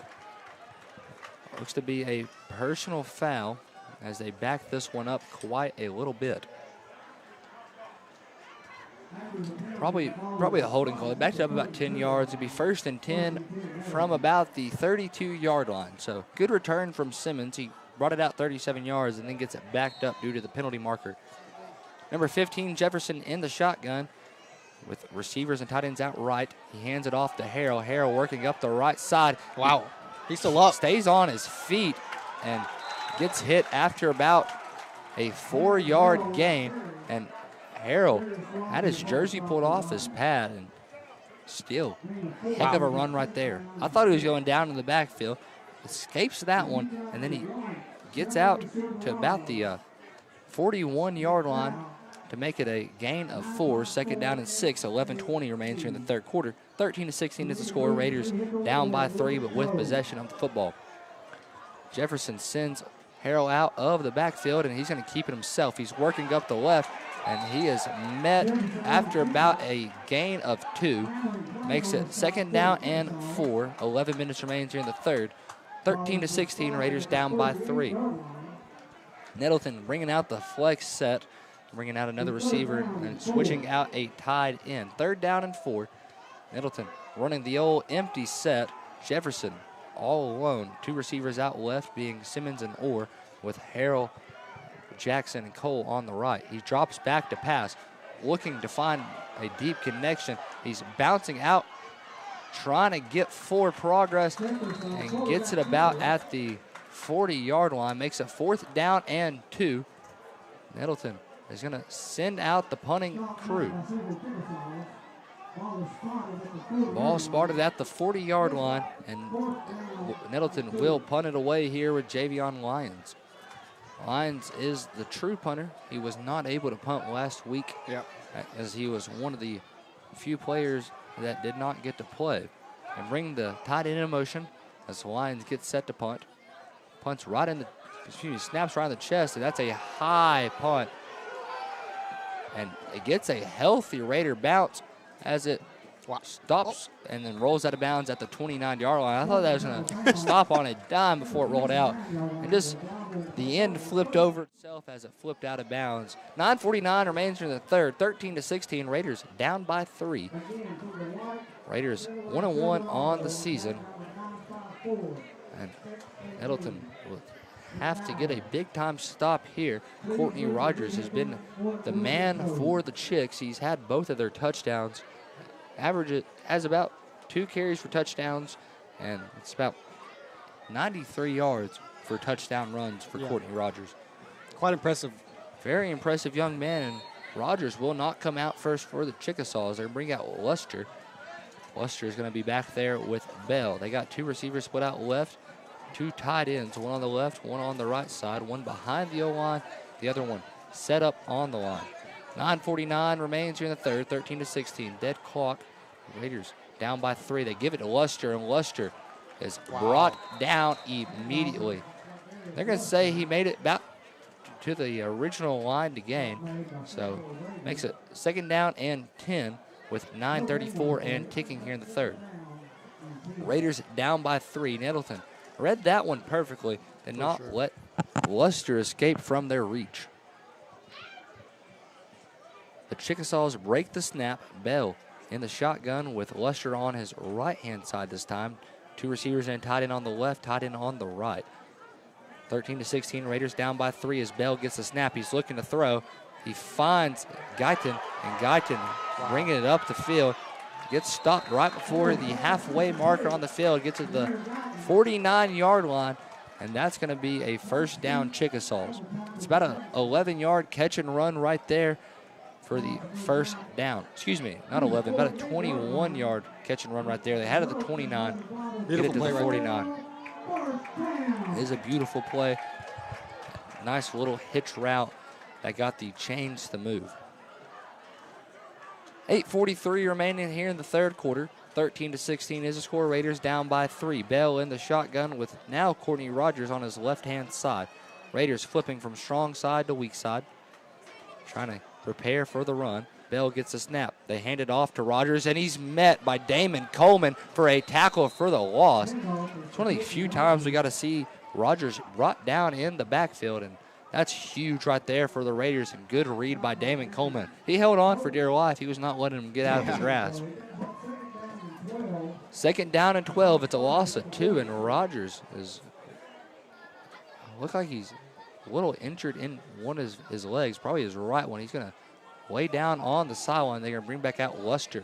Looks to be a personal foul as they back this one up quite a little bit. Probably a holding call. They backed it up about 10 yards. It'd be 1st and 10 from about the 32-yard line. So good return from Simmons. He brought it out 37 yards and then gets it backed up due to the penalty marker. Number 15, Jefferson in the shotgun with receivers and tight ends out right. He hands it off to Harrell. Harrell working up the right side. Wow. He's still up. Stays on his feet and gets hit after about a 4-yard gain. And Harrell had his jersey pulled off his pad, and still, heck of a run right there. I thought he was going down in the backfield. Escapes that one, and then he gets out to about the 41-yard line to make it a gain of 4. 2nd down and 6. 11:20 remains here in the third quarter. 13-16 is the score. Raiders down by 3, but with possession of the football. Jefferson sends Harrell out of the backfield, and he's going to keep it himself. He's working up the left, and he is met after about a gain of 2. Makes it 2nd down and 4. 11 minutes remains here in the third. 13-16, Raiders down by 3. Nettleton bringing out the flex set, bringing out another receiver and switching out a tight end. 3rd down and 4. Nettleton running the old empty set. Jefferson all alone. 2 receivers out left being Simmons and Orr with Harrell, Jackson, and Cole on the right. He drops back to pass, looking to find a deep connection. He's bouncing out, trying to get forward progress, and gets it about at the 40-yard line. Makes it 4th down and 2. Nettleton is going to send out the punting crew. Ball spotted at the 40-yard line, and Nettleton will punt it away here with Javion Lyons. Lyons is the true punter. He was not able to punt last week as he was one of the few players that did not get to play. And bring the tight end in motion as Lyons gets set to punt. Punts right in the, snaps right in the chest, and that's a high punt. And it gets a healthy Raider bounce as it stops and then rolls out of bounds at the 29-yard line. I thought that was going to stop on a dime before it rolled out. And just the end flipped over itself as it flipped out of bounds. 9:49 remains in the third. 13-16, Raiders down by 3. Raiders 1-1 on the season. And Nettleton will have to get a big-time stop here. Courtney Rogers has been the man for the Chicks. He's had both of their touchdowns. Average has about 2 carries for touchdowns, and it's about 93 yards for touchdown runs for Courtney Rogers. Quite impressive. Very impressive young man, and Rogers will not come out first for the Chickasaws. They're going to bring out Luster. Luster is going to be back there with Bell. They got 2 receivers split out left, 2 tight ends, one on the left, one on the right side, one behind the O-line, the other one set up on the line. 9:49 remains here in the third, 13-16. Dead clock. Raiders down by 3. They give it to Luster, and Luster is brought down immediately. They're going to say he made it back to the original line to gain. So makes it 2nd down and 10 with 9:34 and ticking here in the third. Raiders down by 3. Nettleton read that one perfectly. Did not let Luster escape from their reach. The Chickasaws break the snap. Bell in the shotgun with Luster on his right-hand side this time. 2 receivers and tight end on the left, tight end on the right. 13-16, Raiders down by 3 as Bell gets the snap. He's looking to throw. He finds Guyton, and Guyton bringing it up the field. Gets stopped right before the halfway marker on the field. Gets to the 49-yard line, and that's going to be a first down Chickasaws. It's about an 11-yard catch and run right there for the first down. Excuse me, not 11, about a 21-yard catch and run right there. They had it at the 29, get it to the 49. It is a beautiful play. Nice little hitch route that got the chains to move. 8:43 remaining here in the third quarter. 13-16 is the score. Raiders down by 3. Bell in the shotgun with now Courtney Rogers on his left-hand side. Raiders flipping from strong side to weak side. Trying to prepare for the run. Bell gets a snap. They hand it off to Rogers, and he's met by Damon Coleman for a tackle for the loss. It's one of the few times we got to see Rogers brought down in the backfield, and that's huge right there for the Raiders, and good read by Damon Coleman. He held on for dear life. He was not letting him get out of his grasp. Second down and 12. It's a loss of 2, and Rogers is look like he's a little injured in one of his legs, probably his right one. He's going to lay down on the sideline. They're going to bring back out Luster.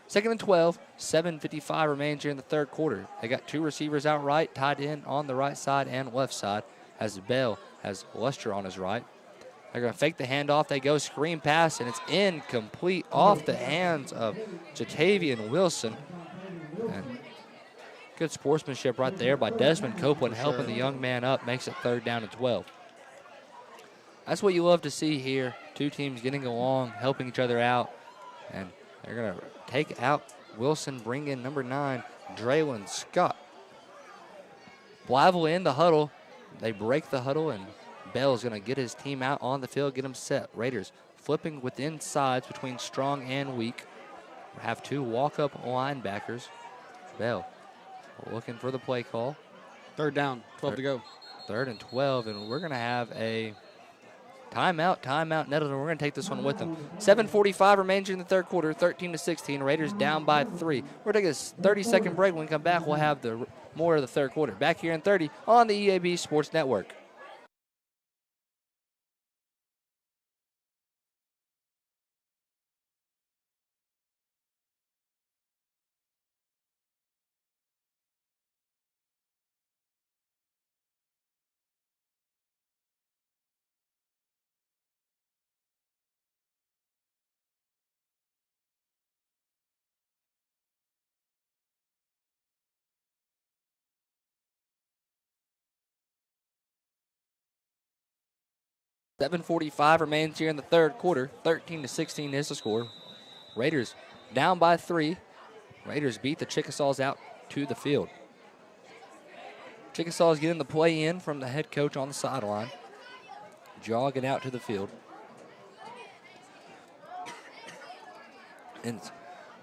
Second and 12, 7:55 remains here in the third quarter. They got 2 receivers out right, tied in on the right side and left side, as Bell has Luster on his right. They're going to fake the handoff. They go screen pass, and it's incomplete off the hands of Jatavian Wilson. And good sportsmanship right there by Desmond Copeland, helping the young man up, makes it third down and 12. That's what you love to see here. 2 teams getting along, helping each other out. And they're going to take out Wilson, bring in number 9, Draylon Scott. Blytheville in the huddle. They break the huddle, and Bell's going to get his team out on the field, get them set. Raiders flipping within sides between strong and weak. Have 2 walk-up linebackers. Bell looking for the play call. Third down, 12 to go. Third and 12, and we're going to have a timeout, Nettleton. We're going to take this one with them. 7:45 remains in the third quarter, 13-16. Raiders down by 3. We're going to take a 30-second break. When we come back, we'll have more of the third quarter. Back here in 30 on the EAB Sports Network. .745 remains here in the third quarter. 13-16 is the score. Raiders down by 3. Raiders beat the Chickasaws out to the field. Chickasaws getting the play in from the head coach on the sideline. Jogging out to the field. And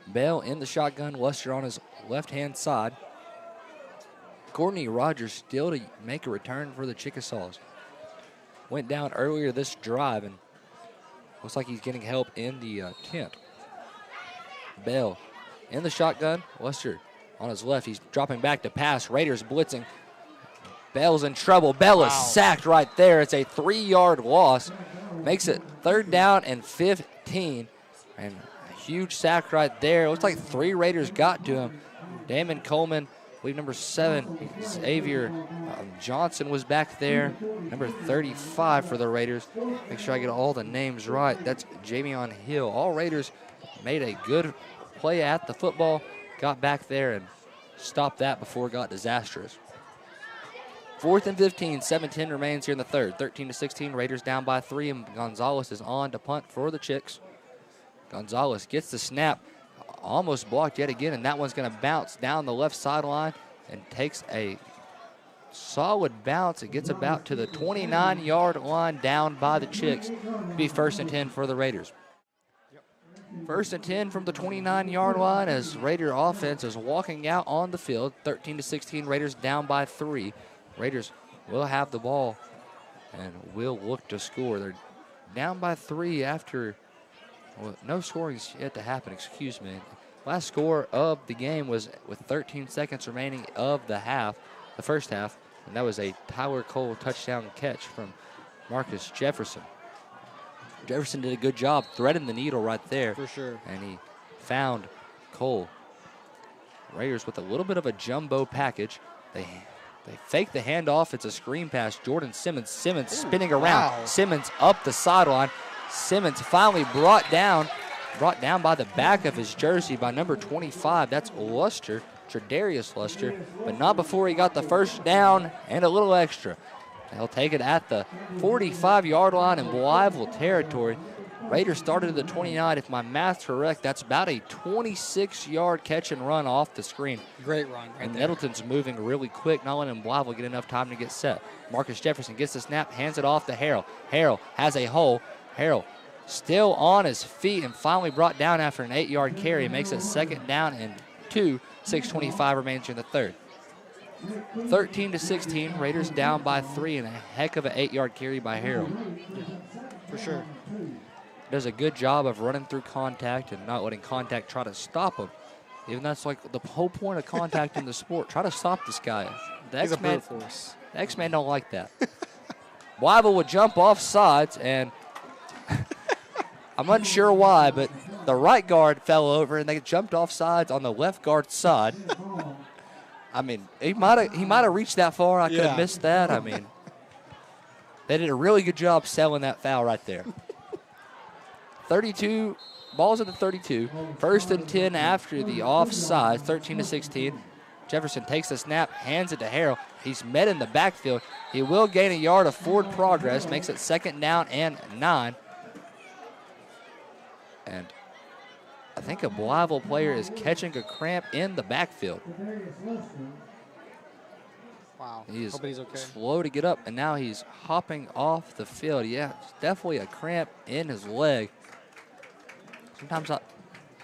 Bell in the shotgun. Luster on his left-hand side. Courtney Rogers still to make a return for the Chickasaws. Went down earlier this drive, and looks like he's getting help in the tent. Bell in the shotgun. Luster on his left. He's dropping back to pass. Raiders blitzing. Bell's in trouble. Bell is sacked right there. It's a 3-yard loss. Makes it third down and 15. And a huge sack right there. It looks like 3 Raiders got to him. Damon Coleman, I believe number 7, Xavier Johnson was back there. Number 35 for the Raiders. Make sure I get all the names right. That's Javion Hill. All Raiders made a good play at the football. Got back there and stopped that before it got disastrous. 4th and 15, 7:10 remains here in the third. 13-16, Raiders down by 3, and Gonzalez is on to punt for the Chicks. Gonzalez gets the snap, almost blocked yet again, and that one's going to bounce down the left sideline and takes a solid bounce. It gets about to the 29-yard line down by the Chicks. Be 1st and 10 for the Raiders. First and 10 from the 29-yard line as Raider offense is walking out on the field. 13-16, Raiders down by 3. Raiders will have the ball and will look to score. They're down by 3 after, well, no scoring's yet to happen, excuse me. Last score of the game was with 13 seconds remaining of the first half, and that was a Tyler Cole touchdown catch from Marcus Jefferson. Jefferson did a good job threading the needle right there. For sure. And he found Cole. Raiders with a little bit of a jumbo package. They fake the handoff. It's a screen pass. Jordan Simmons. Simmons spinning around. Wow. Simmons up the sideline. Simmons finally brought down by the back of his jersey by number 25. That's Luster, Tredarius Luster, but not before he got the first down and a little extra. They'll take it at the 45-yard line in Blytheville territory. Raiders started at the 29. If my math's correct, that's about a 26-yard catch and run off the screen. Great run right And there. Nettleton's moving really quick, not letting Blytheville get enough time to get set. Marcus Jefferson gets the snap, hands it off to Harrell. Harrell has a hole. Harrell still on his feet and finally brought down after an 8-yard carry. Makes it second down and 2. 6:25 remains in the third. 13-16, Raiders down by 3 and a heck of an 8-yard carry by Harrell. For sure. Does a good job of running through contact and not letting contact try to stop him. Even that's like the whole point of contact in the sport. Try to stop this guy. The He's a X-Man, brute force. the X-Man don't like that. Blytheville would jump off sides, and I'm unsure why, but the right guard fell over and they jumped off sides on the left guard side. I mean, he might have reached that far. I could have missed that. I mean, they did a really good job selling that foul right there. 32, ball's at the 32. First and 10 after the offside, 13-16. Jefferson takes the snap, hands it to Harrell. He's met in the backfield. He will gain a yard of forward progress, makes it second down and 9. And I think a Blytheville player is catching a cramp in the backfield. Wow. He is Hope he's okay. slow to get up, and now he's hopping off the field. Yeah, it's definitely a cramp in his leg. Sometimes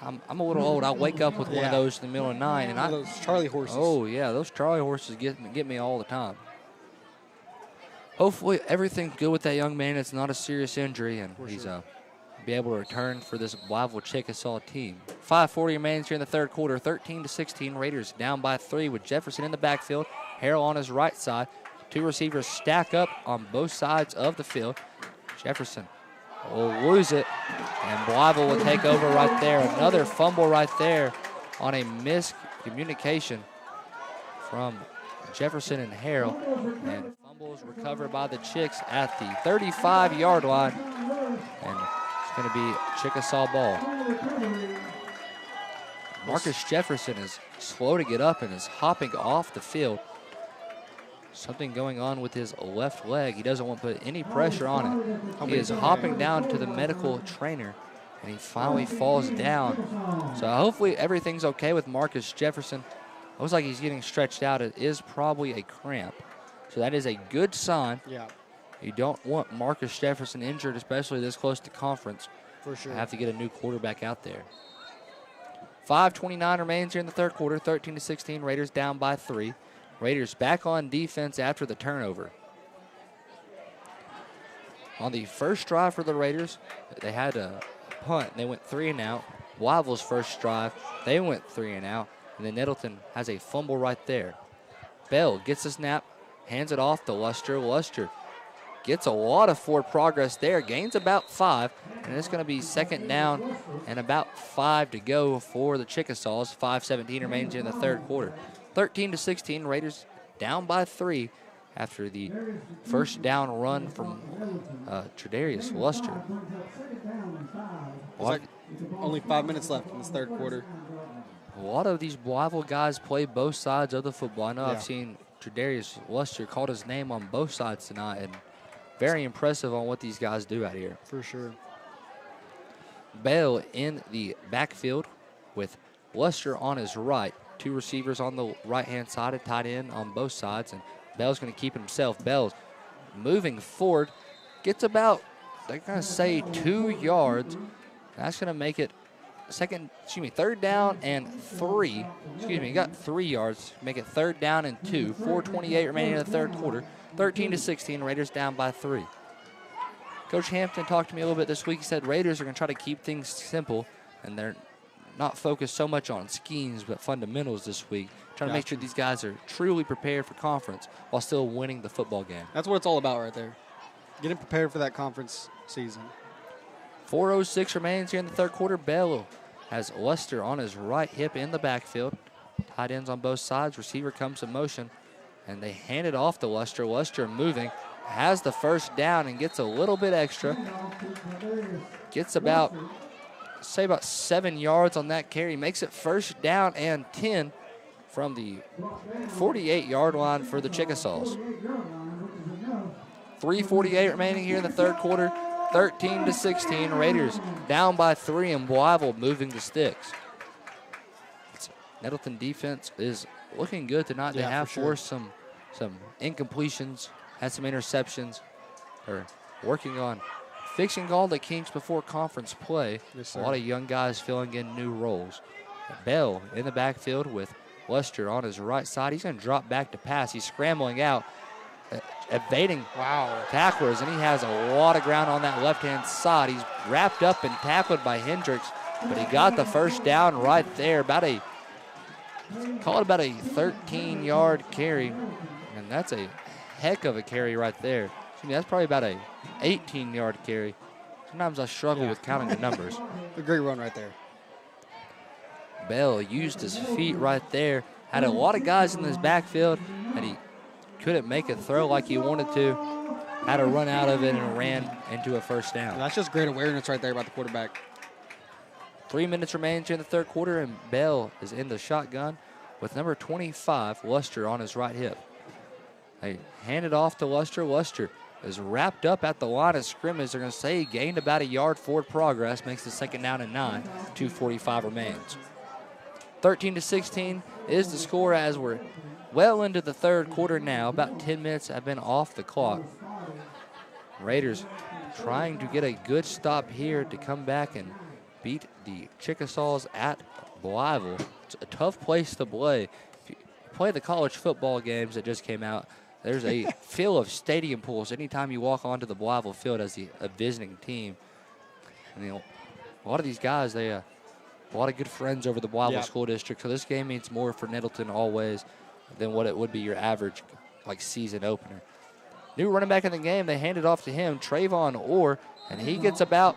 I'm a little old. I wake up with one of those in the middle of the night, and One of those Charlie horses. Oh yeah, those Charlie horses get me all the time. Hopefully everything's good with that young man. It's not a serious injury, and he's be able to return for this Blytheville Chickasaw team. 5:40 remains here in the third quarter. 13-16, Raiders down by 3 with Jefferson in the backfield. Harrell on his right side. 2 receivers stack up on both sides of the field. Jefferson will lose it, and Blytheville will take over right there. Another fumble right there on a miscommunication from Jefferson and Harrell. And fumbles recovered by the Chicks at the 35-yard line. And it's going to be Chickasaw ball. Marcus Jefferson is slow to get up and is hopping off the field. Something going on with his left leg. He doesn't want to put any pressure on it. He is hopping down to the medical trainer, and he finally falls down. So hopefully everything's okay with Marcus Jefferson. Looks like he's getting stretched out. It is probably a cramp. So that is a good sign. Yeah. You don't want Marcus Jefferson injured, especially this close to conference. For sure. Have to get a new quarterback out there. 5:29 remains here in the third quarter. 13-16, Raiders down by 3. Raiders back on defense after the turnover. On the first drive for the Raiders, they had a punt. They went 3 and out. Blytheville's first drive, they went 3 and out. And then Nettleton has a fumble right there. Bell gets the snap, hands it off to Luster. Luster gets a lot of forward progress there, gains about 5, and it's going to be second down and about 5 to go for the Chickasaws. 5:17 remains in the third quarter. 13-16, Raiders down by 3 after the first down run from Tredarius Luster. It's like only 5 minutes left in this third quarter. A lot of these Blytheville guys play both sides of the football. I know I've seen Tredarius Luster called his name on both sides tonight, and very impressive on what these guys do out here. For sure. Bell in the backfield with Luster on his right. 2 receivers on the right-hand side, a tight end on both sides, and Bell's going to keep it himself. Bell's moving forward, gets about, they're going to say 2 yards. That's going to make it third down and 3. He got 3 yards, make it third down and 2. 4:28 remaining in the third quarter. 13-16, Raiders down by 3. Coach Hampton talked to me a little bit this week. He said Raiders are going to try to keep things simple, and they're not focused so much on schemes but fundamentals this week, trying to make sure these guys are truly prepared for conference while still winning the football game. That's what it's all about right there. Getting prepared for that conference season. 4:06 remains here in the third quarter. Bell has Lester on his right hip in the backfield. Tight ends on both sides. Receiver comes in motion, and they hand it off to Lester. Lester moving, has the first down and gets a little bit extra. Gets about 7 yards on that carry. Makes it first down and 10 from the 48-yard line for the Chickasaws. 3:48 remaining here in the third quarter. 13-16. Raiders down by 3, and Blytheville moving the sticks. Nettleton defense is looking good tonight. They have forced some incompletions, had some interceptions. They're working on fixing all the kinks before conference play. Yes, a lot of young guys filling in new roles. Bell in the backfield with Lester on his right side. He's going to drop back to pass. He's scrambling out, evading tacklers, and he has a lot of ground on that left-hand side. He's wrapped up and tackled by Hendricks, but he got the first down right there. Call it about a 13-yard carry, and that's a heck of a carry right there. That's probably about a 18-yard carry. Sometimes I struggle with counting the numbers. A great run right there. Bell used his feet right there. Had a lot of guys in his backfield, and he couldn't make a throw like he wanted to. Had to run out of it and ran into a first down. That's just great awareness right there about the quarterback. 3 minutes remain here in the third quarter, and Bell is in the shotgun with number 25, Lester, on his right hip. They hand it off to Lester. Lester is wrapped up at the line of scrimmage. They're going to say he gained about a yard forward progress, makes the second down and 9. 2:45 remains. 13-16 is the score as we're well into the third quarter now. About 10 minutes have been off the clock. Raiders trying to get a good stop here to come back and beat the Chickasaws at Blytheville. It's a tough place to play. If you play the college football games that just came out, there's a feel of stadium pools anytime you walk onto the Blytheville field as a visiting team. And, a lot of these guys, they a lot of good friends over the Blytheville School District, so this game means more for Nettleton always than what it would be your average season opener. New running back in the game, they hand it off to him, Trayvon Orr, and he gets about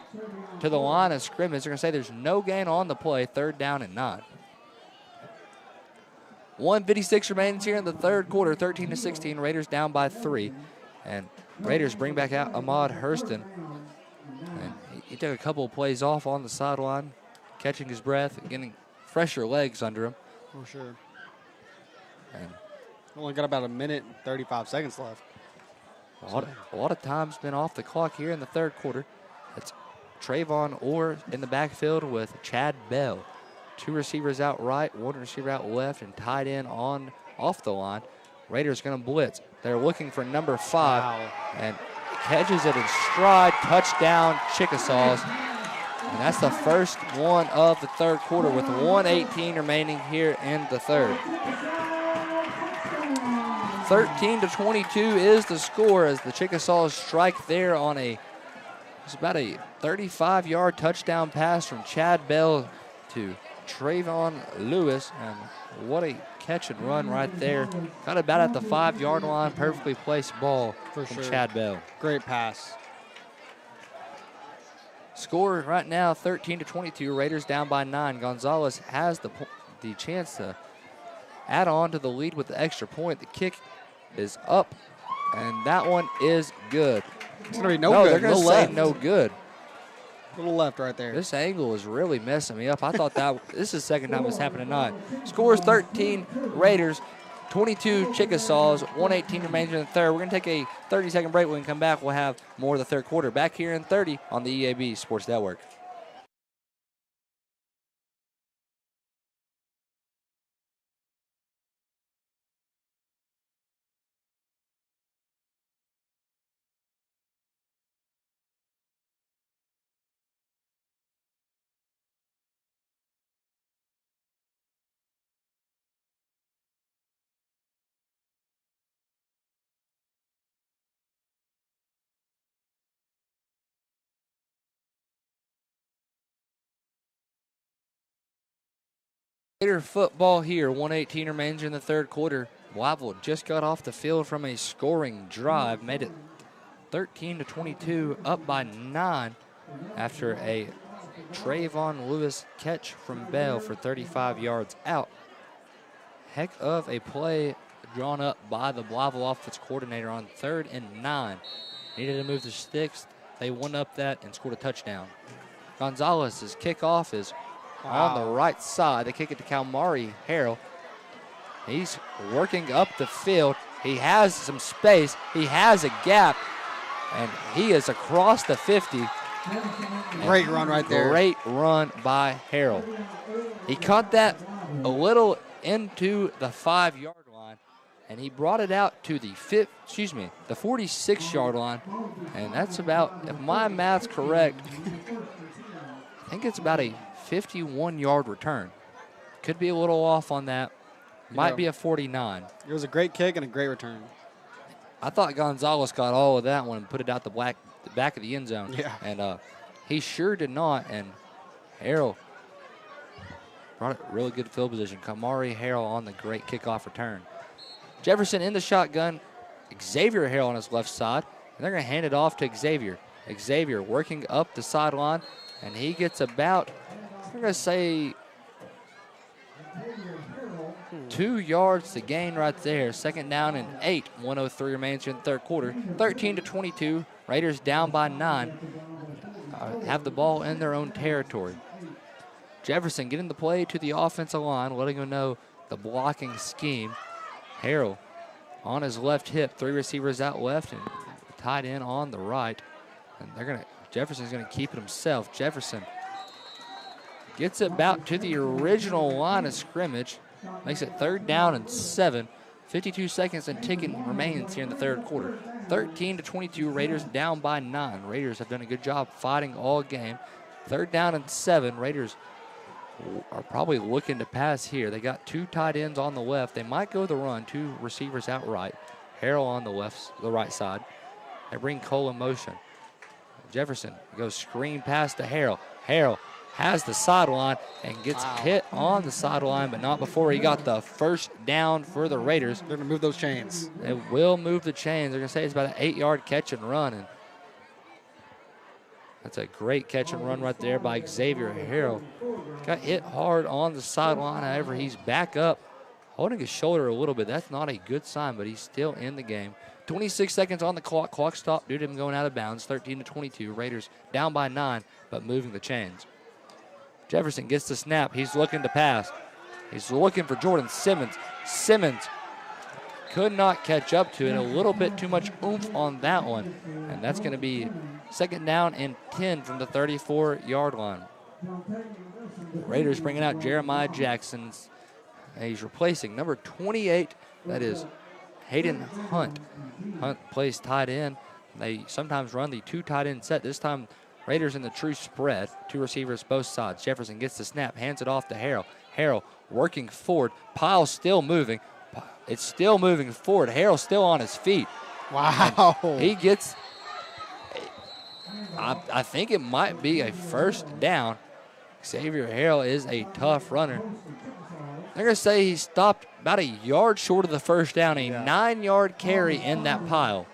to the line of scrimmage. They're going to say there's no gain on the play, third down and 9. 1:56 remains here in the third quarter, 13-16. Raiders down by 3. And Raiders bring back out Ahmad Hurston. And he took a couple of plays off on the sideline, catching his breath, getting fresher legs under him. For sure. And only got about a minute and 35 seconds left. A lot of time's been off the clock here in the third quarter. It's Trayvon Orr in the backfield with Chad Bell. 2 receivers out right, 1 receiver out left, and tied in off the line. Raiders going to blitz. They're looking for number 5, and catches it in stride. Touchdown, Chickasaws. And that's the first one of the third quarter with 1:18 remaining here in the third. 13-22 is the score as the Chickasaws strike there on it's about a 35-yard touchdown pass from Chad Bell to Trayvon Lewis, and what a catch and run right there. Got about at the 5-yard line, perfectly placed ball from Chad Bell. Great pass. Score right now 13-22. Raiders down by 9. Gonzalez has the chance to add on to the lead with the extra point. The kick is up, and that one is good. It's going to be no good. They're going to say no good. Little left right there. This angle is really messing me up. I thought this is the second time it's happened tonight. Scores 13 Raiders, 22 Chickasaws, 1:18 remains in the third. We're going to take a 30-second break. When we come back, we'll have more of the third quarter. Back here in 30 on the EAB Sports Network. Raider football here. 1:18 remains in the third quarter. Blytheville just got off the field from a scoring drive, made it 13-22, up by 9 after a Trayvon Lewis catch from Bell for 35 yards out. Heck of a play drawn up by the Blytheville offense coordinator on 3rd and 9. Needed to move the sticks. They won up that and scored a touchdown. Gonzalez's kickoff is on the right side. They kick it to Kalmari Harrell. He's working up the field. He has some space. He has a gap, and he is across the 50. Great run right there. Great run by Harrell. He caught that a little into the 5-yard line, and he brought it out to the 46-yard line, and that's about, if my math's correct, I think it's about a 51-yard return. Could be a little off on that. Might be a 49. It was a great kick and a great return. I thought Gonzalez got all of that one and put it out the back of the end zone. Yeah. And he sure did not. And Harrell brought it really good field position. Kamari Harrell on the great kickoff return. Jefferson in the shotgun. Xavier Harrell on his left side. And they're going to hand it off to Xavier. Xavier working up the sideline. And he gets about, we're going to say, 2 yards to gain right there. 2nd down and 8. 1:03 remains in the third quarter. 13-22. Raiders down by 9. Have the ball in their own territory. Jefferson getting the play to the offensive line, letting them know the blocking scheme. Harrell on his left hip. 3 receivers out left and tight end on the right. And Jefferson's going to keep it himself. Jefferson gets it about to the original line of scrimmage. Makes it 3rd down and 7. 52 seconds and ticking remains here in the third quarter. 13-22, Raiders down by 9. Raiders have done a good job fighting all game. 3rd down and 7. Raiders are probably looking to pass here. They got 2 tight ends on the left. They might go the run. 2 receivers out right. Harrell on the right side. They bring Cole in motion. Jefferson goes screen pass to Harrell. Harrell has the sideline and gets hit on the sideline, but not before he got the first down for the Raiders. They're going to move those chains. They will move the chains. They're going to say it's about an 8-yard catch and run. And that's a great catch and run right there by Xavier Harrell. Got hit hard on the sideline. However, he's back up, holding his shoulder a little bit. That's not a good sign, but he's still in the game. 26 seconds on the clock. Clock stopped due to him going out of bounds. 13-22. Raiders down by 9, but moving the chains. Jefferson gets the snap. He's looking to pass. He's looking for Jordan Simmons. Simmons could not catch up to it. A little bit too much oomph on that one. And that's going to be 2nd down and 10 from the 34-yard line. Raiders bringing out Jeremiah Jackson. He's replacing number 28. That is Hayden Hunt. Hunt plays tight end. They sometimes run the 2 tight end set. This time, Raiders in the true spread. 2 receivers both sides. Jefferson gets the snap, hands it off to Harrell. Harrell working forward. Pile still moving. It's still moving forward. Harrell still on his feet. Wow. And he gets, I think it might be a 1st down. Xavier Harrell is a tough runner. They're going to say he stopped about a yard short of the 1st down. A 9-yard carry in that pile.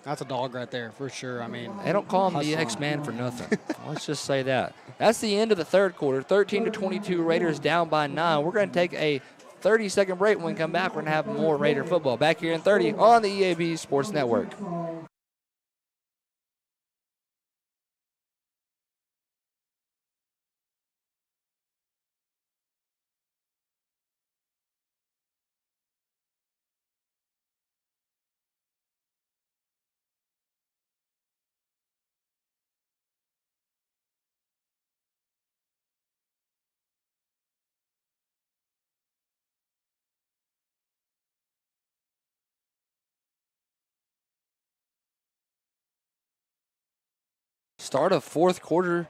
That's a dog right there, for sure. I mean, they don't call him the X-Man for nothing. Let's just say that. That's the end of the third quarter. 13-22, Raiders down by 9. We're going to take a 30-second break. When we come back, we're going to have more Raider football. Back here in 30 on the EAB Sports Network. Start of fourth quarter,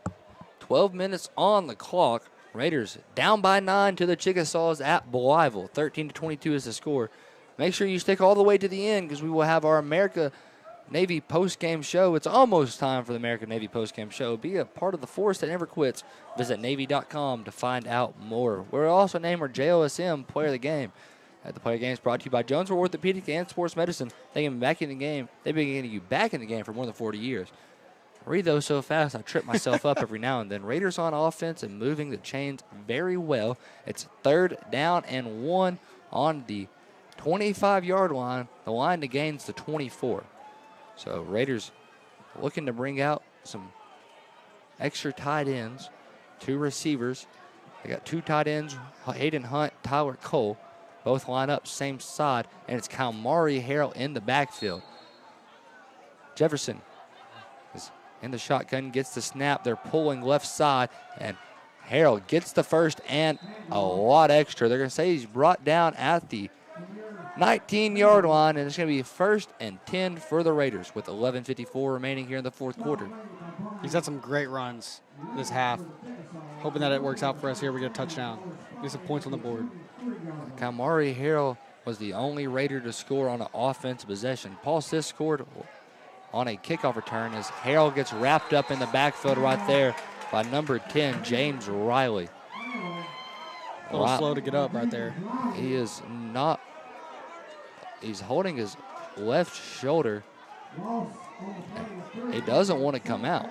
12 minutes on the clock. Raiders down by 9 to the Chickasaws at Blytheville. 13-22 is the score. Make sure you stick all the way to the end because we will have our America Navy post-game show. It's almost time for the American Navy post-game show. Be a part of the force that never quits. Visit Navy.com to find out more. We'll also name our JOSM Player of the Game. The Player of the Game is brought to you by Jonesboro Orthopedic and Sports Medicine. They've been back in the game. They've been getting you back in the game for more than 40 years. I read those so fast, I trip myself up every now and then. Raiders on offense and moving the chains very well. It's 3rd down and 1 on the 25-yard line. The line to gain's the 24. So Raiders looking to bring out some extra tight ends, 2 receivers. They got 2 tight ends, Hayden Hunt, Tyler Cole. Both line up same side, and it's Kalmari Harrell in the backfield. Jefferson is in the shotgun, gets the snap. They're pulling left side, and Harrell gets the first and a lot extra. They're going to say he's brought down at the 19-yard line, and it's going to be 1st and 10 for the Raiders with 11:54 remaining here in the 4th quarter. He's had some great runs this half. Hoping that it works out for us here. We get a touchdown. Get some points on the board. Kalmari Harrell was the only Raider to score on an offensive possession. Paul Sis scored on a kickoff return as Harrell gets wrapped up in the backfield right there by number 10, James Riley. A little slow to get up right there. He is not. He's holding his left shoulder. He doesn't want to come out.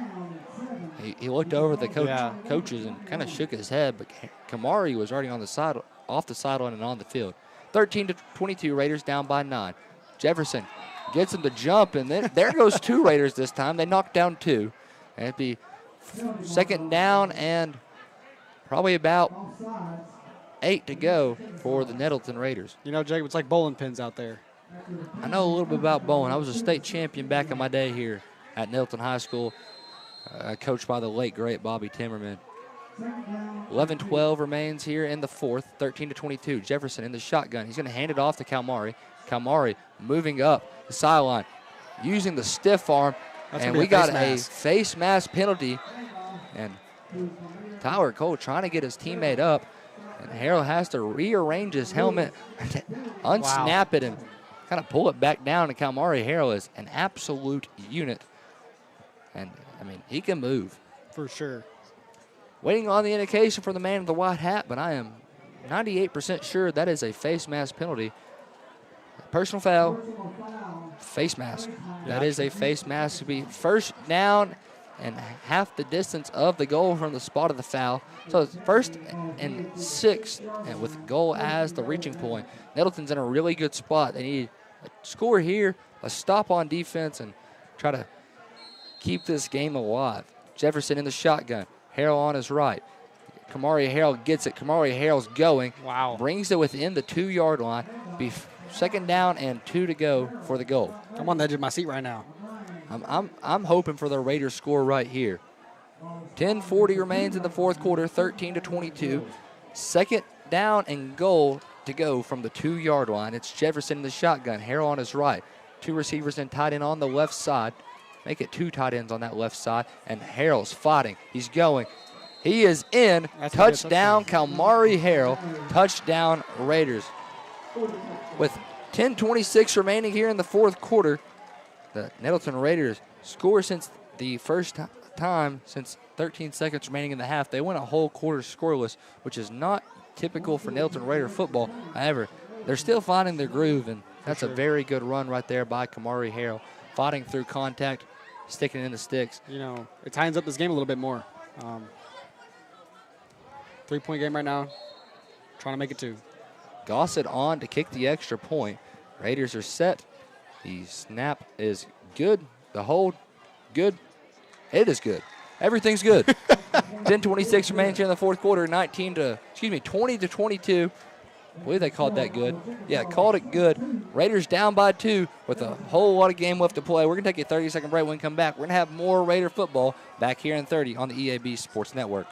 He looked over at the coaches and kind of shook his head, but Kamari was already on the side, off the sideline and on the field. 13-22, Raiders down by 9. Jefferson gets him to jump, and then there goes 2 Raiders this time. They knocked down 2. And it'd be 2nd down and probably about 8 to go for the Nettleton Raiders. You know, Jacob, it's like bowling pins out there. I know a little bit about bowling. I was a state champion back in my day here at Nettleton High School, coached by the late, great Bobby Timmerman. 11-12 remains here in the 4th, 13-22. Jefferson in the shotgun. He's going to hand it off to Kalmari. Kalmari moving up the sideline, using the stiff arm, and we got a face mask penalty. And Tyler Cole trying to get his teammate up, and Harrell has to rearrange his helmet, unsnap it, and kind of pull it back down. And Kalmari Harrell is an absolute unit. And, I mean, he can move. For sure. Waiting on the indication for the man in the white hat, but I am 98% sure that is a face mask penalty. Personal foul, face mask. That is a face mask to be 1st down and half the distance of the goal from the spot of the foul. So it's 1st and 6, and with goal as the reaching point. Nettleton's in a really good spot. They need a score here, a stop on defense, and try to keep this game alive. Jefferson in the shotgun. Harrell on his right. Kamari Harrell gets it. Kamari Harrell's going. Wow. Brings it within the 2-yard line. Be 2nd down and 2 to go for the goal. I'm on the edge of my seat right now. I'm hoping for the Raiders score right here. 10:40 remains in the 4th quarter, 13-22. 2nd down and goal to go from the 2-yard line. It's Jefferson in the shotgun. Harrell on his right. 2 receivers and tight end on the left side. Make it 2 tight ends on that left side. And Harrell's fighting. He's going. He is in. Touchdown, Kalmari Harrell. Touchdown, Raiders. With 10:26 remaining here in the 4th quarter, the Nettleton Raiders score since the first time since 13 seconds remaining in the half. They went a whole quarter scoreless, which is not typical for Nettleton Raider football. However, they're still finding their groove, and that's a very good run right there by Kamari Harrell. Fighting through contact, sticking in the sticks. You know, it tightens up this game a little bit more. 3-point game right now. Trying to make it 2. Gossett on to kick the extra point. Raiders are set. The snap is good. The hold, good. It is good. Everything's good. 10:26 remains here in the 4th quarter. 20-22. I believe they called that good. Yeah, called it good. Raiders down by 2 with a whole lot of game left to play. We're going to take a 30-second break. When we come back, we're going to have more Raider football back here in 30 on the EAB Sports Network.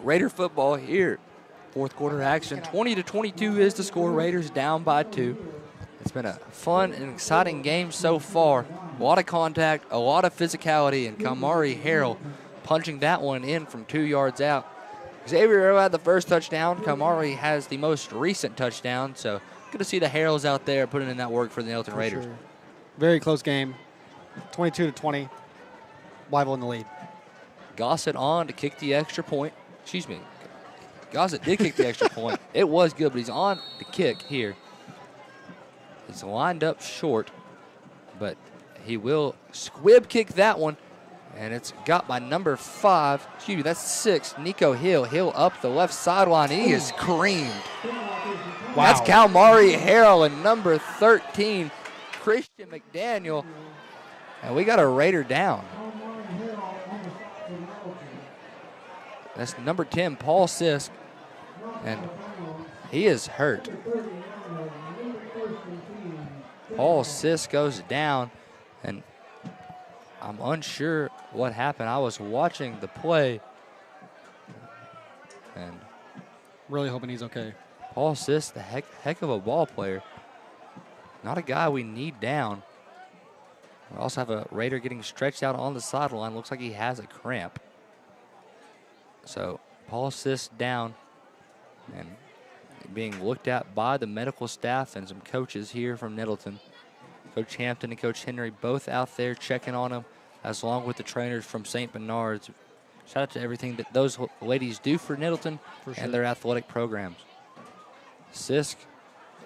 Raider football here. Fourth quarter action. 20-22 is the score. Raiders down by 2. It's been a fun and exciting game so far. A lot of contact, a lot of physicality, and Kamari Harrell punching that one in from 2 yards out. Xavier Earl had the first touchdown. Kamari has the most recent touchdown, so good to see the Harrells out there putting in that work for the Nettleton Raiders. Sure. Very close game, 22-20. Blytheville in the lead. Gossett on to kick the extra point. Excuse me. Gossett did kick the extra point. It was good, but he's on the kick here. It's lined up short, but he will squib kick that one, and it's got by number 5. Excuse me, that's 6. Nico Hill. Hill up the left sideline. He is creamed. Wow. That's Kalmari Harrell and number 13, Christian McDaniel. And we got a Raider down. That's number 10, Paul Sisk, and he is hurt. Paul Sisk goes down, and I'm unsure what happened. I was watching the play, and Really hoping he's okay. Paul Sisk, the heck of a ball player. Not a guy we need down. We also have a Raider getting stretched out on the sideline. Looks like he has a cramp. So Paul Sisk down and being looked at by the medical staff and some coaches here from Nettleton. Coach Hampton and Coach Henry both out there checking on him, as along with the trainers from St. Bernard's. Shout out to everything that those ladies do for Nettleton and their athletic programs. Sisk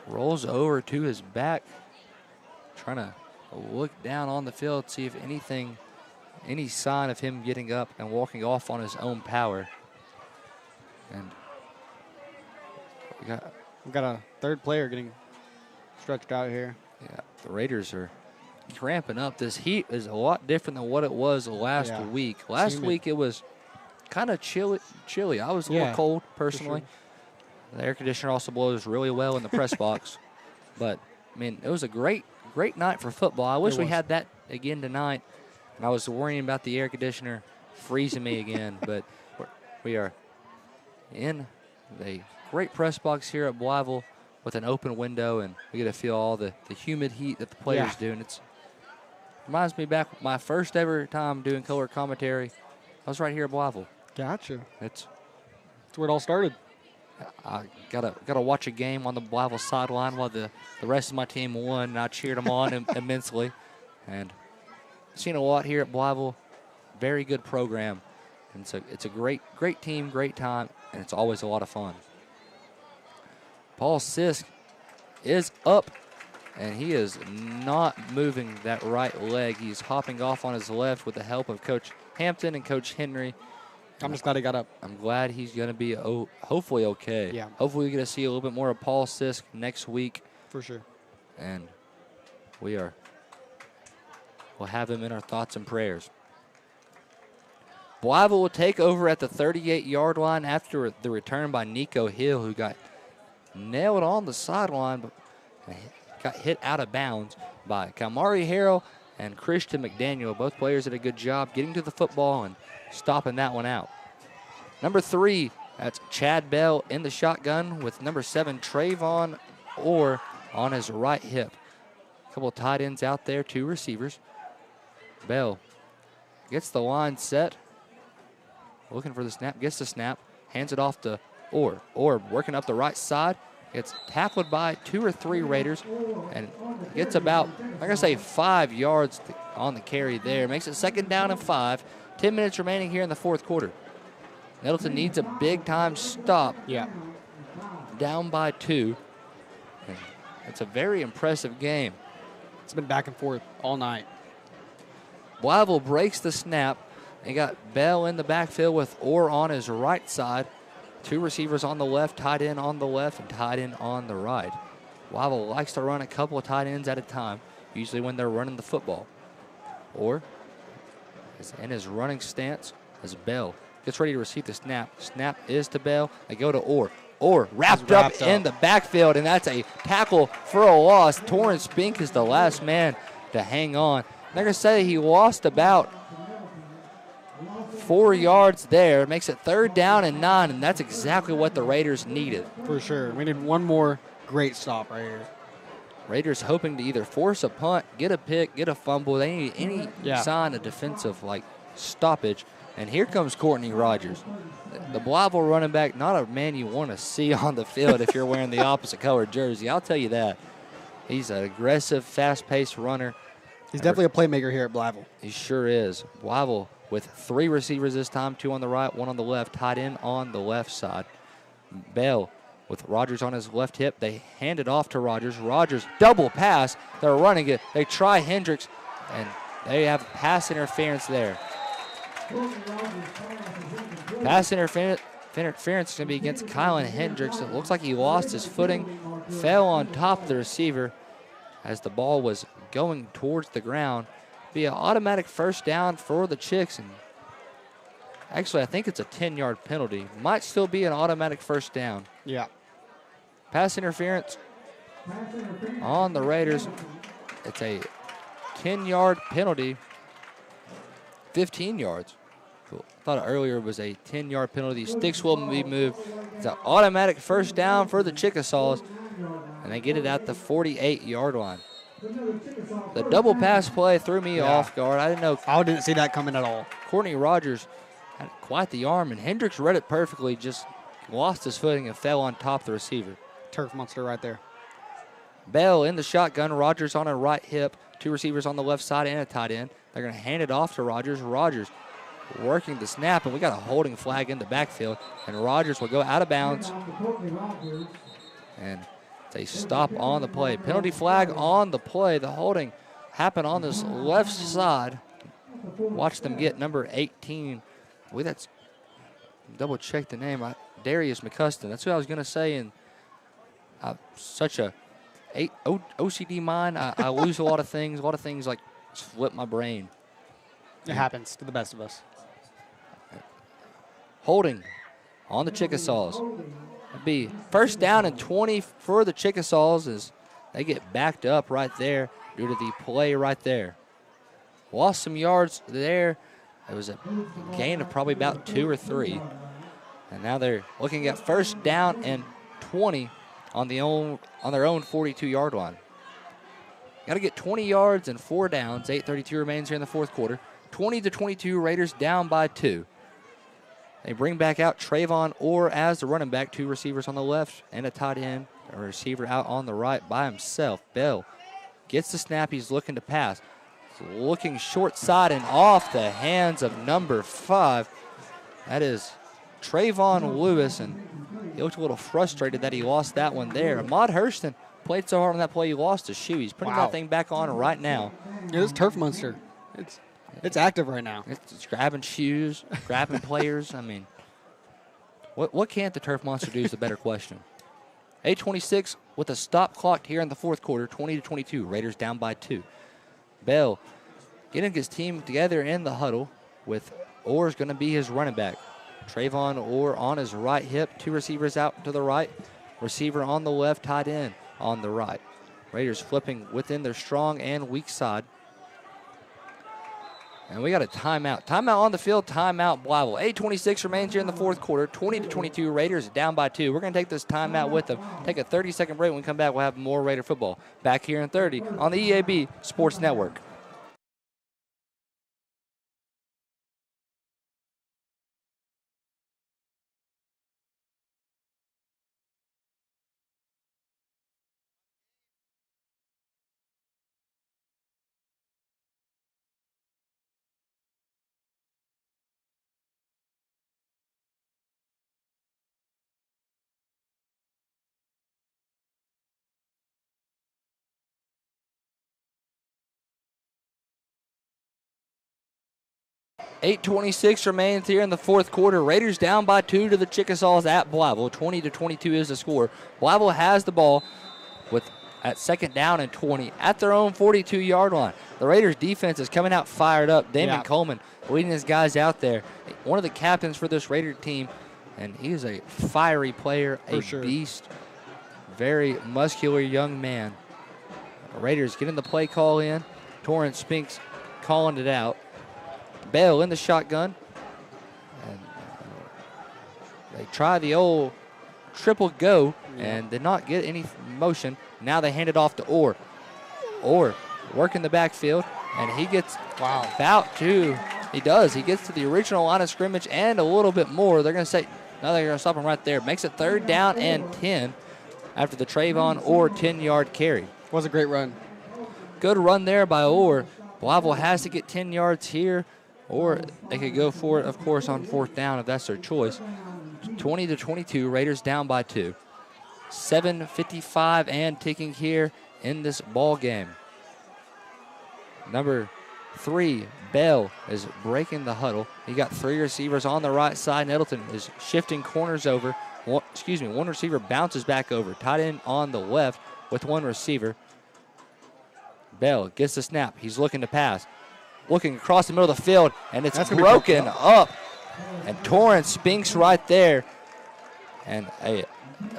rolls over to his back, trying to look down on the field, see if any sign of him getting up and walking off on his own power. And we've got a third player getting stretched out here. Yeah, the Raiders are cramping up. This heat is a lot different than what it was last week. Last week it was kind of chilly. I was a little cold personally. Sure. The air conditioner also blows really well in the press box. But, I mean, it was a great night for football. I wish we had that again tonight. And I was worrying about the air conditioner freezing me again. But we are in the great press box here at Blytheville with an open window, and we get to feel all the humid heat that the players do. And it reminds me back my first ever time doing color commentary. I was right here at Blytheville. Gotcha. That's where it all started. I gotta watch a game on the Blytheville sideline while the rest of my team won, and I cheered them on immensely. And seen a lot here at Blytheville. Very good program. And so it's a great team, great time, and it's always a lot of fun. Paul Sisk is up, and he is not moving that right leg. He's hopping off on his left with the help of Coach Hampton and Coach Henry. I'm just glad he got up. I'm glad he's going to be hopefully okay. Yeah. Hopefully we get to see a little bit more of Paul Sisk next week. For sure. And we'll have him in our thoughts and prayers. Blytheville will take over at the 38-yard line after the return by Nico Hill, who got nailed on the sideline, but got hit out of bounds by Kamari Harrell and Christian McDaniel. Both players did a good job getting to the football and stopping that one out. Number 3, that's Chad Bell in the shotgun with number 7, Trayvon Orr on his right hip. A couple of tight ends out there, 2 receivers. Bell gets the line set, looking for the snap, gets the snap, hands it off to Orr. Orr working up the right side, gets tackled by 2 or 3 Raiders, and gets about, I'm going to say 5 yards on the carry there. Makes it 2nd down and 5. 10 minutes remaining here in the 4th quarter. Nettleton needs a big-time stop. Yeah. Down by 2. And it's a very impressive game. It's been back and forth all night. Blytheville breaks the snap. They got Bell in the backfield with Orr on his right side. 2 receivers on the left, tight end on the left, and tight end on the right. Blytheville likes to run a couple of tight ends at a time, usually when they're running the football. Orr is in his running stance as Bell gets ready to receive the snap. Snap is to Bell. They go to Orr. Orr wrapped up in the backfield, and that's a tackle for a loss. Torrance Bink is the last man to hang on. They're going to say he lost about 4 yards there. Makes it 3rd down and 9, and that's exactly what the Raiders needed. For sure. We need one more great stop right here. Raiders hoping to either force a punt, get a pick, get a fumble. They need any sign of defensive stoppage. And here comes Courtney Rogers. The Blytheville running back, not a man you want to see on the field if you're wearing the opposite colored jersey. I'll tell you that. He's an aggressive, fast-paced runner. He's definitely a playmaker here at Blytheville. He sure is. Blytheville with 3 receivers this time, 2 on the right, 1 on the left, tied in on the left side. Bell with Rogers on his left hip. They hand it off to Rogers. Rogers, double pass. They're running it. They try Hendricks, and they have pass interference there. Pass interference is going to be against Kylan Hendricks. It looks like he lost his footing, fell on top of the receiver as the ball was going towards the ground. Be an automatic first down for the Chicks. And actually, I think it's a 10-yard penalty. Might still be an automatic first down. Yeah. Pass interference on the Raiders. It's a 10-yard penalty. 15 yards. Cool. I thought earlier it was a 10-yard penalty. Sticks will be moved. It's an automatic first down for the Chickasaws, and they get it at the 48-yard line. The double pass play threw me off guard. I didn't see that coming at all. Courtney Rogers had quite the arm, and Hendricks read it perfectly, just lost his footing and fell on top of the receiver. Turf monster right there. Bell in the shotgun. Rogers on a right hip. 2 receivers on the left side and a tight end. They're going to hand it off to Rogers. Rogers working the snap, and we got a holding flag in the backfield. And Rogers will go out of bounds. And it's a stop on the play. Penalty flag on the play. The holding happened on this left side. Watch them get number 18. Boy, that's double check the name. Darius McCuston. That's who I was going to say. And such a OCD mind. I lose a lot of things. A lot of things like flip my brain. It happens to the best of us. Holding on the Chickasaws. It'd be first down and 20 for the Chickasaws as they get backed up right there due to the play right there. Lost some yards there. It was a gain of probably about 2 or 3. And now they're looking at first down and 20 on their own 42-yard line. Got to get 20 yards and 4 downs. 8:32 remains here in the fourth quarter. 20-22, Raiders down by 2. They bring back out Trayvon Orr as the running back. 2 receivers on the left and a tight end. A receiver out on the right by himself. Bell gets the snap. He's looking to pass. He's looking short side and off the hands of number 5. That is Trayvon Lewis, and he looked a little frustrated that he lost that one there. Ahmad Hurston played so hard on that play he lost his shoe. He's putting that thing back on right now. Yeah, this turf monster. It's active right now. It's grabbing shoes, grabbing players. I mean, what can't the turf monster do is the better question. 8:26 with a stop clock here in the fourth quarter. 20-22. Raiders down by 2. Bell getting his team together in the huddle with Orr's going to be his running back. Trayvon Orr on his right hip. 2 receivers out to the right. Receiver on the left, tight end on the right. Raiders flipping within their strong and weak side. And we got a timeout. Timeout on the field, timeout Blytheville. 8:26 remains here in the fourth quarter. 20-22, Raiders down by 2. We're going to take this timeout with them. Take a 30-second break. When we come back, we'll have more Raider football. Back here in 30 on the EAB Sports Network. $8:26 remains here in the fourth quarter. Raiders down by 2 to the Chickasaws at Blytheville. 20-22 is the score. Blytheville has the ball at second down and 20 at their own 42-yard line. The Raiders defense is coming out fired up. Damon Coleman leading his guys out there. One of the captains for this Raider team, and he is a fiery player, beast, very muscular young man. The Raiders getting the play call in. Torrance Spinks calling it out. Bell in the shotgun. They try the old triple go and did not get any motion. Now they hand it off to Orr. Orr working the backfield, and he gets about to. He does. He gets to the original line of scrimmage and a little bit more. They're going to say, no, they're going to stop him right there. Makes it 3rd down and 10 after the Trayvon Orr 10-yard carry. Was a great run. Good run there by Orr. Blytheville has to get 10 yards here, or they could go for it, of course, on 4th down if that's their choice. 20-22, Raiders down by 2. 7:55 and ticking here in this ball game. Number 3, Bell, is breaking the huddle. He got 3 receivers on the right side. Nettleton is shifting corners over. One receiver bounces back over. Tight end on the left with 1 receiver. Bell gets the snap. He's looking to pass. Looking across the middle of the field, and it's broken up. And Torrance Spinks right there. And it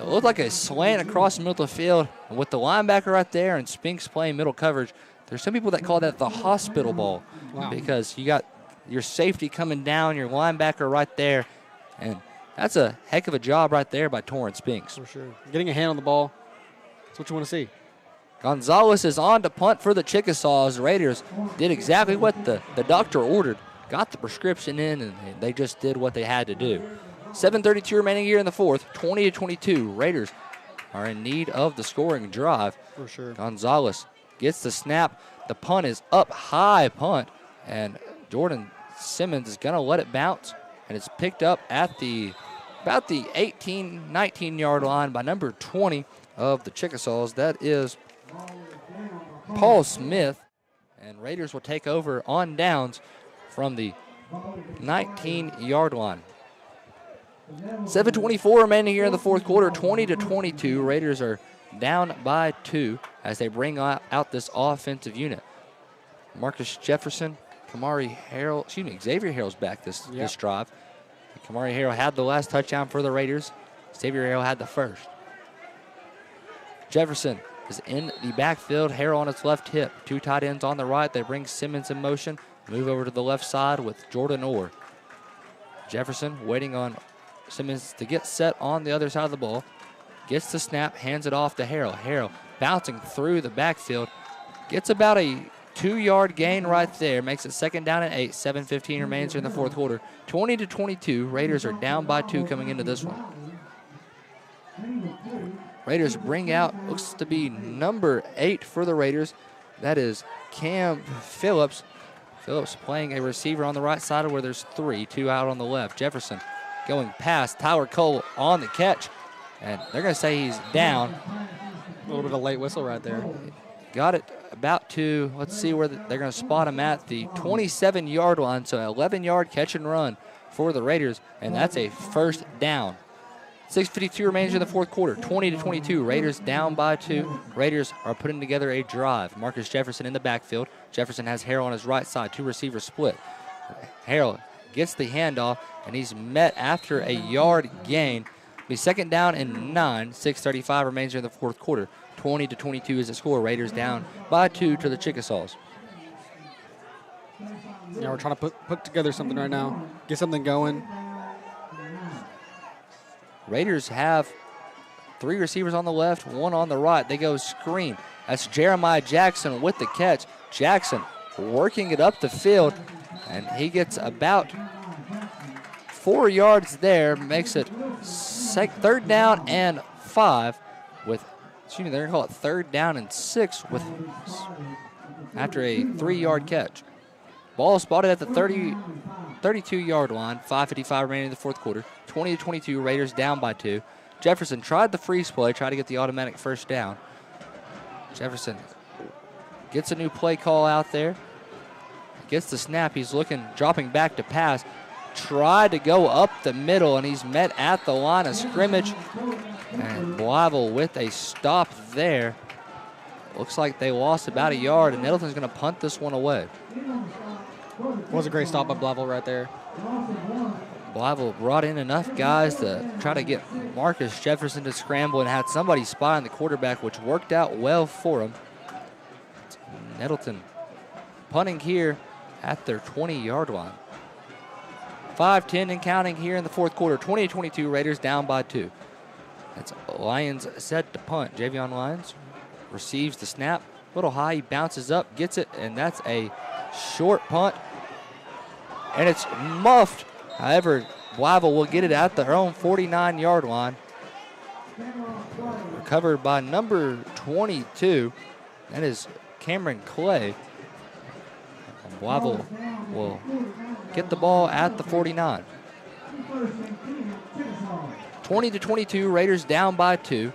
looked like a slant across the middle of the field. And with the linebacker right there and Spinks playing middle coverage, there's some people that call that the hospital ball. Wow. Because you got your safety coming down, your linebacker right there. And that's a heck of a job right there by Torrance Spinks. For sure. Getting a hand on the ball, that's what you want to see. Gonzalez is on to punt for the Chickasaws. The Raiders did exactly what the doctor ordered. Got the prescription in, and they just did what they had to do. 7:32 remaining here in the 4th. 20-22. Raiders are in need of the scoring drive. For sure. Gonzalez gets the snap. The punt is up high punt, and Jordan Simmons is going to let it bounce, and it's picked up at about the 18, 19-yard line by number 20 of the Chickasaws. That is Paul Smith, and Raiders will take over on downs from the 19-yard line. 7:24 remaining here in the 4th quarter. 20-22. Raiders are down by 2 as they bring out this offensive unit. Marcus Jefferson, Xavier Harrell's back this drive. Kamari Harrell had the last touchdown for the Raiders. Xavier Harrell had the first. Jefferson is in the backfield. Harrell on its left hip. 2 tight ends on the right. They bring Simmons in motion. Move over to the left side with Jordan Orr. Jefferson waiting on Simmons to get set on the other side of the ball. Gets the snap, hands it off to Harrell. Harrell bouncing through the backfield. Gets about a 2-yard gain right there. Makes it 2nd down and 8. 7:15 remains in the 4th quarter. 20-22. Raiders are down by 2 coming into this one. Raiders bring out, looks to be number 8 for the Raiders. That is Cam Phillips. Phillips playing a receiver on the right side where there's 3, 2 out on the left. Jefferson going past Tyler Cole on the catch. And they're going to say he's down. A little bit of a late whistle right there. Got it about to, let's see where they're going to spot him at, the 27-yard line. So 11-yard catch and run for the Raiders, and that's a 1st down. 6:52 remains in the 4th quarter. 20-22. Raiders down by 2. Raiders are putting together a drive. Marcus Jefferson in the backfield. Jefferson has Harrell on his right side. 2 receivers split. Harrell gets the handoff, and he's met after a yard gain. Be 2nd down and 9. 6:35 remains here in the 4th quarter. 20-22 is the score. Raiders down by 2 to the Chickasaws. Yeah, we're trying to put together something right now. Get something going. Raiders have 3 receivers on the left, 1 on the right. They go screen. That's Jeremiah Jackson with the catch. Jackson working it up the field, and he gets about 4 yards there. Makes it 3rd down and 5 with, they're going to call it 3rd down and 6 with after a 3-yard catch. Ball spotted at the 32-yard line. 5:55 remaining in the 4th quarter. 20-22, Raiders down by 2. Jefferson tried the freeze play, tried to get the automatic 1st down. Jefferson gets a new play call out there. Gets the snap. He's dropping back to pass. Tried to go up the middle, and he's met at the line of scrimmage. And Blytheville with a stop there. Looks like they lost about a yard, and Nettleton's going to punt this one away. Was a great stop by Blytheville right there. Blytheville brought in enough guys to try to get Marcus Jefferson to scramble and had somebody spy on the quarterback, which worked out well for him. Nettleton punting here at their 20-yard line. 5:10 and counting here in the fourth quarter. 20-22, Raiders down by 2. That's Lyons set to punt. Javion Lyons receives the snap. A little high, he bounces up, gets it, and that's a short punt. And it's muffed. However, Blytheville will get it at their own 49-yard line. Recovered by number 22. That is Cameron Clay. And Blytheville will get the ball at the 49. 20-22, Raiders down by 2.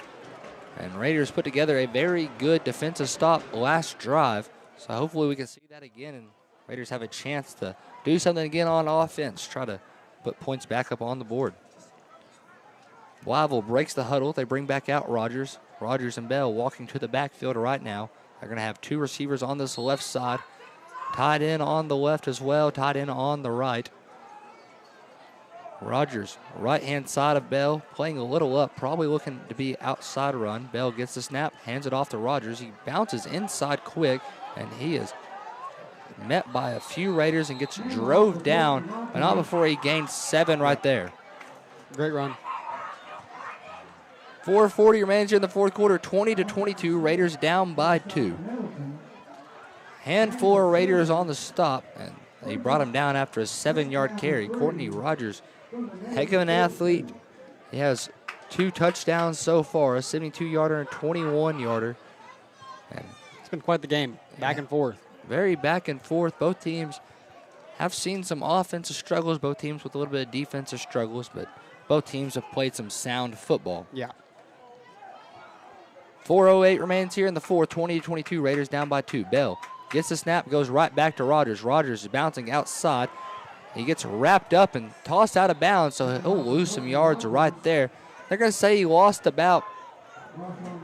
And Raiders put together a very good defensive stop last drive. So hopefully we can see that again and Raiders have a chance to do something again on offense, try to put points back up on the board. Blytheville breaks the huddle. They bring back out Rogers. Rogers and Bell walking to the backfield right now. They're going to have 2 receivers on this left side. Tied in on the left as well, tied in on the right. Rogers, right-hand side of Bell, playing a little up, probably looking to be outside run. Bell gets the snap, hands it off to Rogers. He bounces inside quick, and he is met by a few Raiders and gets drove down, but not before he gained 7 right there. Great run. 4:40 remains here in the fourth quarter, 20-22, Raiders down by 2. Handful of Raiders on the stop, and they brought him down after a 7-yard carry. Courtney Rogers, heck of an athlete. He has 2 touchdowns so far, a 72-yarder and a 21-yarder. And it's been quite the game, back and forth. Very back and forth. Both teams have seen some offensive struggles, both teams with a little bit of defensive struggles, but both teams have played some sound football. Yeah. 4:08 remains here in the fourth, 20-22, Raiders down by 2. Bell gets the snap, goes right back to Rogers. Rogers is bouncing outside. He gets wrapped up and tossed out of bounds, so he'll lose some yards right there. They're going to say he lost about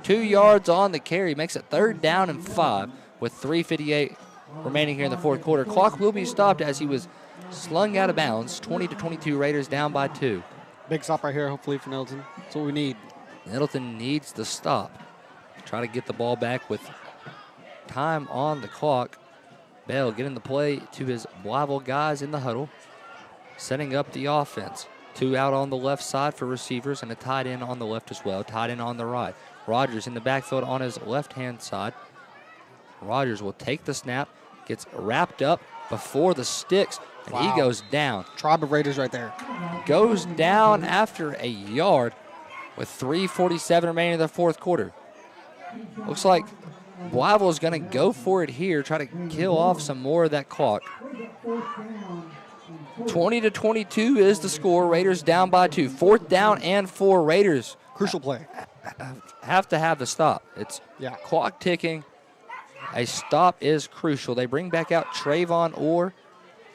2 yards on the carry. Makes it 3rd down and 5 with 3:58 remaining here in the fourth quarter. Clock will be stopped as he was slung out of bounds. 20-22, Raiders down by 2. Big stop right here, hopefully, for Nettleton. That's what we need. Nettleton needs the stop. Try to get the ball back with time on the clock. Bell getting the play to his Blytheville guys in the huddle, setting up the offense. 2 out on the left side for receivers and a tight end on the left as well, tight end on the right. Rogers in the backfield on his left-hand side. Rogers will take the snap, gets wrapped up before the sticks, and Wow. he goes down. Tribe of Raiders right there. Goes down after a yard with 3:47 remaining in the fourth quarter. Looks like Blytheville is going to go for it here, try to kill off some more of that clock. 20-22 is the score. Raiders down by 2. 4th down and 4. Raiders Crucial play. have to have the stop. It's Yeah. clock ticking. A stop is crucial. They bring back out Trayvon Orr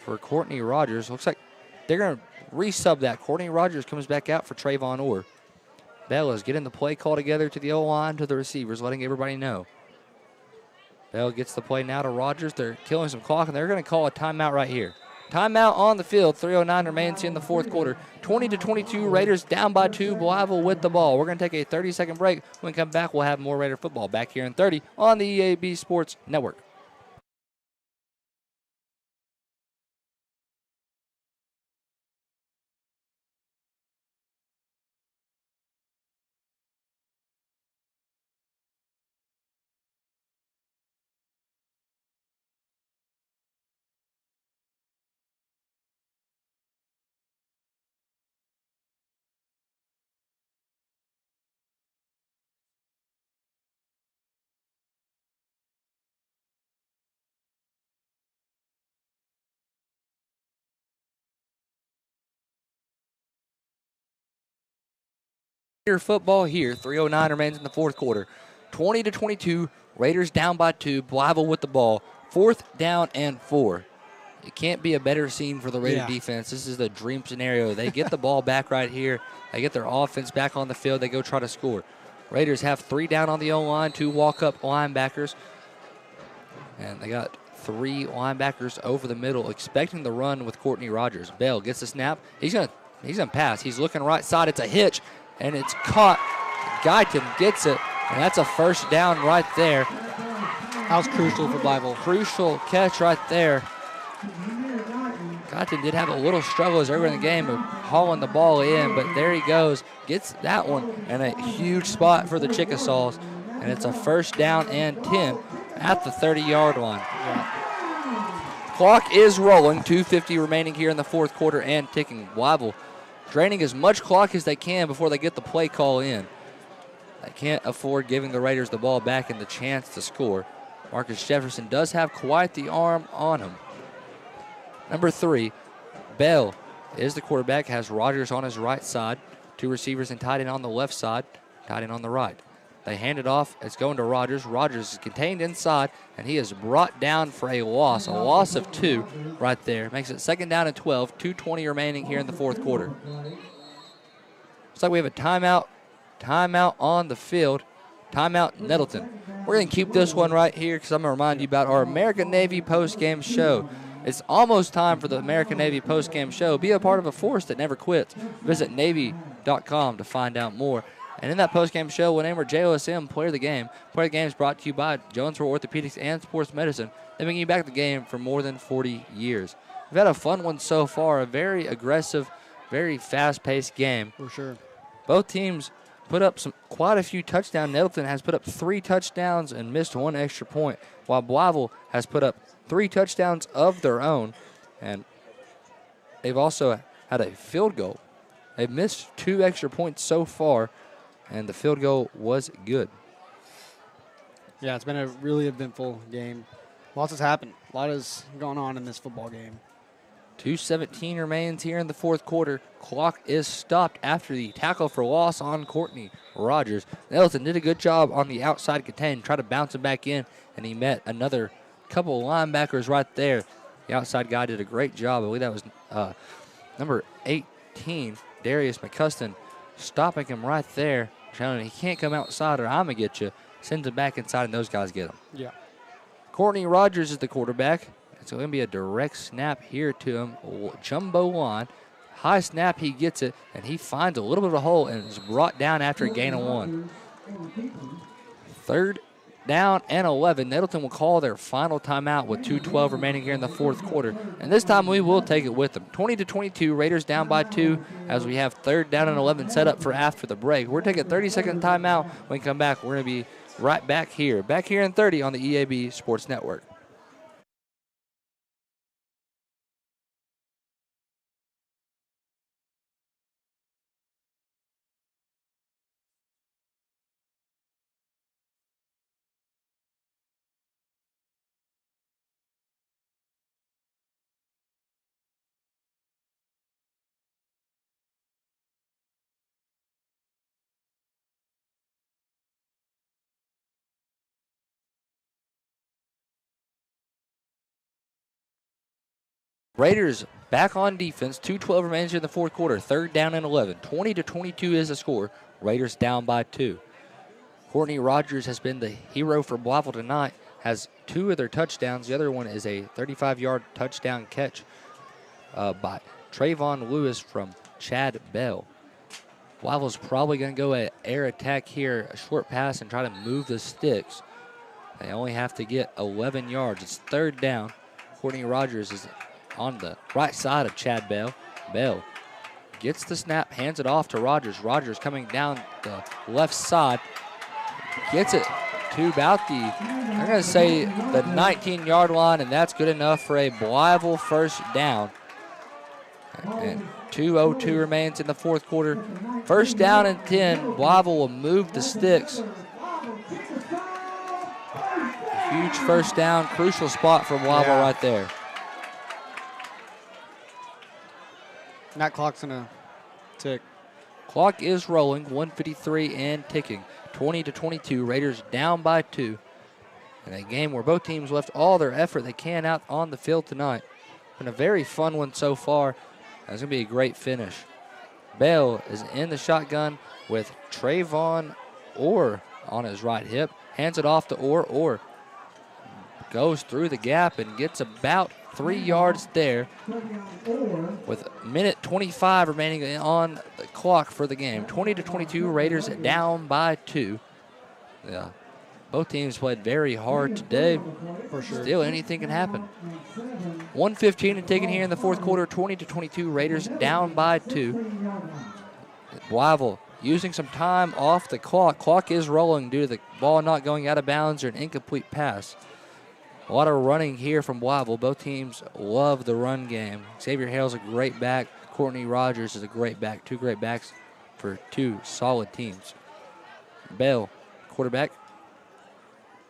for Courtney Rogers. Looks like they're going to resub that. Courtney Rogers comes back out for Trayvon Orr. Bell is getting the play call together to the O-line, to the receivers, letting everybody know. Bell gets the play now to Rogers. They're killing some clock, and they're going to call a timeout right here. Timeout on the field. 3:09 remains in the fourth quarter. 20-22, Raiders down by 2. Blytheville with the ball. We're going to take a 30-second break. When we come back, we'll have more Raider football back here in 30 on the EAB Sports Network. Football here. 3:09 remains in the fourth quarter. 20-22, Raiders down by 2. Blytheville with the ball. 4th down and 4. It can't be a better scene for the Raider defense. This is the dream scenario. They get the ball back right here. They get their offense back on the field. They go try to score. Raiders have 3 down on the O-line, 2 walk-up linebackers. And they got 3 linebackers over the middle, expecting the run with Courtney Rogers. Bell gets the snap. He's gonna pass. He's looking right side. It's a hitch. And it's caught. Guyton gets it, and that's a 1st down right there. That was crucial for Blytheville. Crucial catch right there. Cotton did have a little struggle as early in the game of hauling the ball in, but there he goes. Gets that one, and a huge spot for the Chickasaws. And it's a first down and 10 at the 30-yard line. Clock is rolling, 2:50 remaining here in the fourth quarter and ticking. Blytheville draining as much clock as they can before they get the play call in. They can't afford giving the Raiders the ball back and the chance to score. Marcus Jefferson does have quite the arm on him. Number 3, Bell is the quarterback, has Rogers on his right side, 2 receivers and tight end on the left side, tight end on the right. They hand it off. It's going to Rogers. Rogers is contained inside, and he is brought down for a loss of 2 right there. Makes it second down and 12, 2:20 remaining here in the fourth quarter. Looks like we have a timeout on the field. Timeout Nettleton. We're going to keep this one right here because I'm going to remind you about our American Navy post-game show. It's almost time for the American Navy post-game show. Be a part of a force that never quits. Visit Navy.com to find out more. And in that post-game show, we'll name our JOSM Player of the Game. Player of the Game is brought to you by Jonesboro Orthopedics and Sports Medicine. They've been you back at the game for more than 40 years. We've had a fun one so far, a very aggressive, very fast-paced game. For sure. Both teams put up quite a few touchdowns. Nettleton has put up 3 touchdowns and missed 1 extra point, while Blytheville has put up 3 touchdowns of their own, and they've also had a field goal. They've missed 2 extra points so far, and the field goal was good. Yeah, it's been a really eventful game. Lots has happened. A lot has gone on in this football game. 2:17 remains here in the fourth quarter. Clock is stopped after the tackle for loss on Courtney Rogers. Nettleton did a good job on the outside contain, tried to bounce him back in, and he met another couple of linebackers right there. The outside guy did a great job. I believe that was number 18, Darius McCuston, stopping him right there, telling him he can't come outside or I'm going to get you. Sends him back inside, and those guys get him. Yeah. Courtney Rogers is the quarterback. It's going to be a direct snap here to him. Jumbo line. High snap, he gets it, and he finds a little bit of a hole and is brought down after a gain of 1. Third down and 11. Nettleton will call their final timeout with 2:12 remaining here in the fourth quarter. And this time we will take it with them. 20-22, Raiders down by 2 as we have third down and 11 set up for after the break. We're taking a 30-second timeout. When we come back, we're going to be right back here in 30 on the EAB Sports Network. Raiders back on defense. 2:12 remains in the fourth quarter. Third down and 11. 20-22 is the score. Raiders down by 2. Courtney Rogers has been the hero for Blytheville tonight. Has 2 of their touchdowns. The other one is a 35-yard touchdown catch by Trayvon Lewis from Chad Bell. Blytheville's probably going to go an air attack here, a short pass, and try to move the sticks. They only have to get 11 yards. It's third down. Courtney Rogers is on the right side of Chad Bell. Bell gets the snap, hands it off to Rogers. Rogers coming down the left side. Gets it to about I'm going to say the 19-yard line, and that's good enough for a Blytheville first down. And 2:02 remains in the fourth quarter. First down and 10. Blytheville will move the sticks. Huge first down, crucial spot for Blytheville right there. And that clock's going to tick. Clock is rolling, 1:53 and ticking. 20-22, Raiders down by 2. In a game where both teams left all their effort they can out on the field tonight. Been a very fun one so far. It's going to be a great finish. Bell is in the shotgun with Trayvon Orr on his right hip. Hands it off to Orr. Orr goes through the gap and gets about 3 yards there with a minute 25 remaining on the clock for the game. 20-22, Raiders down by 2. Yeah, both teams played very hard today. For sure. Still, anything can happen. 1:15 taken here in the fourth quarter, 20-22. Raiders down by 2. Blytheville using some time off the clock. Clock is rolling due to the ball not going out of bounds or an incomplete pass. A lot of running here from Blytheville. Both teams love the run game. Xavier Hale's a great back. Courtney Rogers is a great back. 2 great backs for 2 solid teams. Bell, quarterback,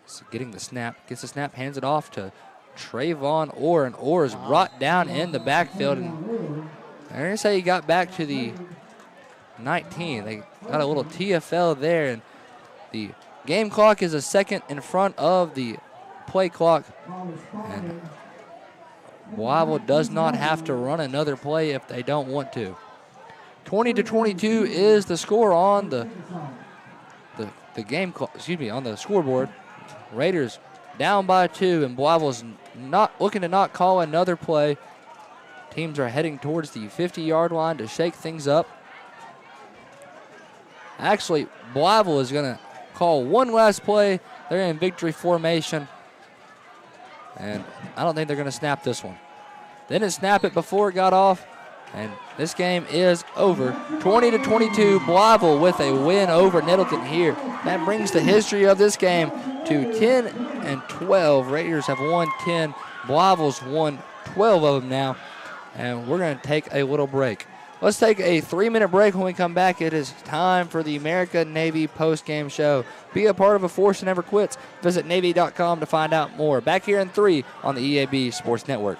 is getting the snap. Gets the snap, hands it off to Trayvon Orr, and Orr is brought down in the backfield. And they're going to say he got back to the 19. They got a little TFL there, and the game clock is a second in front of the play clock. And Blytheville does not have to run another play if they don't want to. 20-22 is the score on the game clock, on the scoreboard. Raiders down by 2, and Blytheville's not looking to not call another play. Teams are heading towards the 50-yard line to shake things up. Actually, Blytheville is going to call one last play. They're in victory formation, and I don't think they're going to snap this one. They didn't snap it before it got off, and this game is over. 20-22, Blytheville with a win over Nettleton here. That brings the history of this game to 10-12. Raiders have won 10. Blytheville's won 12 of them now, and we're going to take a little break. Let's take a 3-minute break. When we come back, it is time for the American Navy post-game show. Be a part of a force that never quits. Visit Navy.com to find out more. Back here in 3 on the EAB Sports Network.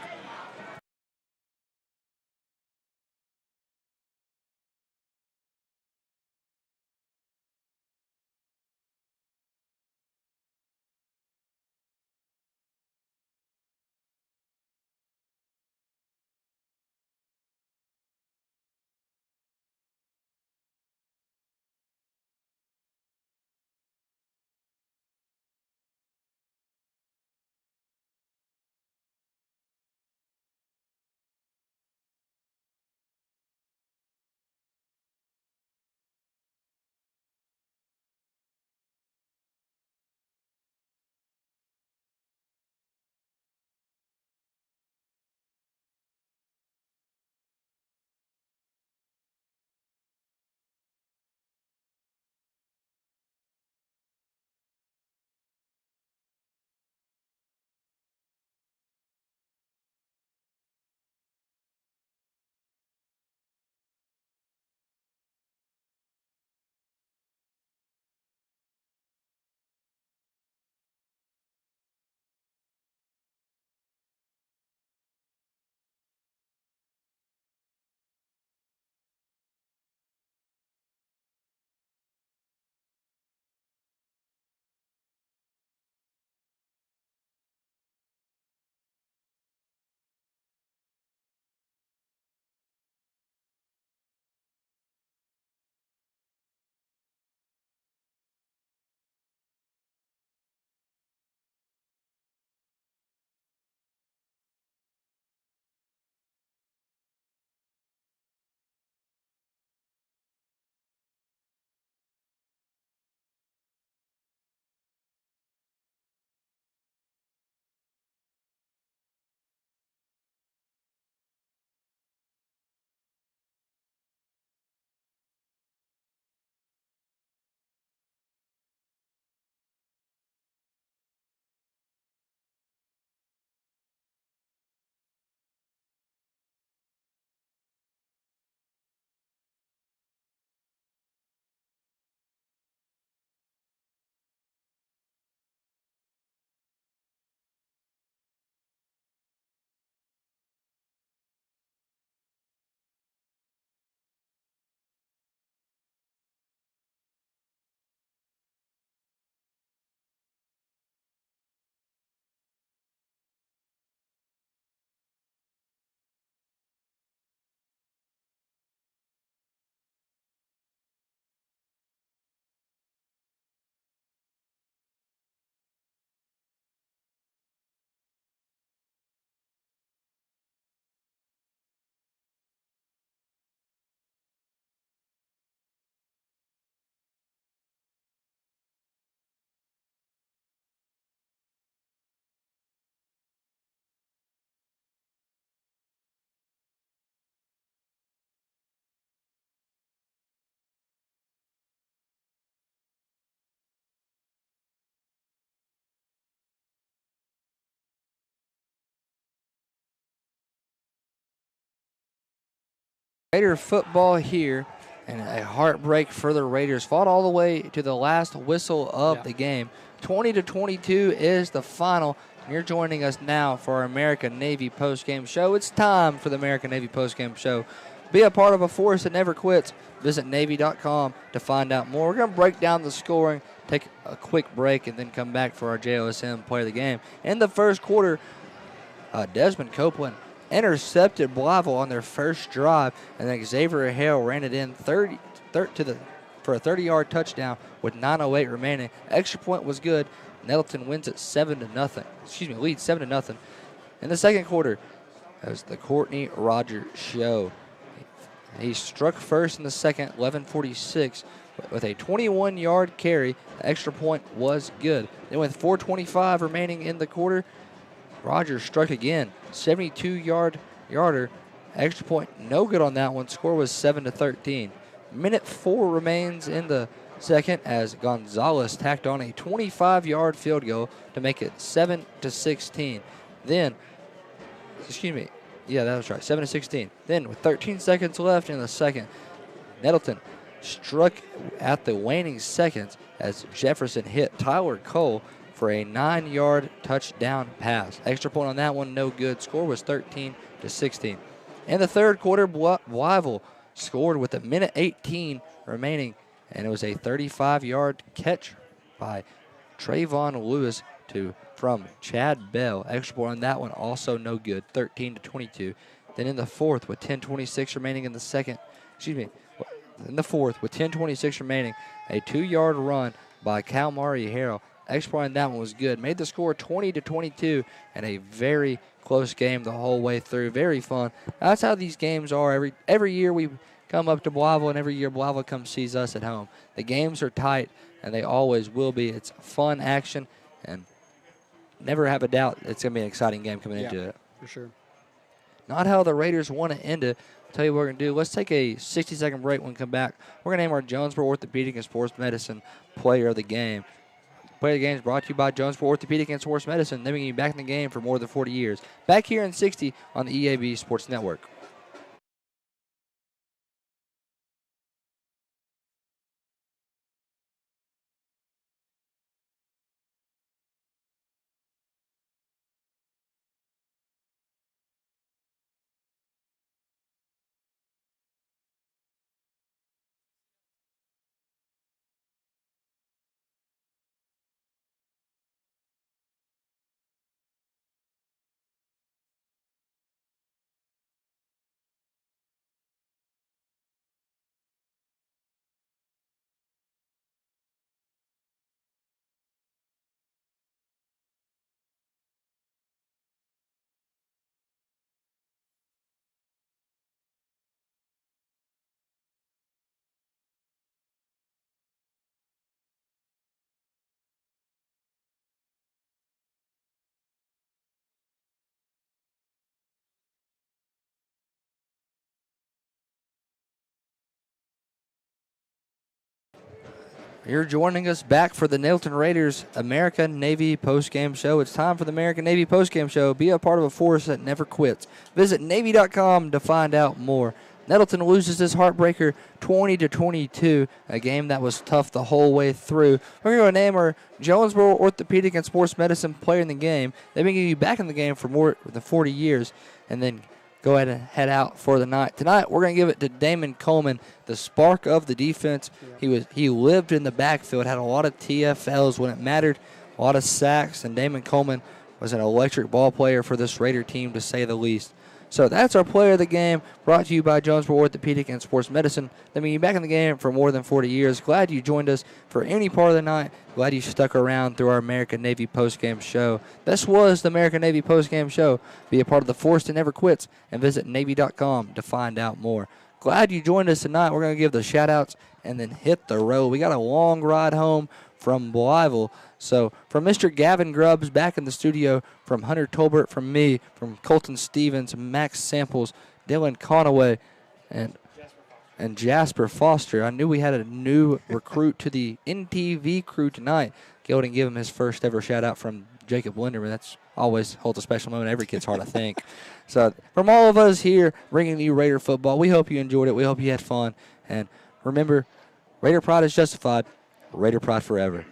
Raider football here, and a heartbreak for the Raiders. Fought all the way to the last whistle of the game. 20-22 is the final. You're joining us now for our American Navy postgame show. It's time for the American Navy postgame show. Be a part of a force that never quits. Visit Navy.com to find out more. We're going to break down the scoring, take a quick break, and then come back for our JOSM play of the game. In the first quarter, Desmond Copeland intercepted Blytheville on their first drive, and then Xavier Hale ran it in for a 30-yard touchdown with 9:08 remaining. Extra point was good. Nettleton wins it 7-0. Leads 7-0. In the second quarter, it was the Courtney Rogers show. He struck first in the second, 11:46, with a 21-yard carry. The extra point was good. Then with 4:25 remaining in the quarter, Rogers struck again, 72-yarder. Extra point, no good on that one. Score was 7-13. Minute 4 remains in the second as Gonzalez tacked on a 25-yard field goal to make it 7-16. Then, that was right, 7-16. Then with 13 seconds left in the second, Nettleton struck at the waning seconds as Jefferson hit Tyler Cole for a 9-yard touchdown pass. Extra point on that one, no good. Score was 13-16. In the third quarter, Blytheville scored with a minute 18 remaining, and it was a 35-yard catch by Trayvon Lewis from Chad Bell. Extra point on that one, also no good, 13-22. Then in the fourth, with 10:26 remaining in the second, in the fourth, with 10:26 remaining, a 2-yard run by Kalmari Harrell. Extra point on that one was good. Made the score 20-22, and a very close game the whole way through. Very fun. That's how these games are. Every year we come up to Blytheville, and every year Blytheville comes sees us at home. The games are tight, and they always will be. It's fun action, and never have a doubt it's going to be an exciting game coming into it. For sure. Not how the Raiders want to end it. I'll tell you what we're going to do. Let's take a 60-second break when we come back. We're going to name our Jonesboro Orthopedic and Sports Medicine player of the game. Player of the game is brought to you by Jonesboro Orthopedic and Sports Medicine. They've been back in the game for more than 40 years. Back here in 60 on the EAB Sports Network. You're joining us back for the Nettleton Raiders American Navy postgame show. It's time for the American Navy postgame show. Be a part of a force that never quits. Visit Navy.com to find out more. Nettleton loses this heartbreaker 20-22, a game that was tough the whole way through. We're going to name our Jonesboro Orthopedic and Sports Medicine player in the game. They've been getting you back in the game for more than 40 years, and then go ahead and head out for the night. Tonight, we're going to give it to Damon Coleman, the spark of the defense. He lived in the backfield, had a lot of TFLs when it mattered, a lot of sacks, and Damon Coleman was an electric ball player for this Raider team, to say the least. So that's our player of the game, brought to you by Jonesboro Orthopedic and Sports Medicine. They've been back in the game for more than 40 years. Glad you joined us for any part of the night. Glad you stuck around through our American Navy postgame show. This was the American Navy postgame show. Be a part of the force that never quits, and visit Navy.com to find out more. Glad you joined us tonight. We're going to give the shout-outs and then hit the road. We got a long ride home from Blytheville. So from Mr. Gavin Grubbs back in the studio, from Hunter Tolbert, from me, from Colton Stevens, Max Samples, Dylan Conaway, and Jasper Foster. I knew we had a new recruit to the NTV crew tonight. Go ahead and give him his first ever shout out from Jacob Linderman. That's always holds a special moment in every kid's heart, I think. So from all of us here bringing you Raider football, we hope you enjoyed it. We hope you had fun. And remember, Raider pride is justified. Raider pride forever.